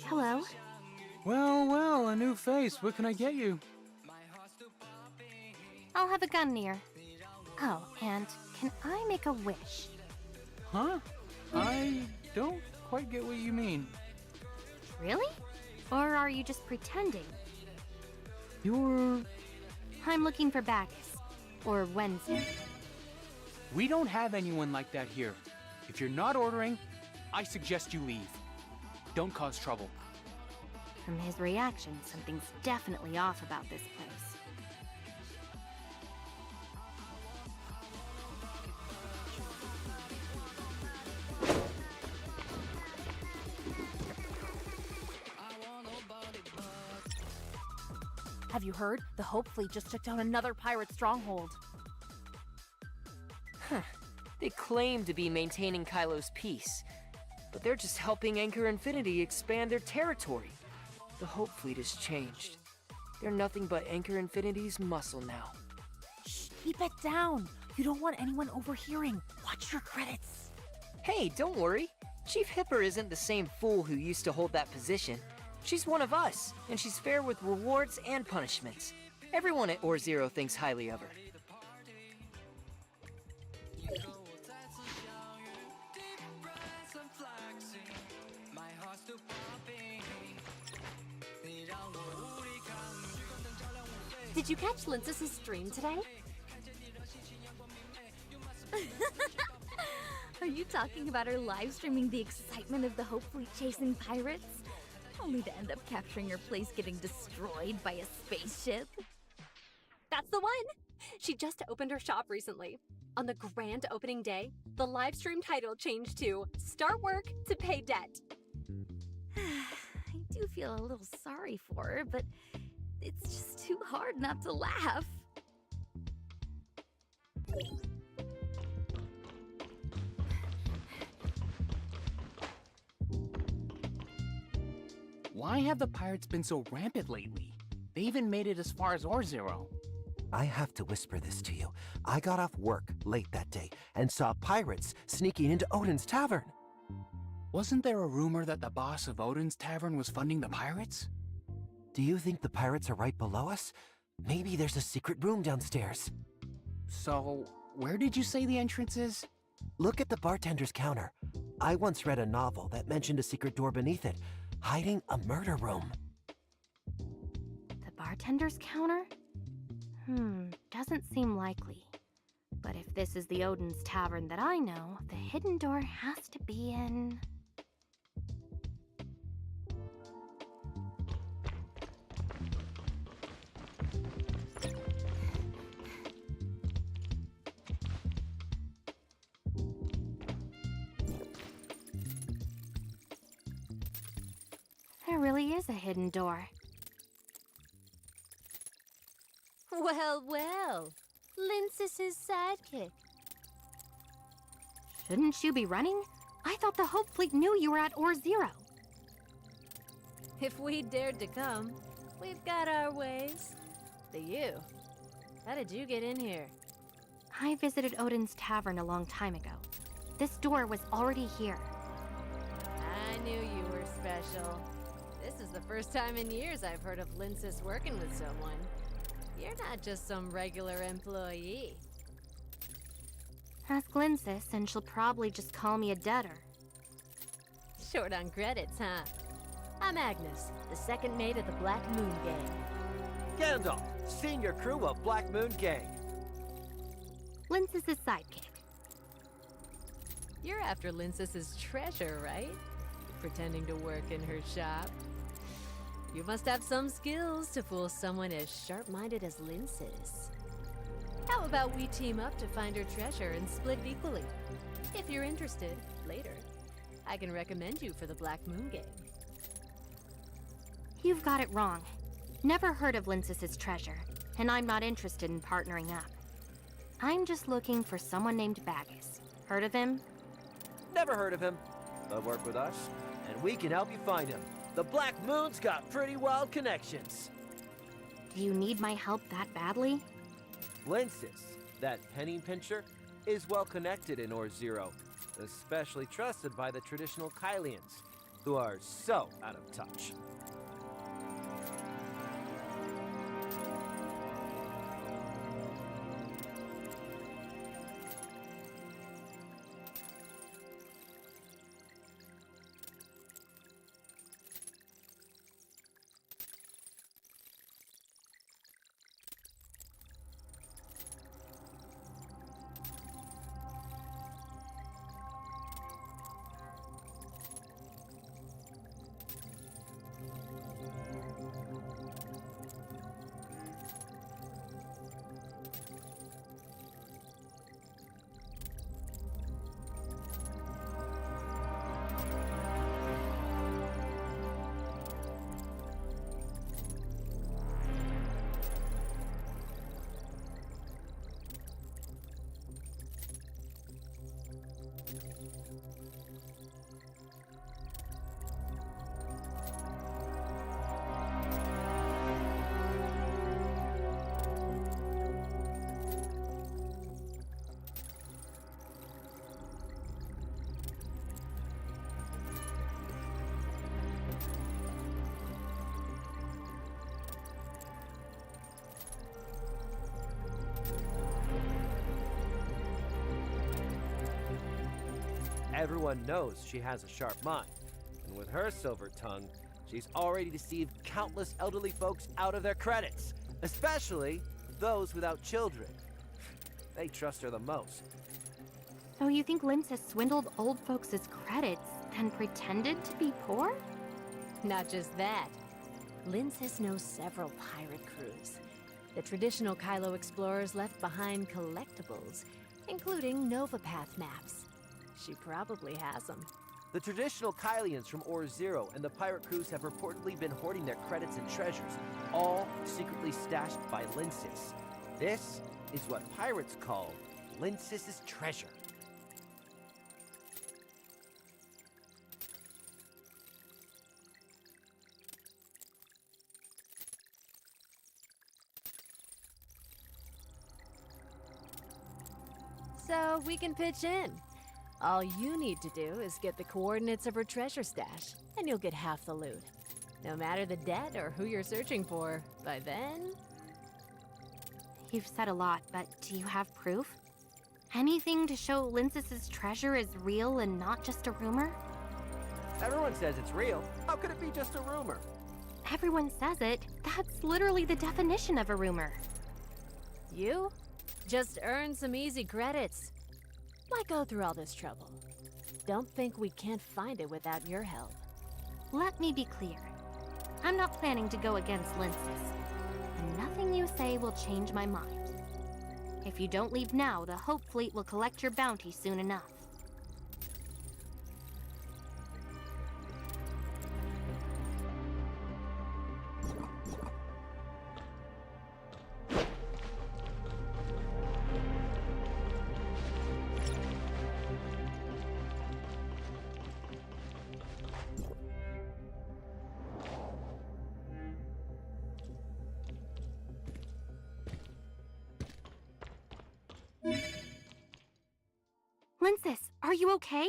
Hello? Well, a new face. What can I get you? I'll have a gun near. Oh, and can I make a wish? Huh? I don't quite get what you mean. Really? Or are you just pretending? You're... I'm looking for Bacchus. Or Wednesday. We don't have anyone like that here. If you're not ordering, I suggest you leave. Don't cause trouble. From his reaction, something's definitely off about this place. Have you heard? The Hope Fleet just took down another pirate stronghold. Huh. They claim to be maintaining Kailo's peace, but they're just helping Anchor Infinity expand their territory. The Hope Fleet has changed. They're nothing but Anchor Infinity's muscle now. Shh, keep it down. You don't want anyone overhearing. Watch your credits. Hey, don't worry. Chief Hipper isn't the same fool who used to hold that position. She's one of us, and she's fair with rewards and punishments. Everyone at Or Zero thinks highly of her. Did you catch Linces' stream today? Are you talking about her live streaming the excitement of the Hope Fleet chasing pirates? Only to end up capturing her place getting destroyed by a spaceship? That's the one! She just opened her shop recently. On the grand opening day, the live stream title changed to Start Work to Pay Debt. I do feel a little sorry for her, but it's just too hard not to laugh. Why have the pirates been so rampant lately? They even made it as far as Or Zero. I have to whisper this to you. I got off work late that day and saw pirates sneaking into Odin's tavern. Wasn't there a rumor that the boss of Odin's tavern was funding the pirates? Do you think the pirates are right below us? Maybe there's a secret room downstairs. So, where did you say the entrance is? Look at the bartender's counter. I once read a novel that mentioned a secret door beneath it, hiding a murder room. The bartender's counter? Doesn't seem likely. But if this is the Odin's Tavern that I know, the hidden door has to be in... There really is a hidden door. Well, well. Linces' sidekick. Shouldn't you be running? I thought the Hope Fleet knew you were at Or Zero. If we dared to come, we've got our ways. But you, how did you get in here? I visited Odin's Tavern a long time ago. This door was already here. I knew you were special. This is the first time in years I've heard of Linces working with someone. You're not just some regular employee. Ask Linces, and she'll probably just call me a debtor. Short on credits, huh? I'm Agnes, the second mate of the Black Moon Gang. Gandalf, senior crew of Black Moon Gang. Linces' sidekick. You're after Linces' treasure, right? Pretending to work in her shop. You must have some skills to fool someone as sharp-minded as Linces. How about we team up to find her treasure and split it equally? If you're interested, later, I can recommend you for the Black Moon Gang. You've got it wrong. Never heard of Linces' treasure, and I'm not interested in partnering up. I'm just looking for someone named Bagus. Heard of him? Never heard of him, but work with us, and we can help you find him. The Black Moon's got pretty wild connections. Do you need my help that badly? Linces, that penny pincher, is well connected in Or Zero, especially trusted by the traditional Kailians, who are so out of touch. everyone knows she has a sharp mind. And with her silver tongue, she's already deceived countless elderly folks out of their credits, especially those without children. They trust her the most. So you think Linz has swindled old folks' credits and pretended to be poor? Not just that. Linz has known several pirate crews. The traditional Kailo explorers left behind collectibles, including Novapath maps. She probably has them. The traditional Kylians from Ore Zero and the pirate crews have reportedly been hoarding their credits and treasures, all secretly stashed by Linsis. This is what pirates call Linsis's treasure. So we can pitch in. All you need to do is get the coordinates of her treasure stash, and you'll get half the loot. No matter the debt or who you're searching for, by then... You've said a lot, but do you have proof? Anything to show Linsis's treasure is real and not just a rumor? Everyone says it's real. How could it be just a rumor? Everyone says it. That's literally the definition of a rumor. You? Just earn some easy credits. Why go through all this trouble? Don't think we can't find it without your help. Let me be clear. I'm not planning to go against Linsis. And nothing you say will change my mind. If you don't leave now, the Hope Fleet will collect your bounty soon enough. Linsis, are you okay?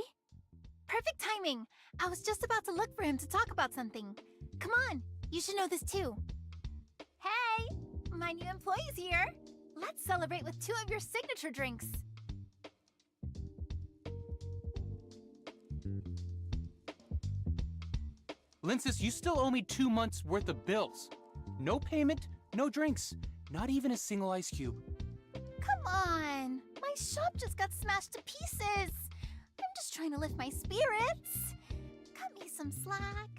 Perfect timing. I was just about to look for him to talk about something. Come on, you should know this too. Hey, my new employee's here. Let's celebrate with 2 of your signature drinks. Linsis, you still owe me 2 months' worth of bills. No payment, no drinks, not even a single ice cube. Come on, my shop just got smashed to pieces. I'm just trying to lift my spirits. Cut me some slack.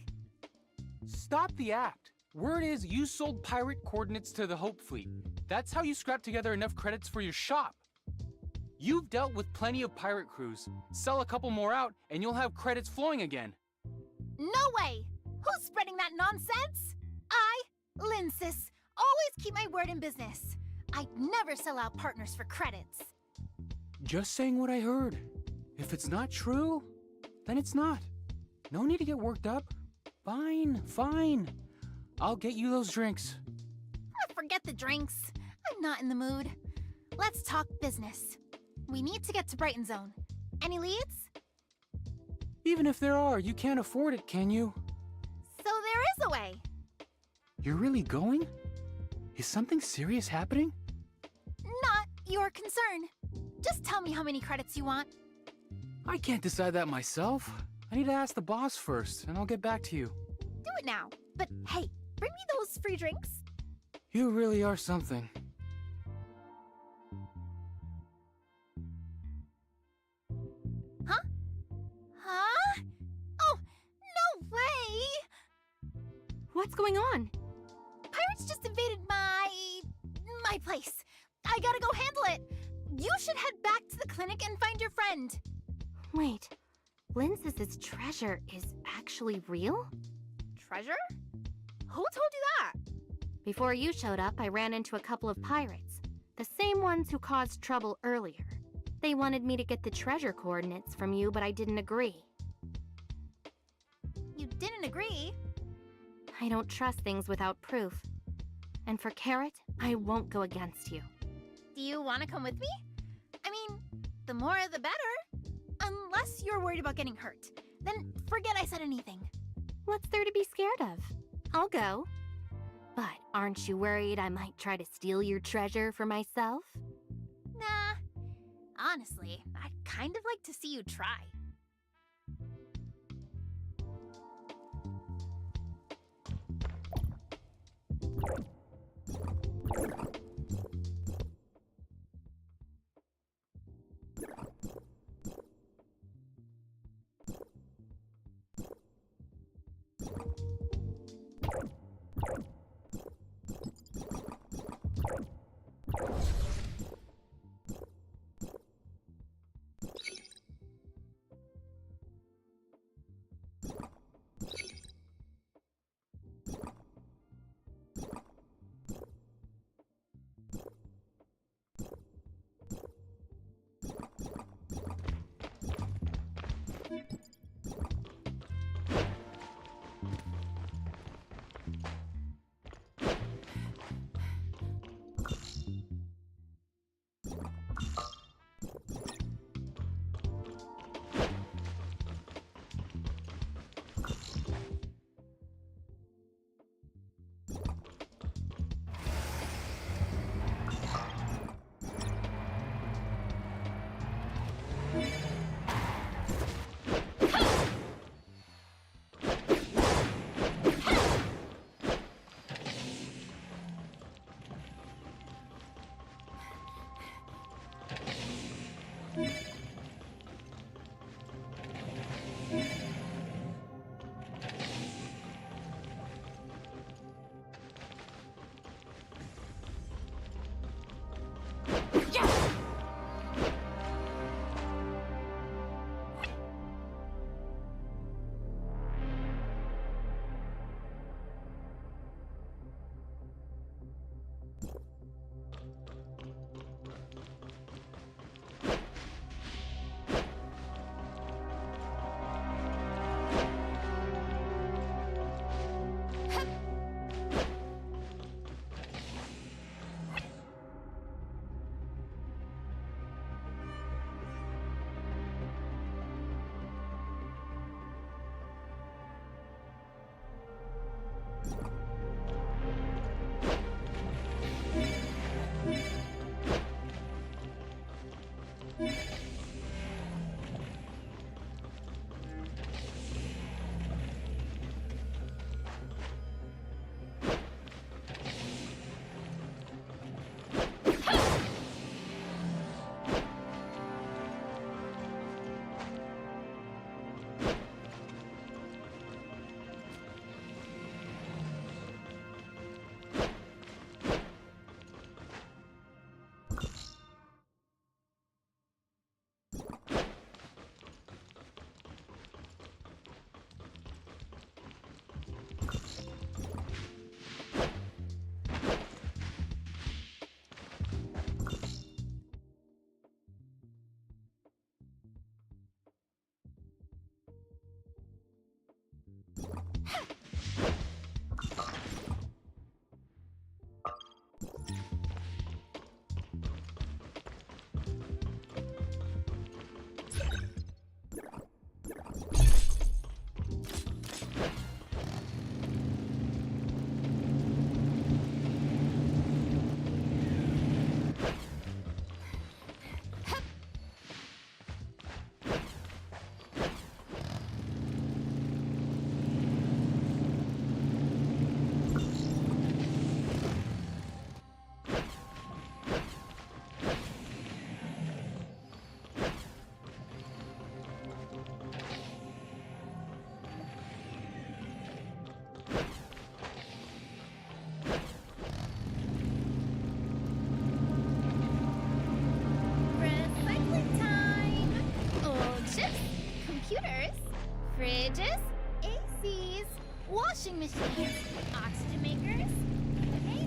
Stop the act. Word is you sold pirate coordinates to the Hope Fleet. That's how you scrapped together enough credits for your shop. You've dealt with plenty of pirate crews. Sell a couple more out and you'll have credits flowing again. No way! Who's spreading that nonsense? I, Linsis, always keep my word in business. I'd never sell out partners for credits. Just saying what I heard. If it's not true, then it's not. No need to get worked up. Fine, fine. I'll get you those drinks. Forget the drinks. I'm not in the mood. Let's talk business. We need to get to Brighton Zone. Any leads? Even if there are, you can't afford it, can you? So there is a way. You're really going? Is something serious happening? Not your concern. Just tell me how many credits you want. I can't decide that myself. I need to ask the boss first, and I'll get back to you. Do it now. But hey, bring me those free drinks. You really are something. Huh? Huh? Oh, no way! What's going on? Pirates just invaded my place. I gotta go handle it. You should head back to the clinic and find your friend. Wait, Linsis's treasure is actually real? Treasure? Who told you that? Before you showed up, I ran into a couple of pirates. The same ones who caused trouble earlier. They wanted me to get the treasure coordinates from you, but I didn't agree. You didn't agree? I don't trust things without proof. And for Carrot, I won't go against you. Do you want to come with me? I mean, the more the better. Unless you're worried about getting hurt. Then forget I said anything. What's there to be scared of? I'll go. But aren't you worried I might try to steal your treasure for myself? Nah. Honestly, I'd kind of like to see you try. fridges, ACs, washing machines, oxygen makers. Hey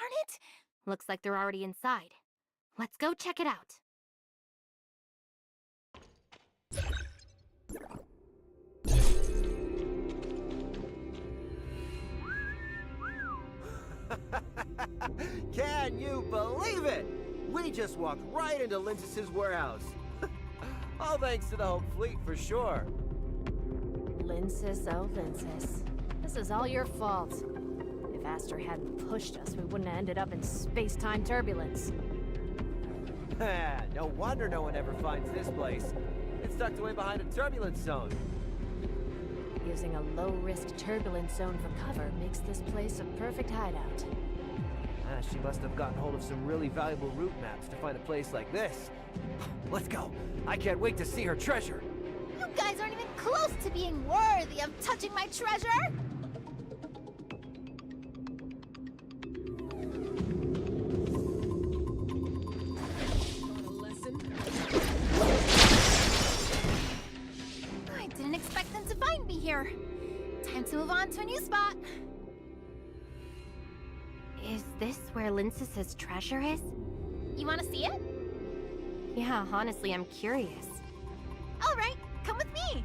Darn it! Looks like they're already inside. Let's go check it out. Can you believe it? We just walked right into Lincis's warehouse. All thanks to the Hope Fleet for sure. Lincis, oh Lincis. This is all your fault. If Aster hadn't pushed us, we wouldn't have ended up in space-time turbulence. No wonder no one ever finds this place. It's tucked away behind a turbulence zone. Using a low-risk turbulence zone for cover makes this place a perfect hideout. She must have gotten hold of some really valuable route maps to find a place like this. Let's go. I can't wait to see her treasure. You guys aren't even close to being worthy of touching my treasure! I didn't expect them to find me here. Time to move on to a new spot. Is this where Lincis's treasure is? You want to see it? Yeah, honestly, I'm curious. All right, come with me.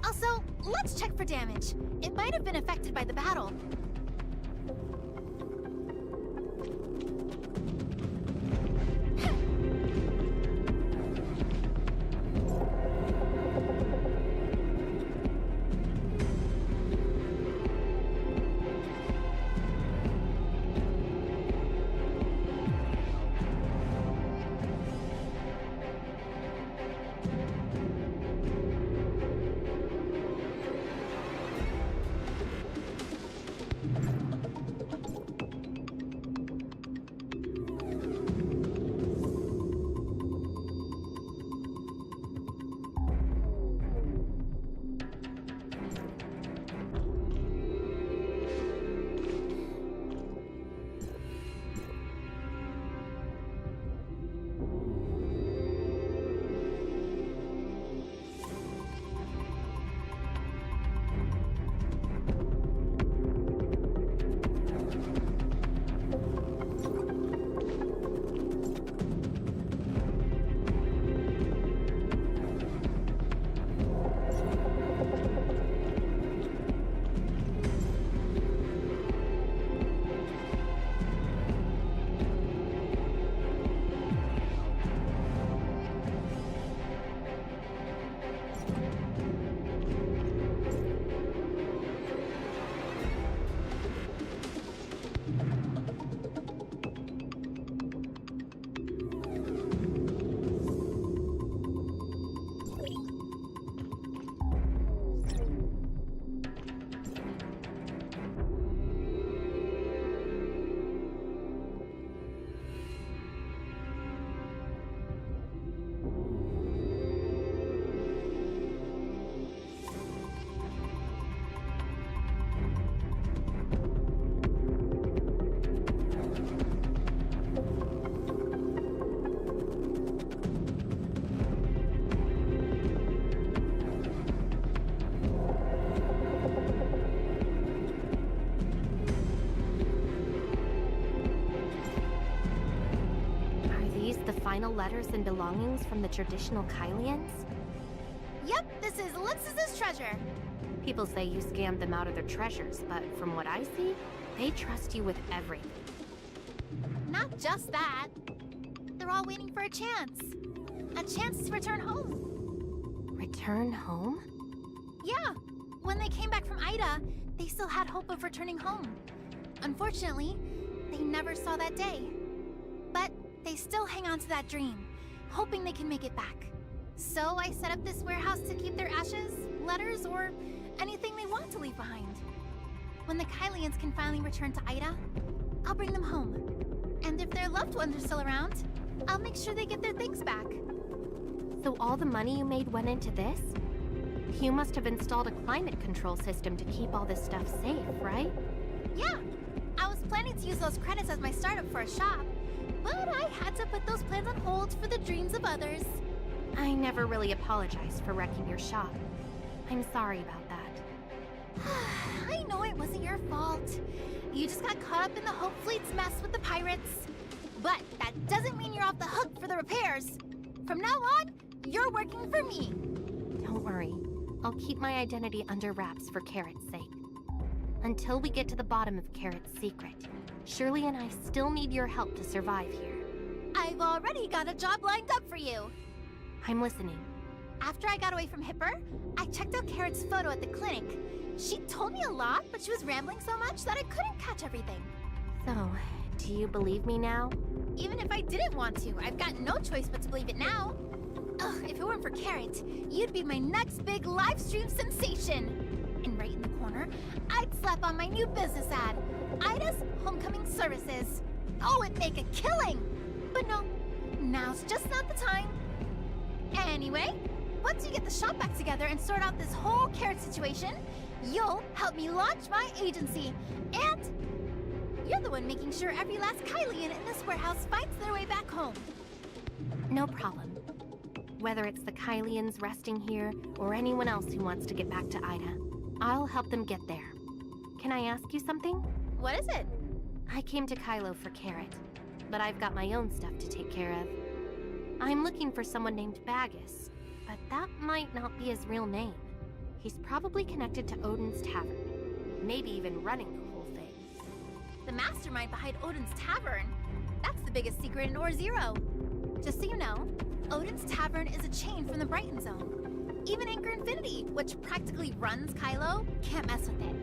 Also, let's check for damage. It might have been affected by the battle. Final letters and belongings from the traditional Kailians? Yep, this is Lincis's treasure. People say you scammed them out of their treasures, but from what I see, they trust you with everything. Not just that. They're all waiting for a chance. A chance to return home. Return home? Yeah. When they came back from Aida, they still had hope of returning home. Unfortunately, they never saw that day. But they still hang on to that dream, hoping they can make it back. So I set up this warehouse to keep their ashes, letters, or anything they want to leave behind. When the Kailians can finally return to Aida, I'll bring them home. And if their loved ones are still around, I'll make sure they get their things back. So all the money you made went into this? You must have installed a climate control system to keep all this stuff safe, right? Yeah, I was planning to use those credits as my startup for a shop, but I had to put those plans on hold for the dreams of others. I never really apologized for wrecking your shop. I'm sorry about that. I know it wasn't your fault. You just got caught up in the Hope Fleet's mess with the pirates. But that doesn't mean you're off the hook for the repairs. From now on, you're working for me. Don't worry. I'll keep my identity under wraps for Carrot's sake. Until we get to the bottom of Carrot's secret, Shirley and I still need your help to survive here. I've already got a job lined up for you. I'm listening. After I got away from Hipper, I checked out Carrot's photo at the clinic. She told me a lot, but she was rambling so much that I couldn't catch everything. So, do you believe me now? Even if I didn't want to, I've got no choice but to believe it now. Ugh, if it weren't for Carrot, you'd be my next big live stream sensation. And right in the corner, I'd slap on my new business ad, Aida's Homecoming Services. Oh, it'd make a killing! But no, now's just not the time. Anyway, once you get the shop back together and sort out this whole Carrot situation, you'll help me launch my agency. And you're the one making sure every last Kylian in this warehouse finds their way back home. No problem. Whether it's the Kylians resting here or anyone else who wants to get back to Aida, I'll help them get there. Can I ask you something? What is it? I came to Kailo for Carrot, but I've got my own stuff to take care of. I'm looking for someone named Bagus, but that might not be his real name. He's probably connected to Odin's Tavern, maybe even running the whole thing. The mastermind behind Odin's Tavern? That's the biggest secret in Or Zero. Just so you know, Odin's Tavern is a chain from the Brighton Zone. Even Anchor Infinity, which practically runs Kailo, can't mess with it.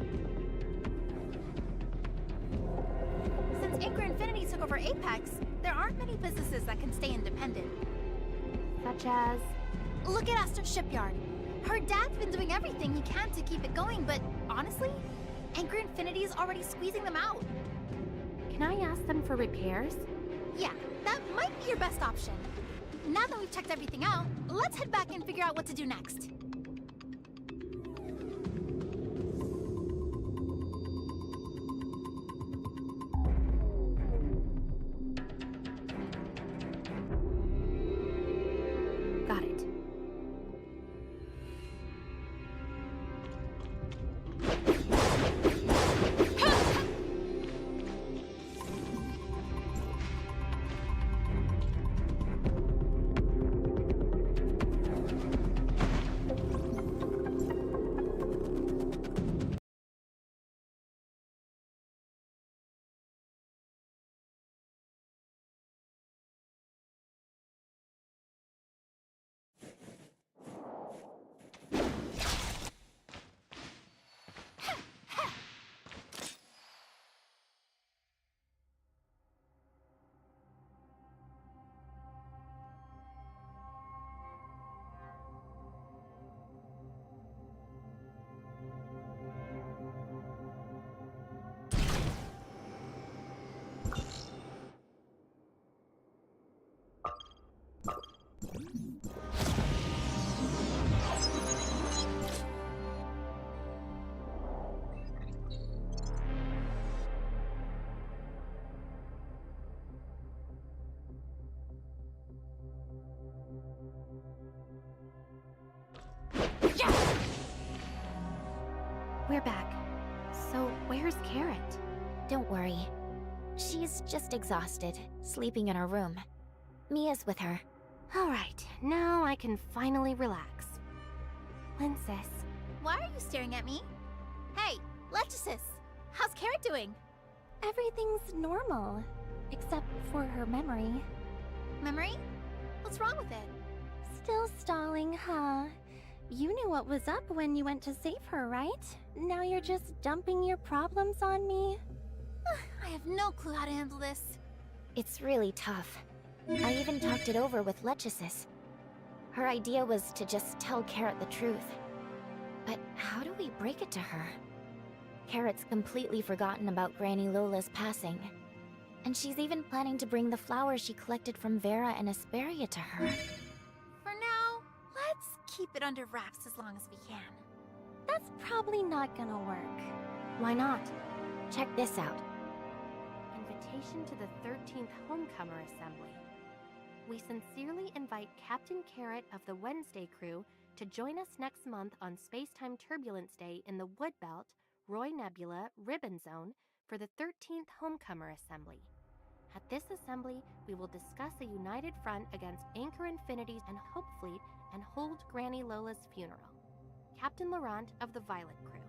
Since Anchor Infinity took over Apex, there aren't many businesses that can stay independent. Such as? Look at Astor's Shipyard. Her dad's been doing everything he can to keep it going, but honestly, Anchor Infinity is already squeezing them out. Can I ask them for repairs? Yeah, that might be your best option. Now that we've checked everything out, let's head back and figure out what to do next. Got it. We're back. So, where's Carrot? Don't worry. She's just exhausted, sleeping in her room. Mia's with her. Alright, now I can finally relax. Linsis. Why are you staring at me? Hey, Lechesis, how's Carrot doing? Everything's normal, except for her memory. Memory? What's wrong with it? Still stalling, huh? You knew what was up when you went to save her, right? Now you're just dumping your problems on me? I have no clue how to handle this. It's really tough. I even talked it over with Lechesis. Her idea was to just tell Carrot the truth. But how do we break it to her? Carrot's completely forgotten about Granny Lola's passing. And she's even planning to bring the flowers she collected from Vera and Asperia to her. For now, let's keep it under wraps as long as we can. That's probably not gonna work. Why not? Check this out. Invitation to the 13th Homecomer Assembly. We sincerely invite Captain Carrot of the Wednesday crew to join us next month on Spacetime Turbulence Day in the Wood Belt, Roy Nebula, Ribbon Zone, for the 13th Homecomer Assembly. At this assembly, we will discuss a united front against Anchor Infinity and Hope Fleet and hold Granny Lola's funeral. Captain Laurent of the Violet Crew.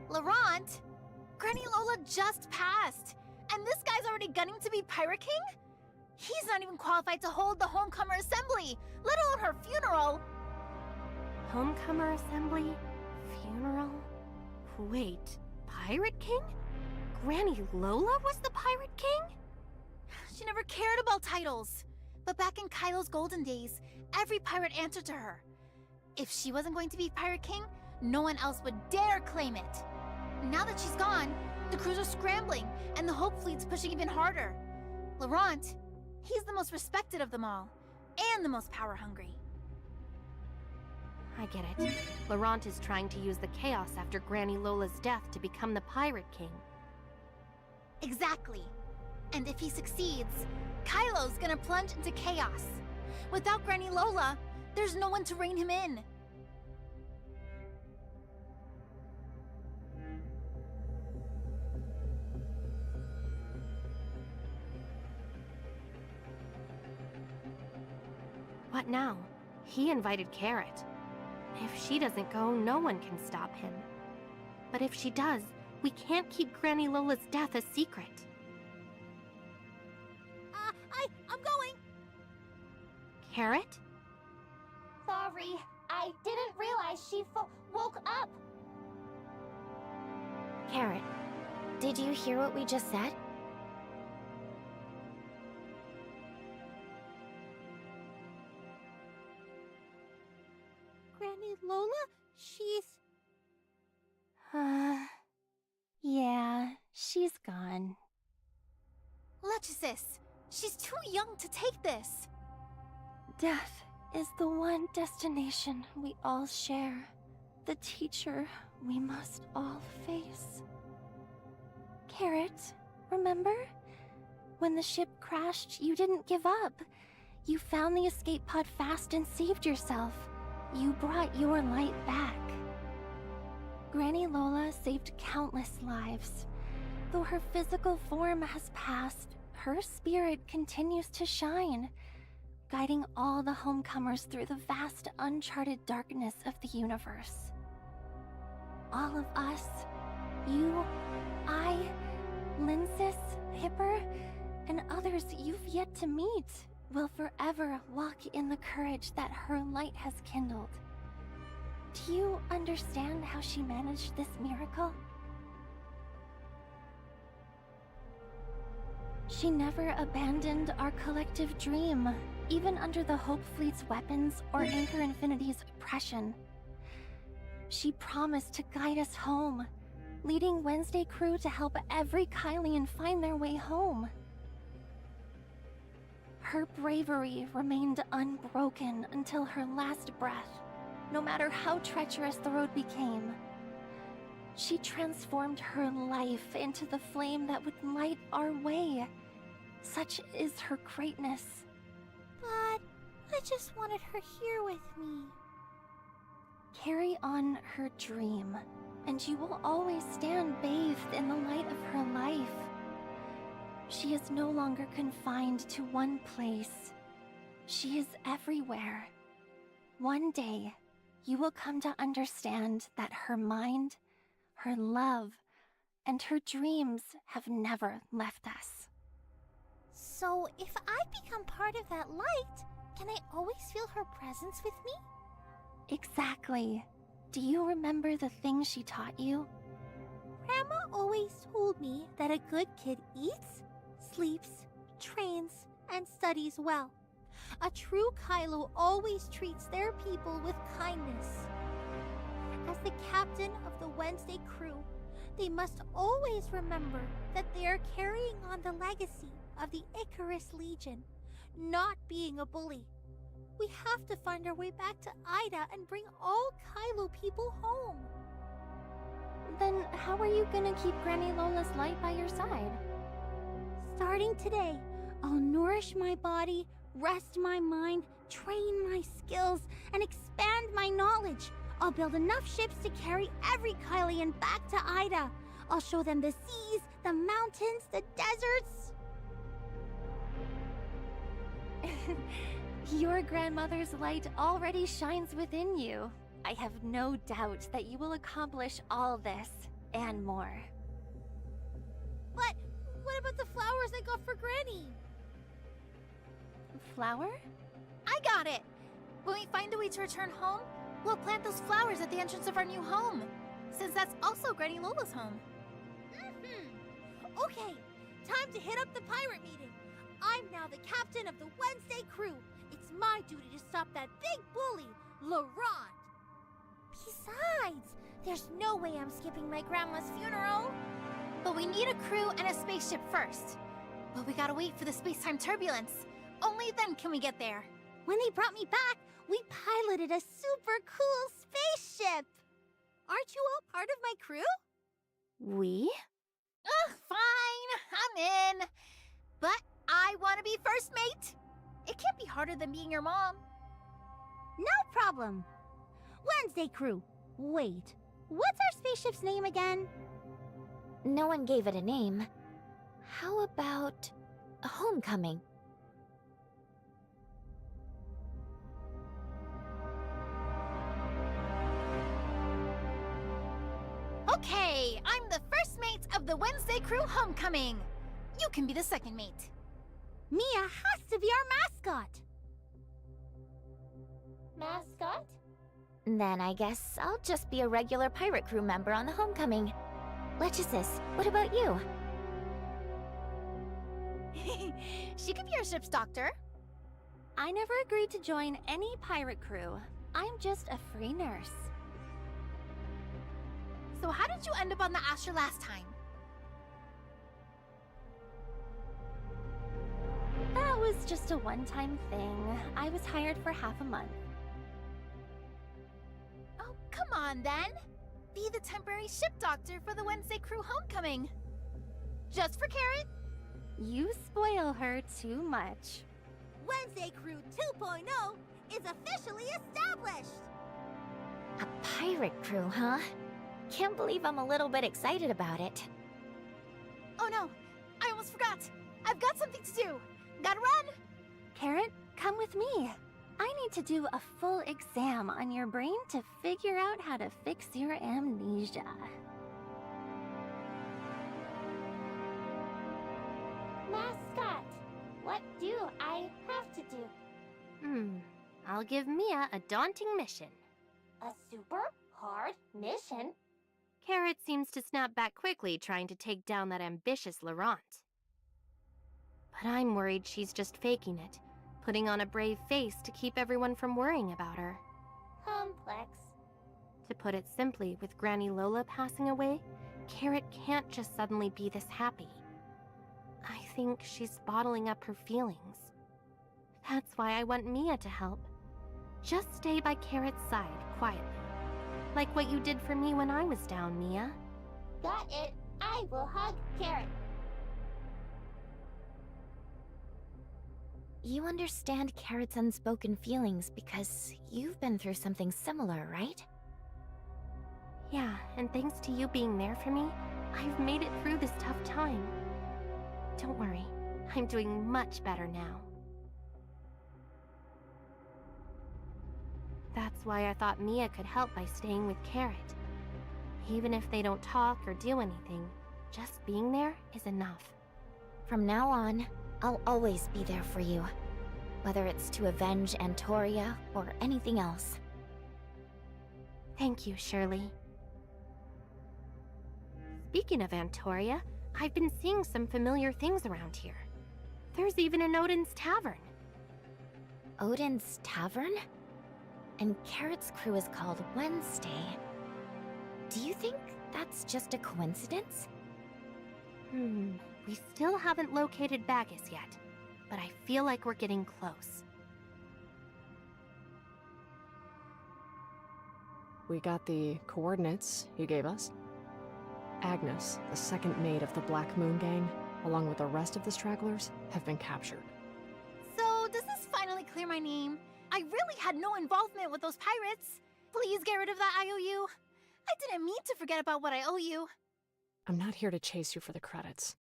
Laurent? Granny Lola just passed, and this guy's already gunning to be Pirate King? He's not even qualified to hold the Homecomer Assembly, let alone her funeral. Homecomer Assembly? Funeral? Wait, Pirate King? Granny Lola was the Pirate King? She never cared about titles. But back in Kailo's golden days, every pirate answered to her. If she wasn't going to be Pirate King, no one else would dare claim it. Now that she's gone, the crews are scrambling, and the Hope Fleet's pushing even harder. Laurent, he's the most respected of them all, and the most power-hungry. I get it. Laurent is trying to use the chaos after Granny Lola's death to become the Pirate King. Exactly. And if he succeeds, Kailo's gonna plunge into chaos. Without Granny Lola, there's no one to rein him in. What now? He invited Carrot. If she doesn't go, no one can stop him. But if she does, we can't keep Granny Lola's death a secret. I'm going! Carrot? Sorry, I didn't realize she woke up. Carrot, did you hear what we just said? Granny Lola? She's... Yeah, she's gone. Lechesis, she's too young to take this. Death is the one destination we all share. The teacher we must all face. Carrot, remember? When the ship crashed, you didn't give up. You found the escape pod fast and saved yourself. You brought your light back. Granny Lola saved countless lives. Though her physical form has passed, her spirit continues to shine, guiding all the homecomers through the vast, uncharted darkness of the universe. All of us, you, I, Linsis, Hipper, and others you've yet to meet, will forever walk in the courage that her light has kindled. Do you understand how she managed this miracle? She never abandoned our collective dream, even under the Hope Fleet's weapons or Anchor Infinity's oppression. She promised to guide us home, leading Wednesday crew to help every Kylian find their way home. Her bravery remained unbroken until her last breath, no matter how treacherous the road became. She transformed her life into the flame that would light our way. Such is her greatness. But I just wanted her here with me. Carry on her dream, and you will always stand bathed in the light of her life. She is no longer confined to one place. She is everywhere. One day, you will come to understand that her mind, her love, and her dreams have never left us. So if I become part of that light, can I always feel her presence with me? Exactly. Do you remember the things she taught you? Grandma always told me that a good kid eats, sleeps, trains, and studies well. A true Kailo always treats their people with kindness. As the captain of the Wednesday crew, they must always remember that they are carrying on the legacy of the Icarus Legion, not being a bully. We have to find our way back to Aida and bring all Kailo people home. Then how are you gonna keep Granny Lola's light by your side? Starting today, I'll nourish my body, rest my mind, train my skills, and expand my knowledge. I'll build enough ships to carry every Kylian back to Aida. I'll show them the seas, the mountains, the deserts. Your grandmother's light already shines within you. I have no doubt that you will accomplish all this and more. But what about the flowers I got for Granny? Flower? I got it! When we find a way to return home, we'll plant those flowers at the entrance of our new home, since that's also Granny Lola's home. Okay, time to hit up the pirate meeting. I'm now the captain of the Wednesday crew. It's my duty to stop that big bully, Laurent. Besides, there's no way I'm skipping my grandma's funeral. But we need a crew and a spaceship first. But we gotta wait for the space-time turbulence. Only then can we get there. When they brought me back, we piloted a super cool spaceship. Aren't you all part of my crew? We? Ugh, fine, I'm in. But I want to be first mate. It can't be harder than being your mom. No problem. Wednesday crew. Wait, what's our spaceship's name again? No one gave it a name. How about Homecoming? Okay, I'm the first mate of the Wednesday crew Homecoming. You can be the second mate. Mia has to be our mascot. Mascot? Then I guess I'll just be a regular pirate crew member on the Homecoming. Lechesis, what about you? She could be our ship's doctor. I never agreed to join any pirate crew. I'm just a free nurse. So how did you end up on the Asher last time? That was just a one-time thing. I was hired for half a month. Oh, come on then. Be the temporary ship doctor for the Wednesday crew Homecoming. Just for Carrot? You spoil her too much. Wednesday crew 2.0 is officially established. A pirate crew, huh? Can't believe I'm a little bit excited about it. Oh no, I almost forgot. I've got something to do. Gotta run! Carrot, come with me. I need to do a full exam on your brain to figure out how to fix your amnesia. Mascot, what do I have to do? I'll give Mia a daunting mission. A super hard mission? Carrot seems to snap back quickly trying to take down that ambitious Laurent. But I'm worried she's just faking it, putting on a brave face to keep everyone from worrying about her. Complex. To put it simply, with Granny Lola passing away, Carrot can't just suddenly be this happy. I think she's bottling up her feelings. That's why I want Mia to help. Just stay by Carrot's side, quietly. Like what you did for me when I was down, Mia. Got it. I will hug Carrot. You understand Carrot's unspoken feelings because you've been through something similar, right? Yeah, and thanks to you being there for me, I've made it through this tough time. Don't worry, I'm doing much better now. That's why I thought Mia could help by staying with Carrot. Even if they don't talk or do anything, just being there is enough. From now on, I'll always be there for you. Whether it's to avenge Antoria or anything else. Thank you, Shirley. Speaking of Antoria, I've been seeing some familiar things around here. There's even an Odin's Tavern. Odin's Tavern? And Carrot's crew is called Wednesday. Do you think that's just a coincidence? We still haven't located Bagus yet, but I feel like we're getting close. We got the coordinates you gave us. Agnes, the second maid of the Black Moon Gang, along with the rest of the stragglers, have been captured. So, does this finally clear my name? I really had no involvement with those pirates. Please get rid of that IOU. I didn't mean to forget about what I owe you. I'm not here to chase you for the credits.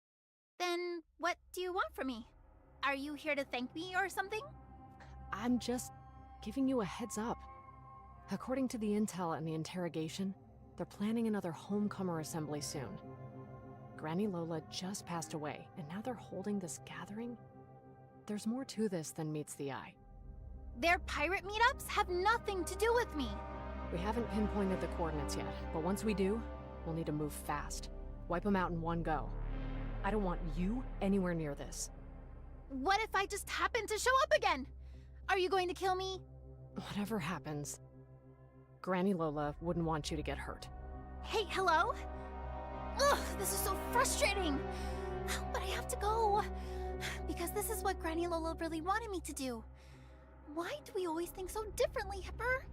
Then what do you want from me? Are you here to thank me or something? I'm just giving you a heads up. According to the intel and the interrogation, they're planning another homecomer assembly soon. Granny Lola just passed away, and now they're holding this gathering? There's more to this than meets the eye. Their pirate meetups have nothing to do with me. We haven't pinpointed the coordinates yet, but once we do, we'll need to move fast. Wipe them out in one go. I don't want you anywhere near this. What if I just happen to show up again? Are you going to kill me? Whatever happens, Granny Lola wouldn't want you to get hurt. Hey, hello? Ugh, this is so frustrating. But I have to go. Because this is what Granny Lola really wanted me to do. Why do we always think so differently, Hipper?